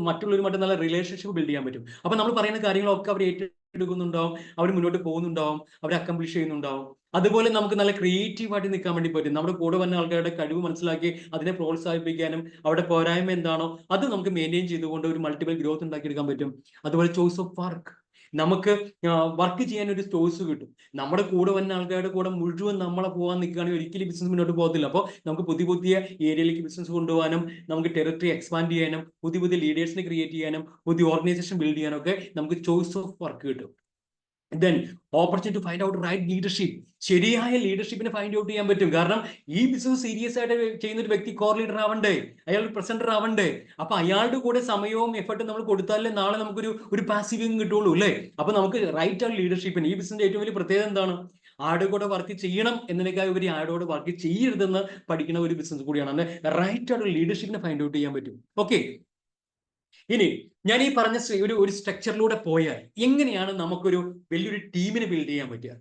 മറ്റുള്ളവരുമായിട്ട് നല്ല റിലേഷൻഷിപ്പ് ബിൽഡ് ചെയ്യാൻ പറ്റും. അപ്പൊ നമ്മൾ പറയുന്ന കാര്യങ്ങളൊക്കെ അവർ ഏറ്റെടുക്കുന്നുണ്ടാവും, അവർ മുന്നോട്ട് പോകുന്നുണ്ടാവും, അവർ അക്കംപ്ലിഷ് ചെയ്യുന്നുണ്ടാവും. അതുപോലെ നമുക്ക് നല്ല ക്രിയേറ്റീവായിട്ട് നിൽക്കാൻ വേണ്ടി പറ്റും. നമ്മുടെ കൂടെ വന്ന ആൾക്കാരുടെ കഴിവ് മനസ്സിലാക്കി അതിനെ പ്രോത്സാഹിപ്പിക്കാനും അവരുടെ പോരായ്മ എന്താണോ അത് നമുക്ക് മെയിൻറ്റെയിൻ ചെയ്തുകൊണ്ട് ഒരു മൾട്ടിപ്പിൾ ഗ്രോത്ത് ഉണ്ടാക്കിയെടുക്കാൻ പറ്റും. അതുപോലെ ചോയ്സ് ഓഫ് വർക്ക്, നമുക്ക് വർക്ക് ചെയ്യാൻ ഒരു ചോയ്സ് കിട്ടും. നമ്മുടെ കൂടെ വന്ന ആൾക്കാരുടെ കൂടെ മുഴുവൻ നമ്മളെ പോകാൻ നിൽക്കുകയാണെങ്കിൽ ഒരിക്കലും ബിസിനസ് മുന്നോട്ട് പോകത്തില്ല. അപ്പോൾ നമുക്ക് പുതിയ പുതിയ ഏരിയയിലേക്ക് ബിസിനസ് കൊണ്ടുപോകാനും, നമുക്ക് ടെറിട്ടറി എക്സ്പാൻഡ് ചെയ്യാനും, പുതിയ പുതിയ ലീഡേഴ്സിനെ ക്രിയേറ്റ് ചെയ്യാനും, പുതിയ ഓർഗനൈസേഷൻ ബിൽഡ് ചെയ്യാനും ഒക്കെ നമുക്ക് ചോയ്സ് ഓഫ് വർക്ക് കിട്ടും. Then opportunity to find out right leadership, ശരിയായ ലീഡർഷിപ്പിനെ ഫൈൻഡ് ഔട്ട് ചെയ്യാൻ പറ്റും. കാരണം ഈ ബിസിനസ് സീരിയസ് ആയിട്ട് ചെയ്യുന്ന ഒരു വ്യക്തി കോർ ലീഡർ ആവണ്ടേ, അയാൾ പ്രസന്റർ ആവണ്ടേ. അപ്പൊ അയാളുടെ കൂടെ സമയവും എഫർട്ടും നമ്മൾ കൊടുത്താലേ നാളെ നമുക്കൊരു പാസീവ് ഇൻകം കിട്ടുള്ളൂ അല്ലേ. അപ്പൊ നമുക്ക് റൈറ്റ് ആയിട്ട് ലീഡർഷിപ്പിന്, ഈ ബിസിനസിന്റെ ഏറ്റവും വലിയ പ്രത്യേകത എന്താണ്? ആരുടെ കൂടെ വർക്ക് ചെയ്യണം എന്നതിനേക്കാൾ ഉപരി ആരോട് വർക്ക് ചെയ്യരുതെന്ന് പഠിക്കുന്ന ഒരു ബിസിനസ് കൂടിയാണ്. അല്ലെ, റൈറ്റ് ആയിട്ട് ലീഡർഷിപ്പിനെ ഫൈൻഡ് ഔട്ട് ചെയ്യാൻ പറ്റും. ഓക്കെ, ഇനി ഞാൻ ഈ പറഞ്ഞ ഒരു സ്ട്രക്ചറിലൂടെ പോയാൽ എങ്ങനെയാണ് നമുക്കൊരു വലിയൊരു ടീമിനെ ബിൽഡ് ചെയ്യാൻ പറ്റുക?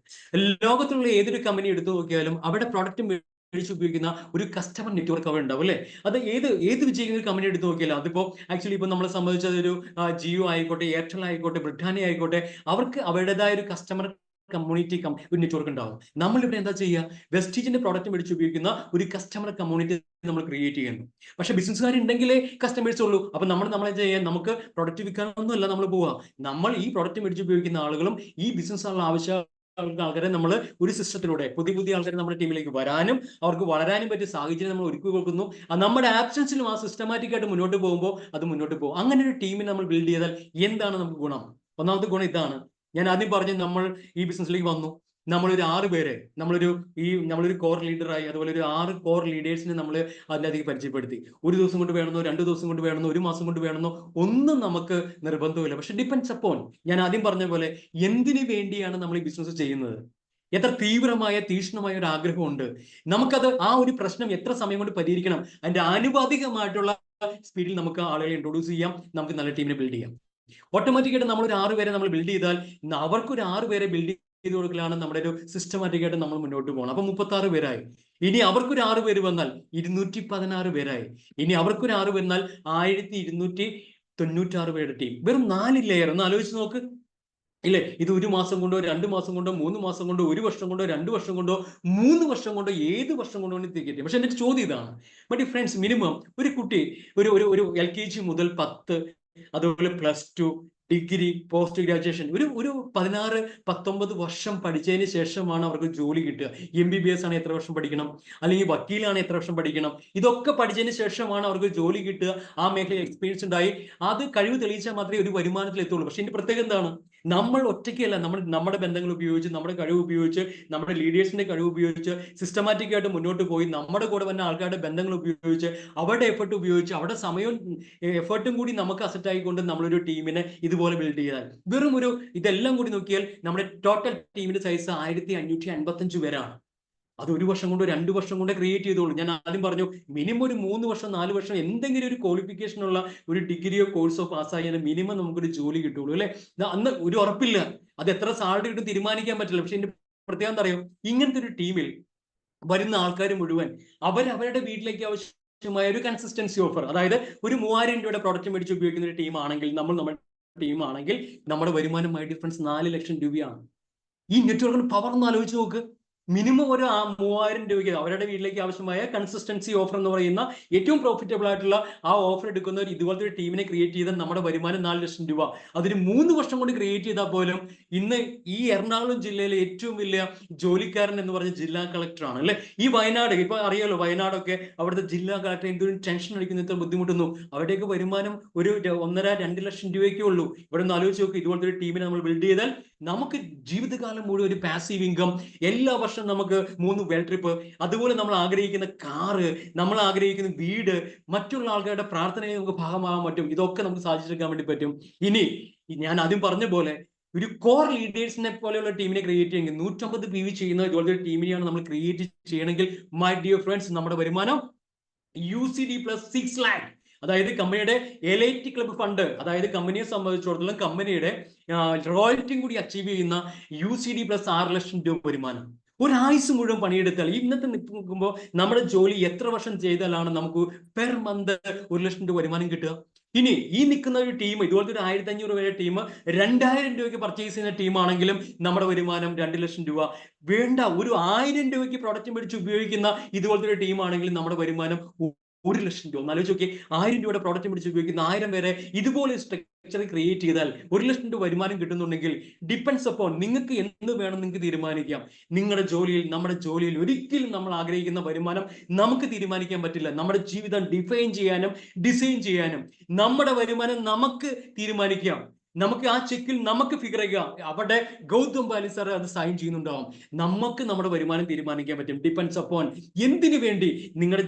ലോകത്തുള്ള ഏതൊരു കമ്പനി എടുത്തു നോക്കിയാലും അവിടെ പ്രൊഡക്റ്റ് മേടിച്ച് ഉപയോഗിക്കുന്ന ഒരു കസ്റ്റമർ നെറ്റ്വർക്ക് അവിടെ ഉണ്ടാവും അല്ലേ. അത് ഏത് വിജയിക്കുന്ന ഒരു കമ്പനി എടുത്തു നോക്കിയാലും, അതിപ്പോ ആക്ച്വലി ഇപ്പൊ നമ്മളെ സംബന്ധിച്ചത് ഒരു ജിയോ ആയിക്കോട്ടെ, എയർടെൽ ആയിക്കോട്ടെ, ബ്രിട്ടാനിയ ആയിക്കോട്ടെ, അവർക്ക് അവരുടേതായ ഒരു കസ്റ്റമർ കമ്മ്യൂണിറ്റി ഒരു നെറ്റ്വർക്ക് ഉണ്ടാവും. നമ്മളിവിടെ എന്താ ചെയ്യുക? വെസ്റ്റീജിന്റെ പ്രോഡക്റ്റ് മേടിച്ച് ഉപയോഗിക്കുന്ന ഒരു കസ്റ്റമർ കമ്മ്യൂണിറ്റി നമ്മൾ ക്രിയേറ്റ് ചെയ്യുന്നു. പക്ഷെ ബിസിനസ്സുകാരുണ്ടെങ്കിലേ കസ്റ്റമേഴ്സ് ഉള്ളൂ. അപ്പൊ നമ്മളെ ചെയ്യാൻ, നമുക്ക് പ്രൊഡക്റ്റ് വിൽക്കാനൊന്നും അല്ല നമ്മൾ പോവുക. നമ്മൾ ഈ പ്രൊഡക്റ്റ് മേടിച്ച് ഉപയോഗിക്കുന്ന ആളുകളും ഈ ബിസിനസ് ആവശ്യ ആൾക്കാരെ നമ്മൾ ഒരു സിസ്റ്റത്തിലൂടെ പുതിയ ആൾക്കാരെ നമ്മുടെ ടീമിലേക്ക് വരാനും അവർക്ക് വളരാനും പറ്റിയ സാഹചര്യം നമ്മൾ ഒരുക്കി കൊടുക്കുന്നു. നമ്മുടെ ആബ്സെൻസിലും ആ സിസ്റ്റമാറ്റിക് ആയിട്ട് മുന്നോട്ട് പോകുമ്പോൾ അത് മുന്നോട്ട് പോകും. അങ്ങനെ ഒരു ടീമിനെ നമ്മൾ ബിൽഡ് ചെയ്താൽ എന്താണ് നമുക്ക് ഗുണം? ഒന്നാമത്തെ ഗുണം ഇതാണ്. ഞാൻ ആദ്യം പറഞ്ഞു, നമ്മൾ ഈ ബിസിനസ്സിലേക്ക് വന്നു, നമ്മളൊരു 6 പേരെ നമ്മളൊരു കോർ ലീഡറായി, അതുപോലെ ഒരു 6 കോർ ലീഡേഴ്സിനെ നമ്മൾ അതിനകത്തേക്ക് പരിചയപ്പെടുത്തി. ഒരു ദിവസം കൊണ്ട് വേണമെന്നോ 2 ദിവസം കൊണ്ട് വേണമെന്നോ 1 മാസം കൊണ്ട് വേണമെന്നോ ഒന്നും നമുക്ക് നിർബന്ധമില്ല. പക്ഷെ ഡിപ്പെൻഡ്സ് അപ്പോൺ, ഞാൻ ആദ്യം പറഞ്ഞ പോലെ എന്തിനു വേണ്ടിയാണ് നമ്മൾ ഈ ബിസിനസ് ചെയ്യുന്നത്, എത്ര തീവ്രമായ തീക്ഷ്ണമായ ഒരു ആഗ്രഹമുണ്ട്, നമുക്കത് ആ ഒരു പ്രശ്നം എത്ര സമയം കൊണ്ട് പരിഹരിക്കണം, അതിന്റെ ആനുപാതികമായിട്ടുള്ള സ്പീഡിൽ നമുക്ക് ആളുകളെ ഇൻട്രൊഡ്യൂസ് ചെയ്യാം, നമുക്ക് നല്ല ടീമിനെ ബിൽഡ് ചെയ്യാം. ഓട്ടോമാറ്റിക്കായിട്ട് നമ്മളൊരു 6 പേരെ നമ്മൾ ബിൽഡ് ചെയ്താൽ അവർക്കൊരു 6 പേരെ ബിൽഡ് ചെയ്ത് കൊടുക്കലാണ് നമ്മുടെ ഒരു സിസ്റ്റമാറ്റിക് ആയിട്ട് നമ്മൾ മുന്നോട്ട് പോകണം. അപ്പൊ 36 പേരായി. ഇനി അവർക്കൊരു 6 പേര് വന്നാൽ 216 പേരായി. ഇനി അവർക്കൊരു 6 വന്നാൽ 1296 പേരുടെ ടീം. വെറും 4 ലെയർ. ഒന്ന് ആലോചിച്ച് നോക്ക് ഇല്ലേ. ഇത് 1 മാസം കൊണ്ടോ 2 മാസം കൊണ്ടോ 3 മാസം കൊണ്ടോ 1 വർഷം കൊണ്ടോ 2 വർഷം കൊണ്ടോ 3 വർഷം കൊണ്ടോ ഏത് വർഷം കൊണ്ടോ തികറ്റും. പക്ഷെ എന്റെ ചോദ്യം ഇതാണ്, ബട്ട് ഫ്രണ്ട്സ്, മിനിമം ഒരു കുട്ടി ഒരു LKG മുതൽ 10, അതുപോലെ +2, ഡിഗ്രി, പോസ്റ്റ് ഗ്രാജുവേഷൻ, ഒരു 16-19 വർഷം പഠിച്ചതിന് ശേഷമാണ് അവർക്ക് ജോലി കിട്ടുക. MBBS ആണ് എത്ര വർഷം പഠിക്കണം, അല്ലെങ്കിൽ വക്കീലാണ് എത്ര വർഷം പഠിക്കണം, ഇതൊക്കെ പഠിച്ചതിന് ശേഷമാണ് അവർക്ക് ജോലി കിട്ടുക. ആ മേഖലയിൽ എക്സ്പീരിയൻസ് ഉണ്ടായി, അത് കഴിവ് തെളിയിച്ചാൽ മാത്രമേ ഒരു വരുമാനത്തിൽ എത്തുള്ളൂ. പക്ഷെ ഇതിന്റെ പ്രത്യേകത എന്താണ്? നമ്മൾ ഒറ്റയ്ക്കല്ല, നമ്മുടെ ബന്ധങ്ങൾ ഉപയോഗിച്ച്, നമ്മുടെ കഴിവ് ഉപയോഗിച്ച്, നമ്മുടെ ലീഡേഴ്സിന്റെ കഴിവ് ഉപയോഗിച്ച് സിസ്റ്റമാറ്റിക് ആയിട്ട് മുന്നോട്ട് പോയി നമ്മുടെ കൂടെ വന്ന ആൾക്കാരുടെ ബന്ധങ്ങൾ ഉപയോഗിച്ച്, അവരുടെ എഫർട്ട് ഉപയോഗിച്ച്, അവരുടെ സമയവും എഫർട്ടും കൂടി നമുക്ക് അസറ്റ് ആയിക്കൊണ്ട് നമ്മളൊരു ടീമിനെ ഇതുപോലെ ബിൽഡ് ചെയ്താൽ, ഇതെല്ലാം കൂടി നോക്കിയാൽ നമ്മുടെ ടോട്ടൽ ടീമിന്റെ സൈസ് 1555 പേരാണ്. അത് 1 വർഷം കൊണ്ടോ 2 വർഷം കൊണ്ടോ ക്രിയേറ്റ് ചെയ്തോളൂ. ഞാൻ ആദ്യം പറഞ്ഞു, മിനിമം ഒരു 3 വർഷം 4 വർഷം എന്തെങ്കിലും ഒരു ക്വാളിഫിക്കേഷൻ ഉള്ള ഒരു ഡിഗ്രിയോ കോഴ്സോ പാസ്സായാൽ മിനിമം നമുക്കൊരു ജോലി കിട്ടുള്ളൂ അല്ലെ. അന്ന് ഒരു ഉറപ്പില്ല, അത് എത്ര സാലറി കിട്ടും തീരുമാനിക്കാൻ പറ്റില്ല. പക്ഷെ ഇതിന്റെ പ്രത്യേകം എന്താ അറിയോ, ഇങ്ങനത്തെ ഒരു ടീമിൽ വരുന്ന ആൾക്കാർ മുഴുവൻ അവരുടെ വീട്ടിലേക്ക് ആവശ്യമായ ഒരു കൺസിസ്റ്റൻസി ഓഫർ, അതായത് ഒരു 3000 രൂപയുടെ പ്രോഡക്റ്റ് മേടിച്ച് ഉപയോഗിക്കുന്ന ഒരു ടീമാണെങ്കിൽ നമ്മൾ ടീമാണെങ്കിൽ നമ്മുടെ വരുമാനം മൈ ഡിഫറൻസ് 4 ലക്ഷം രൂപയാണ്. ഈ നെറ്റ്വർക്കിന് പവർ ഒന്ന് ആലോചിച്ച് നോക്ക്. മിനിമം ഒരു 3000 രൂപയ്ക്ക് അവരുടെ വീട്ടിലേക്ക് ആവശ്യമായ കൺസിസ്റ്റൻസി ഓഫർ എന്ന് പറയുന്ന ഏറ്റവും പ്രോഫിറ്റബിൾ ആയിട്ടുള്ള ആ ഓഫർ എടുക്കുന്നവർ ഇതുപോലത്തെ ഒരു ടീമിനെ ക്രിയേറ്റ് ചെയ്താൽ നമ്മുടെ വരുമാനം 4 ലക്ഷം രൂപ. അതൊരു 3 വർഷം കൊണ്ട് ക്രിയേറ്റ് ചെയ്താൽ പോലും ഇന്ന് ഈ എറണാകുളം ജില്ലയിലെ ഏറ്റവും വലിയ ജോലിക്കാരൻ എന്ന് പറഞ്ഞ ജില്ലാ കളക്ടറാണ് അല്ലെ. ഈ വയനാട് ഇപ്പൊ അറിയാലോ, വയനാടൊക്കെ അവിടുത്തെ ജില്ലാ കളക്ടർ എന്തൊരു ടെൻഷൻ അടിക്കുന്നു, ഇത്ര ബുദ്ധിമുട്ടുന്നു. അവരുടെയൊക്കെ വരുമാനം ഒരു 1.5-2 ലക്ഷം രൂപയ്ക്കേ ഉള്ളൂ. ഇവിടെ ഒന്ന് ആലോചിച്ച് നോക്ക്. ഇതുപോലത്തെ ഒരു ടീമിനെ നമ്മൾ ബിൽഡ് ചെയ്താൽ നമുക്ക് ജീവിതകാലം മുഴുവൻ ഒരു പാസീവ് ഇൻകം, എല്ലാ വർഷം നമുക്ക് 3 വേൾഡ് ട്രിപ്പ്, അതുപോലെ നമ്മൾ ആഗ്രഹിക്കുന്ന കാറ്, നമ്മൾ ആഗ്രഹിക്കുന്ന വീട്, മറ്റുള്ള ആൾക്കാരുടെ പ്രാർത്ഥനയിൽ നമുക്ക് ഭാഗമാകാൻ പറ്റും. ഇതൊക്കെ നമുക്ക് സാധിച്ചെടുക്കാൻ വേണ്ടി പറ്റും. ഇനി ഞാൻ ആദ്യം പറഞ്ഞ പോലെ ഒരു കോർ ലീഡേഴ്സിനെ പോലെയുള്ള ടീമിനെ ക്രിയേറ്റ് ചെയ്യുമെങ്കിൽ 150 PV ചെയ്യുന്ന ഇതുപോലത്തെ ഒരു ടീമിനെയാണ് നമ്മൾ ക്രിയേറ്റ് ചെയ്യണമെങ്കിൽ മൈ ഡിയർ ഫ്രണ്ട്സ്, നമ്മുടെ വരുമാനം UCD + 6 lakh, അതായത് കമ്പനിയുടെ എലൈറ്റ് ക്ലബ് ഫണ്ട്, അതായത് കമ്പനിയെ സംബന്ധിച്ചിടത്തോളം കമ്പനിയുടെ റോയൽറ്റിയും കൂടി അച്ചീവ് ചെയ്യുന്ന UCD + 6 ലക്ഷം രൂപ വരുമാനം. ഒരാഴ്ച മുഴുവൻ പണിയെടുത്താൽ ഇന്നത്തെ നിൽക്കുമ്പോൾ നമ്മുടെ ജോലി എത്ര വർഷം ചെയ്താലാണ് നമുക്ക് പെർ മന്ത് 1 ലക്ഷം രൂപ വരുമാനം കിട്ടുക? ഇനി ഈ നിൽക്കുന്ന ഒരു ടീം, ഇതുപോലത്തെ ഒരു 1500 വരെ ടീം 2000 രൂപയ്ക്ക് പർച്ചേസ് ചെയ്യുന്ന ടീമാണെങ്കിലും നമ്മുടെ വരുമാനം 2 ലക്ഷം രൂപ. വേണ്ട, ഒരു 1000 രൂപയ്ക്ക് പ്രൊഡക്റ്റ് മേടിച്ച് ഉപയോഗിക്കുന്ന ഇതുപോലത്തെ ഒരു ടീമാണെങ്കിലും നമ്മുടെ വരുമാനം 1 ലക്ഷം രൂപ. ആലോചിച്ച് നോക്കി, 1000 രൂപയുടെ പ്രോഡക്റ്റ് മേടിച്ച് ഉപയോഗിക്കുന്ന 1000 പേരെ ഇതുപോലെ സ്ട്രക്ചർ ക്രിയേറ്റ് ചെയ്താൽ 1 ലക്ഷം രൂപ വരുമാനം കിട്ടുന്നുണ്ടെങ്കിൽ ഡിപ്പെൻഡ്സ് അപ്പോൺ നിങ്ങൾക്ക് എന്ത് വേണം നിങ്ങൾക്ക് തീരുമാനിക്കാം. നിങ്ങളുടെ ജോലിയിൽ, നമ്മുടെ ജോലിയിൽ ഒരിക്കലും നമ്മൾ ആഗ്രഹിക്കുന്ന വരുമാനം നമുക്ക് തീരുമാനിക്കാൻ പറ്റില്ല. നമ്മുടെ ജീവിതം ഡിഫൈൻ ചെയ്യാനും ഡിസൈൻ ചെയ്യാനും നമ്മുടെ വരുമാനം നമുക്ക് തീരുമാനിക്കാം. നമുക്ക് ആ ചെക്കിൽ നമുക്ക് ഫിഗർ ചെയ്യാം. അവിടെ ഗൗതം ബാലി സാർ അത് സൈൻ ചെയ്യുന്നുണ്ടാവും. നമുക്ക് നമ്മുടെ വരുമാനം തീരുമാനിക്കാൻ പറ്റും. ഡിപ്പെൻഡ്സ് അപ്പോൺ എന്തിനു വേണ്ടി, നിങ്ങളുടെ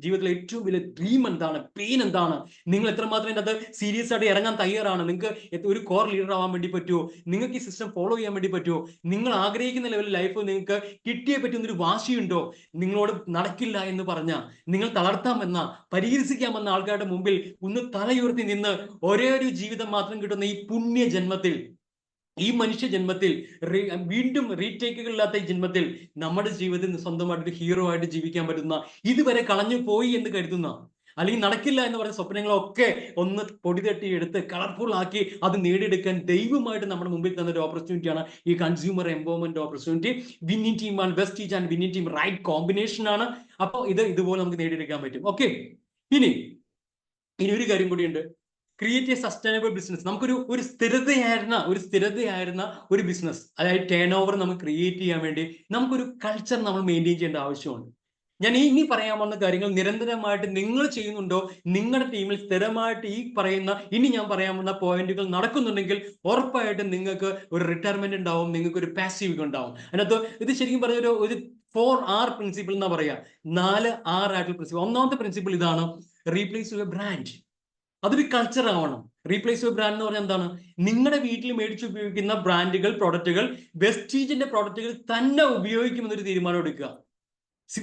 ജീവിതത്തിലെ ഏറ്റവും വലിയ ഡ്രീം എന്താണ്, പെയിൻ എന്താണ്, നിങ്ങൾ എത്രമാത്രം ഇതിനകത്ത് സീരിയസ് ആയിട്ട് ഇറങ്ങാൻ തയ്യാറാണ്, നിങ്ങൾക്ക് ഒരു കോർ ലീഡർ ആവാൻ വേണ്ടി പറ്റുമോ, നിങ്ങൾക്ക് ഈ സിസ്റ്റം ഫോളോ ചെയ്യാൻ വേണ്ടി പറ്റുമോ, നിങ്ങൾ ആഗ്രഹിക്കുന്ന ലെവലിൽ ലൈഫ് നിങ്ങൾക്ക് കിട്ടിയേ പറ്റുന്നൊരു വാശിയുണ്ടോ, നിങ്ങളോട് നടക്കില്ല എന്ന് പറഞ്ഞ, നിങ്ങൾ തളർത്താമെന്ന, പരിഹരിക്കാമെന്ന ആൾക്കാരുടെ മുമ്പിൽ ഒന്ന് തലയുയർത്തി നിന്ന് ഒരേ ഒരു ജീവിതം മാത്രം കിട്ടുന്ന ഈ പുണ്യ ജന്മത്തിൽ, ഈ മനുഷ്യ ജന്മത്തിൽ, വീണ്ടും റീടേക്കുകളില്ലാത്ത ഈ ജന്മത്തിൽ നമ്മുടെ ജീവിതത്തിൽ സ്വന്തമായിട്ട് ഹീറോ ആയിട്ട് ജീവിക്കാൻ പറ്റുന്ന, ഇതുവരെ കളഞ്ഞു പോയി എന്ന് കരുതുന്ന, അല്ലെങ്കിൽ നടക്കില്ല എന്ന് പറഞ്ഞ സ്വപ്നങ്ങളൊക്കെ ഒന്ന് പൊടി തട്ടി എടുത്ത് കളർഫുൾ ആക്കി അത് നേടിയെടുക്കാൻ ദൈവമായിട്ട് നമ്മുടെ മുമ്പിൽ തന്ന ഒരു ഓപ്പർച്യൂണിറ്റിയാണ് ഈ consumer empowerment opportunity. Winning team ആണ്, Vestige and winning team right combination ആണ്. അപ്പോൾ ഇതുപോലെ നമുക്ക് നേടിയെടുക്കാൻ പറ്റും. ഓക്കെ, ഇനി ഒരു കാര്യം കൂടിയുണ്ട്. Create A sustainable business. നമുക്കൊരു സ്ഥിരതയായിരുന്ന ഒരു ബിസിനസ്, അതായത് ടേൺ ഓവർ നമുക്ക് ക്രിയേറ്റ് ചെയ്യാൻ വേണ്ടി നമുക്കൊരു കൾച്ചർ നമ്മൾ മെയിൻറ്റെയിൻ ചെയ്യേണ്ട ആവശ്യമുണ്ട്. ഞാൻ ഇനി പറയാൻ വന്ന കാര്യങ്ങൾ നിരന്തരമായിട്ട് നിങ്ങൾ ചെയ്യുന്നുണ്ടോ, നിങ്ങളുടെ ടീമിൽ സ്ഥിരമായിട്ട് ഈ പറയുന്ന ഇനി ഞാൻ പറയാൻ വന്ന പോയിന്റുകൾ നടക്കുന്നുണ്ടെങ്കിൽ ഉറപ്പായിട്ടും നിങ്ങൾക്ക് ഒരു റിട്ടയർമെന്റ് ഉണ്ടാവും, നിങ്ങൾക്ക് ഒരു പാസീവ് ഉണ്ടാവും. അതിനകത്ത് ഇത് ശരിക്കും പറഞ്ഞ ഒരു 4R പ്രിൻസിപ്പിൾ എന്നാ പറയാ, 4R ആയിട്ടുള്ള പ്രിൻസിപ്പിൾ. ഒന്നാമത്തെ പ്രിൻസിപ്പിൾ ഇതാണ്, റീപ്ലേസ് യുവർ ബ്രാൻഡ്. അതൊരു കൾച്ചർ ആവണം. റീപ്ലേസ് യുവർ ബ്രാൻഡ് എന്ന് പറഞ്ഞാൽ എന്താണ്? നിങ്ങളുടെ വീട്ടിൽ മേടിച്ച് ഉപയോഗിക്കുന്ന ബ്രാൻഡുകൾ, പ്രൊഡക്റ്റുകൾ, വെസ്റ്റീജിന്റെ പ്രൊഡക്റ്റുകൾ തന്നെ ഉപയോഗിക്കുമെന്നൊരു തീരുമാനം എടുക്കുക.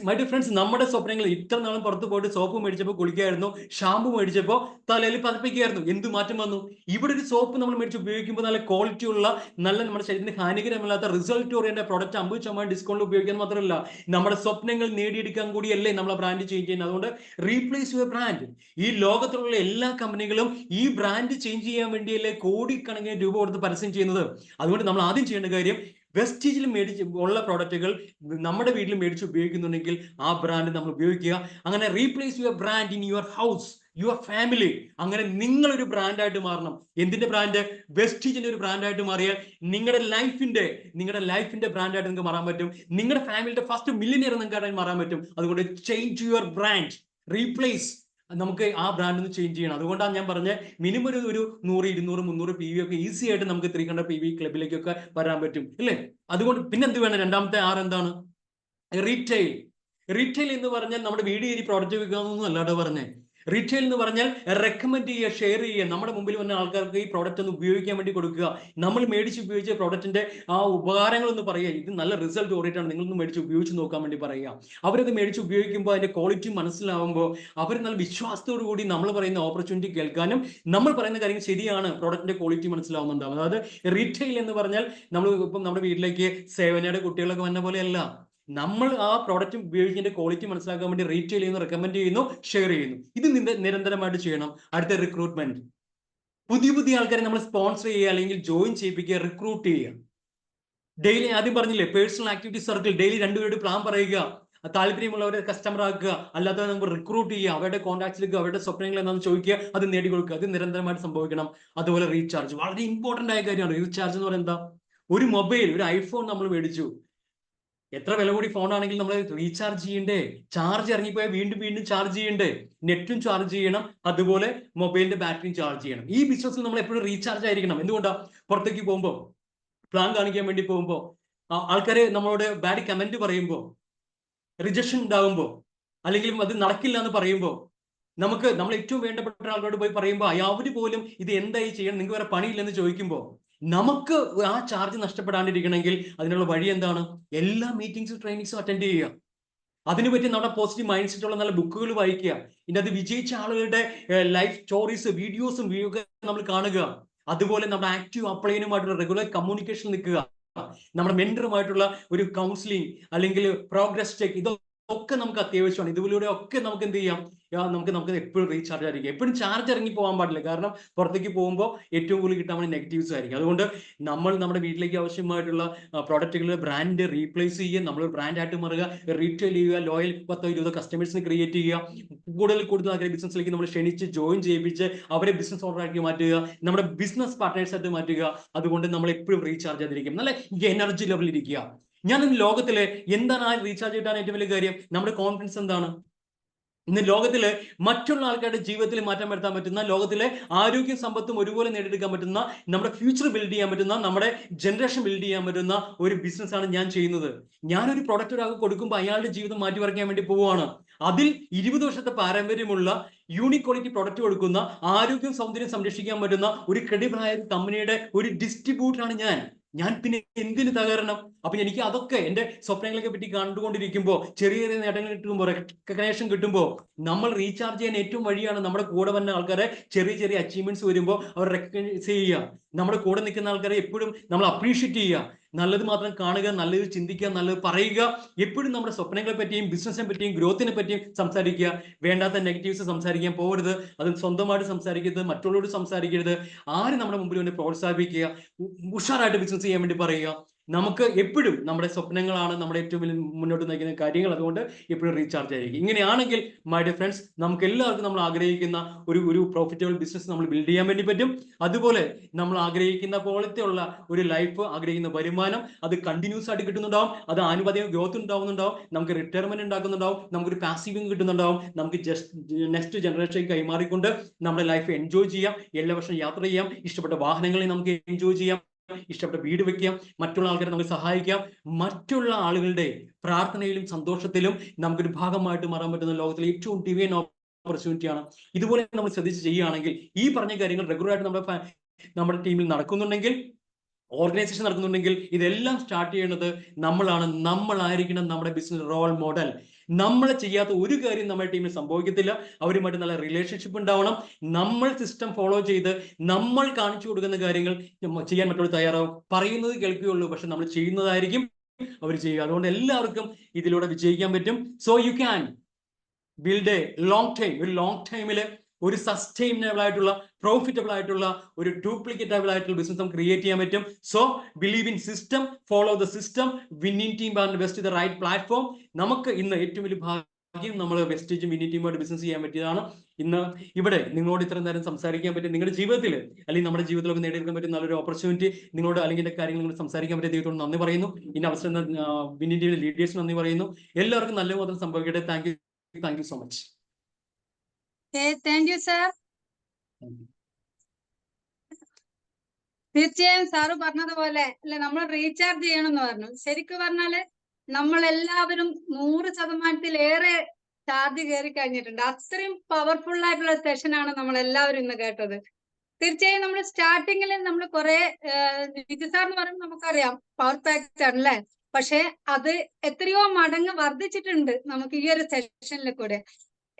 മൈ ഡിയർ ഫ്രണ്ട്സ്, നമ്മുടെ സ്വപ്നങ്ങൾ ഇത്ര നാളും പുറത്ത് പോയിട്ട് സോപ്പ് മേടിച്ചപ്പോൾ കുളിക്കായിരുന്നു, ഷാമ്പു മേടിച്ചപ്പോൾ തലയിൽ പതിപ്പിക്കുകയായിരുന്നു. എന്ത് മാറ്റം വന്നു? ഇവിടെ ഒരു സോപ്പ് നമ്മൾ മേടിച്ച് ഉപയോഗിക്കുമ്പോൾ നല്ല ക്വാളിറ്റി ഉള്ള, നല്ല നമ്മുടെ ശരീരത്തിന് ഹാനികരമല്ലാത്ത റിസൾട്ട് ഓറിയന്റഡ് പ്രോഡക്റ്റ് 50% ഡിസ്കൗണ്ട് ഉപയോഗിക്കാൻ മാത്രമല്ല, നമ്മുടെ സ്വപ്നങ്ങൾ നേടിയെടുക്കാൻ കൂടിയല്ലേ നമ്മളെ ബ്രാൻഡ് ചേഞ്ച് ചെയ്യുന്നത്. അതുകൊണ്ട് റീപ്ലേസ് യുവർ ബ്രാൻഡ്. ഈ ലോകത്തിലുള്ള എല്ലാ കമ്പനികളും ഈ ബ്രാൻഡ് ചേഞ്ച് ചെയ്യാൻ വേണ്ടിയല്ലേ കോടിക്കണക്കിന് രൂപ കൊടുത്ത് പരസ്യം ചെയ്യുന്നത്. അതുകൊണ്ട് നമ്മൾ ആദ്യം ചെയ്യേണ്ട കാര്യം, വെസ്റ്റീജിൽ മേടിച്ച് ഉള്ള പ്രോഡക്റ്റുകൾ നമ്മുടെ വീട്ടിൽ മേടിച്ച് ഉപയോഗിക്കുന്നുണ്ടെങ്കിൽ ആ ബ്രാൻഡ് നമ്മൾ ഉപയോഗിക്കുക. അങ്ങനെ replace your brand in your house, your family. അങ്ങനെ നിങ്ങളൊരു ബ്രാൻഡായിട്ട് മാറണം. എന്തിന്റെ ബ്രാൻഡ്? വെസ്റ്റീജിന്റെ ഒരു ബ്രാൻഡായിട്ട് മാറിയാൽ നിങ്ങളുടെ ലൈഫിന്റെ ബ്രാൻഡായിട്ട് നിങ്ങൾക്ക് മാറാൻ പറ്റും. നിങ്ങളുടെ ഫാമിലിയുടെ ഫസ്റ്റ് മില്യണിയർ നിങ്ങൾക്ക് മാറാൻ പറ്റും. അതുകൊണ്ട് ചേഞ്ച് യുവർ ബ്രാൻഡ്, റീപ്ലേസ്. നമുക്ക് ആ ബ്രാൻഡ് ഒന്ന് ചേഞ്ച് ചെയ്യണം. അതുകൊണ്ടാണ് ഞാൻ പറഞ്ഞ മിനിമം ഒരു 100, 200, 300 PV ഒക്കെ ഈസി ആയിട്ട് നമുക്ക് 300 PV ക്ലബിലേക്കൊക്കെ വരാൻ പറ്റും അല്ലേ. അതുകൊണ്ട് പിന്നെ എന്ത് വേണം? രണ്ടാമത്തെ R എന്താണ്? റീറ്റെയിൽ എന്ന് പറഞ്ഞാൽ നമ്മുടെ വീട് കയറി പ്രോഡക്റ്റ് വിൽക്കാമെന്നൊന്നും അല്ലാതെ പറഞ്ഞേ. റീറ്റെയിൽ എന്ന് പറഞ്ഞാൽ റെക്കമെൻഡ് ചെയ്യുക, ഷെയർ ചെയ്യുക, നമ്മുടെ മുമ്പിൽ വന്ന ആൾക്കാർക്ക് ഈ പ്രോഡക്റ്റ് ഒന്ന് ഉപയോഗിക്കാൻ വേണ്ടി കൊടുക്കുക. നമ്മൾ മേടിച്ച് ഉപയോഗിച്ച പ്രോഡക്റ്റിന്റെ ആ ഉപകാരങ്ങളൊന്ന് പറയുക, ഇത് നല്ല റിസൾട്ട് ഓറിയന്റാണ്, നിങ്ങളൊന്ന് മേടിച്ച് ഉപയോഗിച്ച് നോക്കാൻ വേണ്ടി പറയുക. അവരത് മേടിച്ച് ഉപയോഗിക്കുമ്പോൾ അതിന്റെ ക്വാളിറ്റി മനസ്സിലാവുമ്പോൾ അവർ നല്ല വിശ്വാസത്തോടു കൂടി നമ്മൾ പറയുന്ന ഓപ്പർച്യൂണിറ്റി കേൾക്കാനും നമ്മൾ പറയുന്ന കാര്യങ്ങൾ ശരിയാണ്, പ്രോഡക്റ്റിന്റെ ക്വാളിറ്റി മനസ്സിലാവുന്നുണ്ടാവും. അതായത് റീറ്റെയിൽ എന്ന് പറഞ്ഞാൽ നമ്മൾ ഇപ്പം നമ്മുടെ വീട്ടിലേക്ക് സേവനയുടെ കുട്ടികളൊക്കെ വന്ന പോലെയല്ല, നമ്മൾ ആ പ്രോഡക്റ്റ് ഉപയോഗിക്കുന്നതിന്റെ ക്വാളിറ്റി മനസ്സിലാക്കാൻ വേണ്ടി റീറ്റെയിൽ ചെയ്യുന്നു, റെക്കമെൻഡ് ചെയ്യുന്നു, ഷെയർ ചെയ്യുന്നു. ഇത് നിരന്തരമായിട്ട് ചെയ്യണം. അടുത്ത റിക്രൂട്ട്മെന്റ്. പുതിയ പുതിയ ആൾക്കാരെ നമ്മൾ സ്പോൺസർ ചെയ്യുക, അല്ലെങ്കിൽ ജോയിൻ ചെയ്യിപ്പിക്കുക, റിക്രൂട്ട് ചെയ്യുക. ഡെയിലി ആദ്യം പറഞ്ഞില്ലേ, പേഴ്സണൽ ആക്ടിവിറ്റി സർക്കിൾ, ഡെയിലി 2 പേരുടെ പ്ലാൻ പറയുക, താല്പര്യമുള്ളവരെ കസ്റ്റമർ ആക്കുക, അല്ലാതെ നമുക്ക് റിക്രൂട്ട് ചെയ്യുക, അവരുടെ കോൺടാക്ട്സിലേക്ക് അവരുടെ സ്വപ്നങ്ങൾ എന്താണെന്ന് ചോദിക്കുക, അത് നേടിക്കൊടുക്കുക. അത് നിരന്തരമായിട്ട് സംഭവിക്കണം. അതുപോലെ റീചാർജ്, വളരെ ഇമ്പോർട്ടന്റ് ആയ കാര്യമാണ്. റീചാർജ് എന്ന് പറയുന്നത് എന്താ? ഒരു മൊബൈൽ, ഒരു ഐഫോൺ നമ്മൾ മേടിച്ചു, എത്ര വില കൂടി ഫോൺ ആണെങ്കിൽ നമ്മൾ റീചാർജ് ചെയ്യണ്ടേ? ചാർജ് ഇറങ്ങിപ്പോയാൽ വീണ്ടും വീണ്ടും ചാർജ് ചെയ്യണ്ടേ? നെറ്റും ചാർജ് ചെയ്യണം, അതുപോലെ മൊബൈലിന്റെ ബാറ്ററിയും ചാർജ് ചെയ്യണം. ഈ ബിസിനസ്സിൽ നമ്മൾ എപ്പോഴും റീചാർജ് ആയിരിക്കണം. എന്തുകൊണ്ടാ? പുറത്തേക്ക് പോകുമ്പോൾ, പ്ലാൻ കാണിക്കാൻ വേണ്ടി പോകുമ്പോൾ, ആൾക്കാരെ നമ്മളോട് ബാഡ് കമന്റ് പറയുമ്പോൾ, റിജക്ഷൻ ഉണ്ടാകുമ്പോൾ, അല്ലെങ്കിൽ അത് നടക്കില്ല എന്ന് പറയുമ്പോൾ, നമ്മൾ ഏറ്റവും വേണ്ടപ്പെട്ട ആളോട് പോയി പറയുമ്പോൾ അവര് പോലും ഇത് എന്തായി ചെയ്യണം, നിങ്ങൾക്ക് വേറെ പണിയില്ലെന്ന് ചോദിക്കുമ്പോൾ, നമുക്ക് ആ ചാർജ് നഷ്ടപ്പെടാണ്ടിരിക്കണമെങ്കിൽ അതിനുള്ള വഴി എന്താണ്? എല്ലാ മീറ്റിംഗ്സും ട്രെയിനിങ്സും അറ്റൻഡ് ചെയ്യുക. അതിനുപറ്റി നമ്മുടെ പോസിറ്റീവ് മൈൻഡ് സെറ്റ് ഉള്ള നല്ല ബുക്കുകൾ വായിക്കുക. ഇതിനകത്ത് വിജയിച്ച ആളുകളുടെ ലൈഫ് സ്റ്റോറീസ്, വീഡിയോസും നമ്മൾ കാണുക. അതുപോലെ നമ്മുടെ ആക്റ്റീവ് അപ്ലൈനുമായിട്ടുള്ള റെഗുലർ കമ്മ്യൂണിക്കേഷൻ നിൽക്കുക. നമ്മുടെ മെന്ററുമായിട്ടുള്ള ഒരു കൗൺസിലിംഗ്, അല്ലെങ്കിൽ പ്രോഗ്രസ് ചെക്ക്, ഇതൊക്കെ നമുക്ക് അത്യാവശ്യമാണ്. ഇതിലൂടെ ഒക്കെ നമുക്ക് എന്ത് ചെയ്യാം? നമുക്ക് എപ്പോഴും റീചാർജ് ആയിരിക്കും. എപ്പോഴും ചാർജ് ഇറങ്ങി പോകാൻ പാടില്ല. കാരണം പുറത്തേക്ക് പോകുമ്പോൾ ഏറ്റവും കൂടുതൽ കിട്ടാൻ വേണ്ടി നെഗറ്റീവ്സ് ആയിരിക്കും. അതുകൊണ്ട് നമ്മൾ നമ്മുടെ വീട്ടിലേക്ക് ആവശ്യമായിട്ടുള്ള പ്രോഡക്റ്റുകൾ, ബ്രാൻഡ് റീപ്ലേസ് ചെയ്യുക, നമ്മൾ ബ്രാൻഡായിട്ട് മാറുക, റീറ്റെയിൽ ചെയ്യുക, ലോയൽ 10-20 കസ്റ്റമേഴ്സിനെ ക്രിയേറ്റ് ചെയ്യുക, കൂടുതൽ ആൾക്കാരെ ബിസിനസ്സിലേക്ക് നമ്മൾ ക്ഷണിച്ച് ജോയിൻ ചെയ്യിപ്പിച്ച് അവരെ ബിസിനസ് ഓണറാക്കി മാറ്റുക, നമ്മുടെ ബിസിനസ് പാർട്ട്നേഴ്സായിട്ട് മാറ്റുക. അതുകൊണ്ട് നമ്മൾ എപ്പോഴും റീചാർജ് ചെയ്തിരിക്കും, നല്ല എനർജി ലെവലിൽ ഇരിക്കുക. ഞാൻ ഇന്ന് ലോകത്തിലെ എന്താണ് ആ റീചാർജ് കിട്ടാൻ ഏറ്റവും വലിയ കാര്യം? നമ്മുടെ കോൺഫിഡൻസ് എന്താണ്? ഇന്ന് ലോകത്തിലെ മറ്റുള്ള ആൾക്കാരുടെ ജീവിതത്തിൽ മാറ്റം വരുത്താൻ പറ്റുന്ന, ലോകത്തിലെ ആരോഗ്യം സമ്പത്തും ഒരുപോലെ നേടിയെടുക്കാൻ പറ്റുന്ന, നമ്മുടെ ഫ്യൂച്ചർ ബിൽഡ് ചെയ്യാൻ പറ്റുന്ന, നമ്മുടെ ജനറേഷൻ ബിൽഡ് ചെയ്യാൻ പറ്റുന്ന ഒരു ബിസിനസ് ആണ് ഞാൻ ചെയ്യുന്നത്. ഞാനൊരു പ്രൊഡക്റ്റ് ഒരാൾക്ക് കൊടുക്കുമ്പോൾ അയാളുടെ ജീവിതം മാറ്റി മറിക്കാൻ വേണ്ടി പോവുകയാണ്. അതിൽ 20 വർഷത്തെ പാരമ്പര്യമുള്ള യൂണിക് ക്വാളിറ്റി പ്രൊഡക്റ്റ് കൊടുക്കുന്ന, ആരോഗ്യം സൗന്ദര്യം സംരക്ഷിക്കാൻ പറ്റുന്ന ഒരു ക്രെഡിബിൾ ആയ കമ്പനിയുടെ ഒരു ഡിസ്ട്രിബ്യൂട്ടറാണ് ഞാൻ പിന്നെ എന്തിന് തകരണം? അപ്പൊ എനിക്ക് അതൊക്കെ എന്റെ സ്വപ്നങ്ങളെ പറ്റി കണ്ടുകൊണ്ടിരിക്കുമ്പോൾ, ചെറിയ ചെറിയ നേട്ടങ്ങൾ കിട്ടുമ്പോൾ, റെക്കഗ്നേഷൻ കിട്ടുമ്പോൾ, നമ്മൾ റീചാർജ് ചെയ്യാൻ ഏറ്റവും വഴിയാണ് നമ്മുടെ കൂടെ വന്ന ആൾക്കാരെ ചെറിയ ചെറിയ അച്ചീവ്മെന്റ്സ് വരുമ്പോൾ അവർ റെക്കഗ്നൈസ് ചെയ്യുക. നമ്മുടെ കൂടെ നിൽക്കുന്ന ആൾക്കാരെ എപ്പോഴും നമ്മൾ അപ്രീഷിയേറ്റ് ചെയ്യുക, നല്ലത് മാത്രം കാണുക, നല്ലത് ചിന്തിക്കുക, നല്ലത് പറയുക. എപ്പോഴും നമ്മുടെ സ്വപ്നങ്ങളെ പറ്റിയും ബിസിനസിനെ പറ്റിയും ഗ്രോത്തിനെ പറ്റിയും സംസാരിക്കുക. വേണ്ടാത്ത നെഗറ്റീവ്സ് സംസാരിക്കാൻ പോകരുത്. അത് സ്വന്തമായിട്ട് സംസാരിക്കരുത്, മറ്റുള്ളവരോട് സംസാരിക്കരുത്. ആര് നമ്മുടെ മുമ്പിൽ വേണ്ടി പ്രോത്സാഹിപ്പിക്കുക, ഉഷാറായിട്ട് ബിസിനസ് ചെയ്യാൻ വേണ്ടി പറയുക. നമുക്ക് എപ്പോഴും നമ്മുടെ സ്വപ്നങ്ങളാണ് നമ്മുടെ ഏറ്റവും വലിയ മുന്നോട്ട് നയിക്കുന്ന കാര്യങ്ങൾ. അതുകൊണ്ട് എപ്പോഴും റീചാർജ് ആയിരിക്കും. ഇങ്ങനെയാണെങ്കിൽ മൈ ഡിയർ ഫ്രണ്ട്സ്, നമുക്ക് എല്ലാവർക്കും നമ്മൾ ആഗ്രഹിക്കുന്ന ഒരു പ്രോഫിറ്റബിൾ ബിസിനസ് നമ്മൾ ബിൽഡ് ചെയ്യാൻ വേണ്ടി പറ്റും. അതുപോലെ നമ്മൾ ആഗ്രഹിക്കുന്ന പോലത്തെയുള്ള ഒരു ലൈഫ്, ആഗ്രഹിക്കുന്ന വരുമാനം അത് കണ്ടിന്യൂസ് ആയിട്ട് കിട്ടുന്നുണ്ടാവും. അത് ആനുപാതിക ഗ്രോത്ത് ഉണ്ടാവുന്നുണ്ടാവും. നമുക്ക് റിട്ടയർമെന്റ് ഉണ്ടാക്കുന്നുണ്ടാവും. നമുക്കൊരു പാസീവ് കിട്ടുന്നുണ്ടാവും. നമുക്ക് നെക്സ്റ്റ് ജനറേഷൻ കൈമാറിക്കൊണ്ട് നമ്മുടെ ലൈഫ് എൻജോയ് ചെയ്യാം. എല്ലാ വർഷവും യാത്ര ചെയ്യാം. ഇഷ്ടപ്പെട്ട വാഹനങ്ങളെ നമുക്ക് എൻജോയ് ചെയ്യാം. ഇഷ്ടപ്പെട്ട വീട് വെക്കാം. മറ്റുള്ള ആൾക്കാരെ നമുക്ക് സഹായിക്കാം. മറ്റുള്ള ആളുകളുടെ പ്രാർത്ഥനയിലും സന്തോഷത്തിലും നമുക്കൊരു ഭാഗമായിട്ട് മാറാൻ പറ്റുന്ന ലോകത്തിലെ ഏറ്റവും ഡിവൈൻ ഓപ്പർച്യൂണിറ്റിയാണ്. ഇതുപോലെ നമ്മൾ ശ്രദ്ധിച്ച് ചെയ്യുകയാണെങ്കിൽ, ഈ പറഞ്ഞ കാര്യങ്ങൾ റെഗുലറായിട്ട് നമ്മുടെ ടീമിൽ നടക്കുന്നുണ്ടെങ്കിൽ, ഓർഗനൈസേഷൻ നടക്കുന്നുണ്ടെങ്കിൽ, ഇതെല്ലാം സ്റ്റാർട്ട് ചെയ്യുന്നത് നമ്മളായിരിക്കണം നമ്മുടെ ബിസിനസ് റോൾ മോഡൽ. നമ്മൾ ചെയ്യാത്ത ഒരു കാര്യം നമ്മുടെ ടീമിൽ സംഭവിക്കത്തില്ല. അവരുമായിട്ട് നല്ല റിലേഷൻഷിപ്പ് ഉണ്ടാവണം. നമ്മൾ സിസ്റ്റം ഫോളോ ചെയ്ത് നമ്മൾ കാണിച്ചു കൊടുക്കുന്ന കാര്യങ്ങൾ ചെയ്യാൻ മറ്റുള്ള തയ്യാറാവും. പറയുന്നത് കേൾക്കുകയുള്ളൂ, പക്ഷെ നമ്മൾ ചെയ്യുന്നതായിരിക്കും അവർ ചെയ്യുക. അതുകൊണ്ട് എല്ലാവർക്കും ഇതിലൂടെ വിജയിക്കാൻ പറ്റും. So you can build A long ടൈമില് ഒരു സസ്റ്റൈനബിൾ ആയിട്ടുള്ള, പ്രോഫിറ്റബിൾ ആയിട്ടുള്ള, ഒരു ഡ്യൂപ്ലിക്കേറ്റബിൾ ആയിട്ടുള്ള ബിസിനസ് നമുക്ക് ക്രിയേറ്റ് ചെയ്യാൻ പറ്റും. So believe in system, follow the system, winning team and Vestige the right platform. നമുക്ക് ഇന്ന് ഏറ്റവും വലിയ ഭാഗ്യം നമ്മൾ വെസ്റ്റേജും വിന്നിംഗ് ടീമുമായിട്ട് ബിസിനസ് ചെയ്യാൻ പറ്റിയതാണ്. ഇന്ന് ഇവിടെ നിങ്ങളോട് ഇത്രയും നേരം സംസാരിക്കാൻ പറ്റും. നിങ്ങളുടെ ജീവിതത്തിൽ, അല്ലെങ്കിൽ നമ്മുടെ ജീവിതത്തിലൊക്കെ നേടിയെടുക്കാൻ പറ്റുന്ന നല്ലൊരു ഓപ്പർച്യൂണിറ്റി നിങ്ങളോട്, അല്ലെങ്കിൽ കാര്യങ്ങൾ നിങ്ങൾ സംസാരിക്കാൻ പറ്റിയ ദൈവത്തോട് നന്ദി പറയുന്നു. ഇനി അവസരം വിന്നിംഗ് ടീമിലെ ലീഡേഴ്സിന് നന്ദി പറയുന്നു. എല്ലാവർക്കും നല്ല മാത്രം സംഭവിക്കട്ടെ. Thank you so much. Thank you sir. തീർച്ചയായും സാറ് പറഞ്ഞതുപോലെ അല്ലെ, നമ്മൾ റീചാർജ് ചെയ്യണം എന്ന് പറഞ്ഞു. ശരിക്കും പറഞ്ഞാല് നമ്മളെല്ലാവരും 100%-ലേറെ ചാർജ് കയറി കഴിഞ്ഞിട്ടുണ്ട്. അത്രയും പവർഫുൾ ആയിട്ടുള്ള സെഷനാണ് നമ്മൾ എല്ലാവരും ഇന്ന് കേട്ടത്. തീർച്ചയായും നമ്മൾ സ്റ്റാർട്ടിങ്ങിൽ നമ്മൾ കുറെ നിജു സാർ എന്ന് പറയുമ്പോൾ നമുക്കറിയാം പവർ പാക്ട് ആണല്ലേ, പക്ഷെ അത് എത്രയോ മടങ്ങ് വർദ്ധിച്ചിട്ടുണ്ട് നമുക്ക് ഈ ഒരു സെഷനിൽ കൂടെ.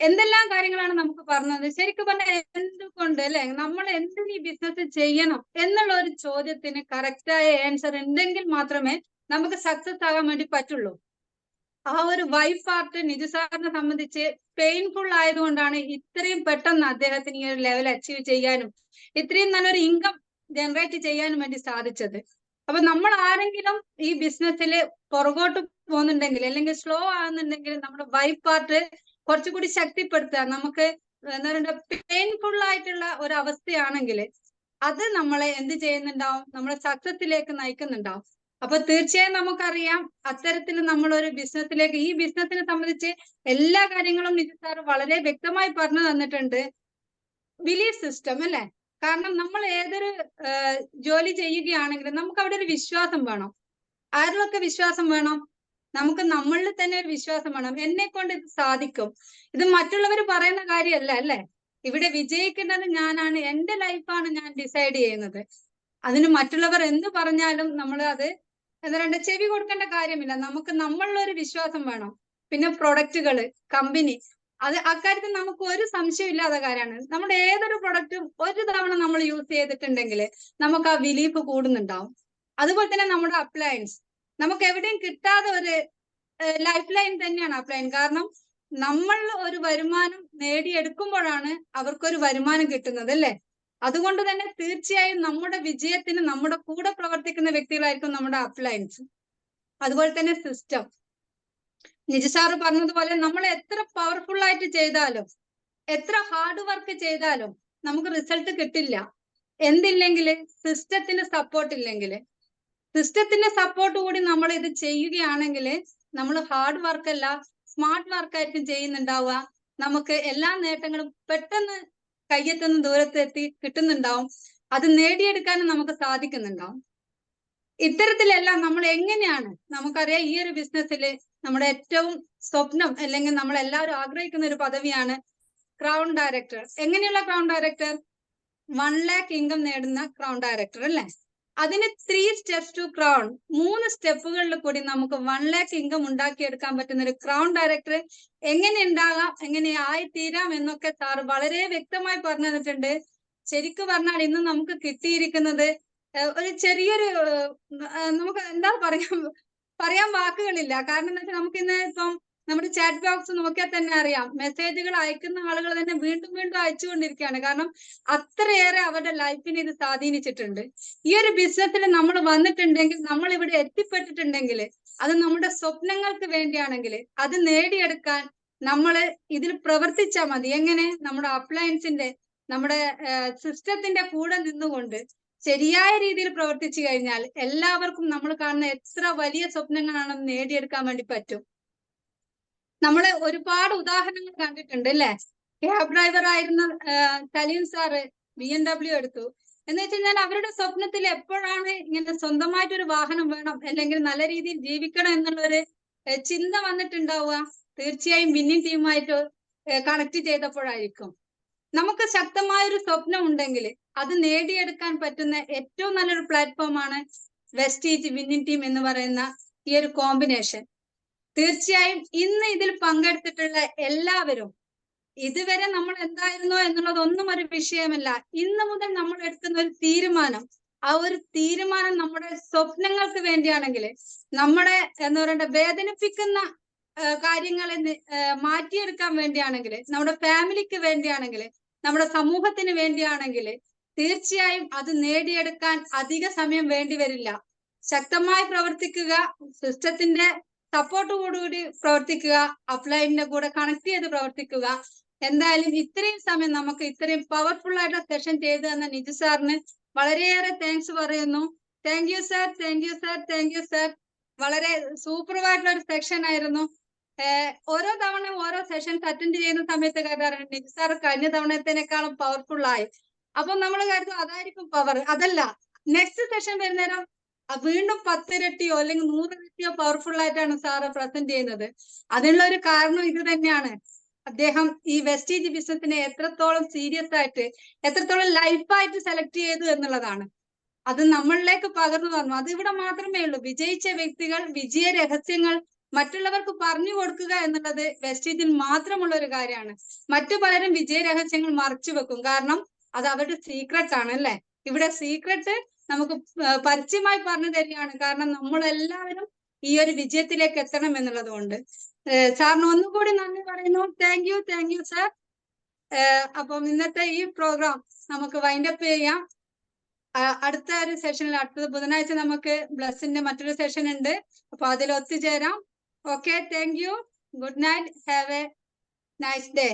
എന്തെല്ലാം കാര്യങ്ങളാണ് നമുക്ക് പറഞ്ഞത്. ശരിക്കും പറഞ്ഞാൽ എന്തുകൊണ്ട് അല്ലെ, നമ്മൾ എന്തിന് ഈ ബിസിനസ് ചെയ്യണം എന്നുള്ള ഒരു ചോദ്യത്തിന് കറക്റ്റായ ആൻസർ ഉണ്ടെങ്കിൽ മാത്രമേ നമുക്ക് സക്സസ് ആകാൻ വേണ്ടി പറ്റുള്ളൂ. ആ ഒരു വൈഫ് പാർട്ട് നിജു സാറിനെ സംബന്ധിച്ച് പെയിൻഫുൾ ആയതുകൊണ്ടാണ് ഇത്രയും പെട്ടെന്ന് അദ്ദേഹത്തിന് ഈ ഒരു ലെവൽ അച്ചീവ് ചെയ്യാനും ഇത്രയും നല്ലൊരു ഇൻകം ജനറേറ്റ് ചെയ്യാനും വേണ്ടി സാധിച്ചത്. അപ്പൊ നമ്മൾ ആരെങ്കിലും ഈ ബിസിനസ്സിൽ പുറകോട്ട് പോകുന്നുണ്ടെങ്കിൽ അല്ലെങ്കിൽ സ്ലോ ആകുന്നുണ്ടെങ്കിൽ നമ്മുടെ വൈഫ് പാർട്ട് കുറച്ചുകൂടി ശക്തിപ്പെടുത്തുക. നമുക്ക് എന്താ പറയുക, പെയിൻഫുൾ ആയിട്ടുള്ള ഒരു അവസ്ഥയാണെങ്കിൽ അത് നമ്മളെ എന്ത് ചെയ്യുന്നുണ്ടാവും, നമ്മളെ സക്സസിലേക്ക് നയിക്കുന്നുണ്ടാവും. അപ്പൊ തീർച്ചയായും നമുക്കറിയാം, അത്തരത്തിൽ നമ്മൾ ഒരു ബിസിനസ്സിലേക്ക്, ഈ ബിസിനസ്സിനെ സംബന്ധിച്ച് എല്ലാ കാര്യങ്ങളും നിജു സാർ വളരെ വ്യക്തമായി പറഞ്ഞു തന്നിട്ടുണ്ട്. ബിലീഫ് സിസ്റ്റം അല്ലെ, കാരണം നമ്മൾ ഏതൊരു ജോലി ചെയ്യുകയാണെങ്കിലും നമുക്ക് അവിടെ ഒരു വിശ്വാസം വേണം. ആരിലൊക്കെ വിശ്വാസം വേണം? നമുക്ക് നമ്മളിൽ തന്നെ ഒരു വിശ്വാസം വേണം. എന്നെ കൊണ്ട് ഇത് സാധിക്കും, ഇത് മറ്റുള്ളവർ പറയുന്ന കാര്യമല്ല അല്ലെ. ഇവിടെ വിജയിക്കേണ്ടത് ഞാനാണ്, എന്റെ ലൈഫാണ് ഞാൻ ഡിസൈഡ് ചെയ്യുന്നത്. അതിന് മറ്റുള്ളവർ എന്ത് പറഞ്ഞാലും നമ്മൾ അത് എന്താ പറയുക, ചെവി കൊടുക്കേണ്ട കാര്യമില്ല. നമുക്ക് നമ്മളിലൊരു വിശ്വാസം വേണം. പിന്നെ പ്രൊഡക്റ്റുകള്, കമ്പനി, അത് അക്കാര്യത്തിൽ നമുക്ക് ഒരു സംശയം ഇല്ലാത്ത കാര്യമാണ്. നമ്മുടെ ഏതൊരു പ്രൊഡക്റ്റും ഒരു തവണ നമ്മൾ യൂസ് ചെയ്തിട്ടുണ്ടെങ്കിൽ നമുക്ക് ആ ബിലീഫ് കൂടുന്നുണ്ടാവും. അതുപോലെ തന്നെ നമ്മുടെ അപ്ലയൻസ്, നമുക്ക് എവിടെയും കിട്ടാതെ ഒരു ലൈഫ് ലൈൻ തന്നെയാണ് അപ്ലയൻ. കാരണം നമ്മൾ ഒരു വരുമാനം നേടിയെടുക്കുമ്പോഴാണ് അവർക്കൊരു വരുമാനം കിട്ടുന്നത് അല്ലെ. അതുകൊണ്ട് തന്നെ തീർച്ചയായും നമ്മുടെ വിജയത്തിന് നമ്മുടെ കൂടെ പ്രവർത്തിക്കുന്ന വ്യക്തികളായിരിക്കും നമ്മുടെ അപ്ലയൻസ്. അതുപോലെ തന്നെ സിസ്റ്റം, നിജു സാറ് പറഞ്ഞതുപോലെ നമ്മൾ എത്ര പവർഫുൾ ആയിട്ട് ചെയ്താലും എത്ര ഹാർഡ് വർക്ക് ചെയ്താലും നമുക്ക് റിസൾട്ട് കിട്ടില്ല. എന്തില്ലെങ്കിൽ സിസ്റ്റത്തിന്റെ സപ്പോർട്ട് ഇല്ലെങ്കിൽ. സിസ്റ്റത്തിന്റെ സപ്പോർട്ട് കൂടി നമ്മൾ ഇത് ചെയ്യുകയാണെങ്കിൽ നമ്മൾ ഹാർഡ് വർക്ക് അല്ല സ്മാർട്ട് വർക്കായിരിക്കും ചെയ്യുന്നുണ്ടാവുക. നമുക്ക് എല്ലാ നേട്ടങ്ങളും പെട്ടെന്ന് കയ്യെത്തുന്ന ദൂരത്തെത്തി കിട്ടുന്നുണ്ടാവും. അത് നേടിയെടുക്കാനും നമുക്ക് സാധിക്കുന്നുണ്ടാവും. ഇത്തരത്തിലെല്ലാം നമ്മൾ എങ്ങനെയാണ്, നമുക്കറിയാം ഈ ഒരു ബിസിനസ്സിൽ നമ്മുടെ ഏറ്റവും സ്വപ്നം അല്ലെങ്കിൽ നമ്മൾ എല്ലാവരും ആഗ്രഹിക്കുന്ന ഒരു പദവിയാണ് ക്രൗൺ ഡയറക്ടർ. എങ്ങനെയുള്ള ക്രൗൺ ഡയറക്ടർ? 1 lakh ഇൻകം നേടുന്ന ക്രൗൺ ഡയറക്ടർ അല്ലെ. അതിന് 3 steps ടു ക്രൗൺ, 3 സ്റ്റെപ്പുകളിൽ കൂടി നമുക്ക് 1 lakh ഇൻകം ഉണ്ടാക്കിയെടുക്കാൻ പറ്റുന്ന ഒരു ക്രൗൺ ഡയറക്ടർ എങ്ങനെ ഉണ്ടാകാം, എങ്ങനെ ആയിത്തീരാം എന്നൊക്കെ സാറ് വളരെ വ്യക്തമായി പറഞ്ഞു തന്നിട്ടുണ്ട്. ശരിക്കും പറഞ്ഞാൽ ഇന്ന് നമുക്ക് കിട്ടിയിരിക്കുന്നത് ഒരു ചെറിയൊരു നമുക്ക് എന്താ പറയാൻ വാക്കുകളില്ല. കാരണം എന്താ വെച്ചാൽ നമുക്ക് ഇന്ന് ഇപ്പം നമ്മുടെ ചാറ്റ് ബോക്സ് നോക്കിയാൽ തന്നെ അറിയാം, മെസ്സേജുകൾ അയക്കുന്ന ആളുകൾ തന്നെ വീണ്ടും വീണ്ടും അയച്ചുകൊണ്ടിരിക്കുകയാണ്. കാരണം അത്രയേറെ അവരുടെ ലൈഫിനെ ഇത് സ്വാധീനിച്ചിട്ടുണ്ട്. ഈ ഒരു ബിസിനസ്സിൽ നമ്മൾ വന്നിട്ടുണ്ടെങ്കിൽ, നമ്മൾ ഇവിടെ എത്തിപ്പെട്ടിട്ടുണ്ടെങ്കിൽ അത് നമ്മുടെ സ്വപ്നങ്ങൾക്ക് വേണ്ടിയാണെങ്കിൽ അത് നേടിയെടുക്കാൻ നമ്മൾ ഇതിൽ പ്രവർത്തിച്ചാൽ മതി. എങ്ങനെ? നമ്മുടെ അപ്ലയൻസിന്റെ, നമ്മുടെ സിസ്റ്റത്തിന്റെ കൂടെ നിന്നുകൊണ്ട് ശരിയായ രീതിയിൽ പ്രവർത്തിച്ചു കഴിഞ്ഞാൽ എല്ലാവർക്കും നമ്മൾ കാണുന്ന എത്ര വലിയ സ്വപ്നങ്ങളാണെന്ന് നേടിയെടുക്കാൻ വേണ്ടി പറ്റും. നമ്മള് ഒരുപാട് ഉദാഹരണങ്ങൾ കണ്ടിട്ടുണ്ട് അല്ലെ. ക്യാബ് ഡ്രൈവർ ആയിരുന്ന സലീം സാറ് BMW എടുത്തു എന്ന് വെച്ച് കഴിഞ്ഞാൽ അവരുടെ സ്വപ്നത്തിൽ എപ്പോഴാണ് ഇങ്ങനെ സ്വന്തമായിട്ടൊരു വാഹനം വേണം അല്ലെങ്കിൽ നല്ല രീതിയിൽ ജീവിക്കണം എന്നുള്ളൊരു ചിന്ത വന്നിട്ടുണ്ടാവുക? തീർച്ചയായും വിന്നിംഗ് ടീമായിട്ട് കണക്ട് ചെയ്തപ്പോഴായിരിക്കും. നമുക്ക് ശക്തമായൊരു സ്വപ്നം ഉണ്ടെങ്കിൽ അത് നേടിയെടുക്കാൻ പറ്റുന്ന ഏറ്റവും നല്ലൊരു പ്ലാറ്റ്ഫോമാണ് വെസ്റ്റീജ് വിന്നിംഗ് ടീം എന്ന് പറയുന്ന ഈ ഒരു കോമ്പിനേഷൻ. തീർച്ചയായും ഇന്ന് ഇതിൽ പങ്കെടുത്തിട്ടുള്ള എല്ലാവരും ഇതുവരെ നമ്മൾ എന്തായിരുന്നോ എന്നുള്ളതൊന്നും ഒരു വിഷയമല്ല. ഇന്ന് മുതൽ നമ്മൾ എടുക്കുന്ന ഒരു തീരുമാനം, ആ ഒരു തീരുമാനം നമ്മുടെ സ്വപ്നങ്ങൾക്ക് വേണ്ടിയാണെങ്കിൽ, നമ്മുടെ എന്താ പറയണ്ട വേദനിപ്പിക്കുന്ന കാര്യങ്ങളെ മാറ്റിയെടുക്കാൻ വേണ്ടിയാണെങ്കിൽ, നമ്മുടെ ഫാമിലിക്ക് വേണ്ടിയാണെങ്കിൽ, നമ്മുടെ സമൂഹത്തിന് വേണ്ടിയാണെങ്കിൽ തീർച്ചയായും അത് നേടിയെടുക്കാൻ അധിക സമയം വേണ്ടി വരില്ല. ശക്തമായി പ്രവർത്തിക്കുക, സിസ്റ്റത്തിന്റെ സപ്പോർട്ടോടുകൂടി പ്രവർത്തിക്കുക, അപ്ലൈനിന്റെ കൂടെ കണക്ട് ചെയ്ത് പ്രവർത്തിക്കുക. എന്തായാലും ഇത്രയും സമയം നമുക്ക് ഇത്രയും പവർഫുൾ ആയിട്ടുള്ള സെഷൻ ചെയ്തു തന്ന നിജു സാറിന് വളരെയേറെ താങ്ക്സ് പറയുന്നു. Thank you sir, thank you sir, thank you sir. വളരെ സൂപ്പർവായിട്ടുള്ള ഒരു സെഷൻ ആയിരുന്നു. ഓരോ തവണ ഓരോ സെഷൻസ് അറ്റൻഡ് ചെയ്യുന്ന സമയത്ത് കേട്ടാറുണ്ട് നിജു സാർ കഴിഞ്ഞ തവണത്തേനേക്കാളും പവർഫുൾ ആയി. അപ്പൊ നമ്മൾ കരുതും അതായിരിക്കും പവർ. അതല്ല, നെക്സ്റ്റ് സെഷൻ വരുന്നേരം വീണ്ടും 10 ഇരട്ടിയോ അല്ലെങ്കിൽ 100 ഇരട്ടിയോ പവർഫുൾ ആയിട്ടാണ് സാറ് പ്രസന്റ് ചെയ്യുന്നത്. അതിനുള്ള ഒരു കാരണം ഇത് തന്നെയാണ്. അദ്ദേഹം ഈ വെസ്റ്റീജ് ബിസിനസിനെ എത്രത്തോളം സീരിയസ് ആയിട്ട്, എത്രത്തോളം ലൈഫായിട്ട് സെലക്ട് ചെയ്തു എന്നുള്ളതാണ്. അത് നമ്മളിലേക്ക് പകർന്നു വന്നു. അത് ഇവിടെ മാത്രമേ ഉള്ളൂ. വിജയിച്ച വ്യക്തികൾ വിജയ രഹസ്യങ്ങൾ മറ്റുള്ളവർക്ക് പറഞ്ഞു കൊടുക്കുക എന്നുള്ളത് വെസ്റ്റീജിൽ മാത്രമുള്ള ഒരു കാര്യമാണ്. മറ്റു പലരും വിജയ രഹസ്യങ്ങൾ മറച്ചു വെക്കും. കാരണം അത് അവരുടെ സീക്രട്ട് ആണ് അല്ലെ. ഇവിടെ സീക്രട്ട് നമുക്ക് പരസ്യമായി പറഞ്ഞു തരികയാണ്. കാരണം നമ്മളെല്ലാവരും ഈ ഒരു വിജയത്തിലേക്ക് എത്തണം എന്നുള്ളത് കൊണ്ട് സാറിന് ഒന്നുകൂടി നന്ദി പറയുന്നു. Thank you sir. അപ്പം ഇന്നത്തെ ഈ പ്രോഗ്രാം നമുക്ക് വൈൻഡപ്പ് ചെയ്യാം. അടുത്ത ഒരു സെഷനിൽ അടുത്ത ബുധനാഴ്ച നമുക്ക് ബ്ലസ്സിന്റെ മറ്റൊരു സെഷൻ ഉണ്ട്. അപ്പൊ അതിൽ ഒത്തുചേരാം. Okay, thank you. Good night. Have a nice day.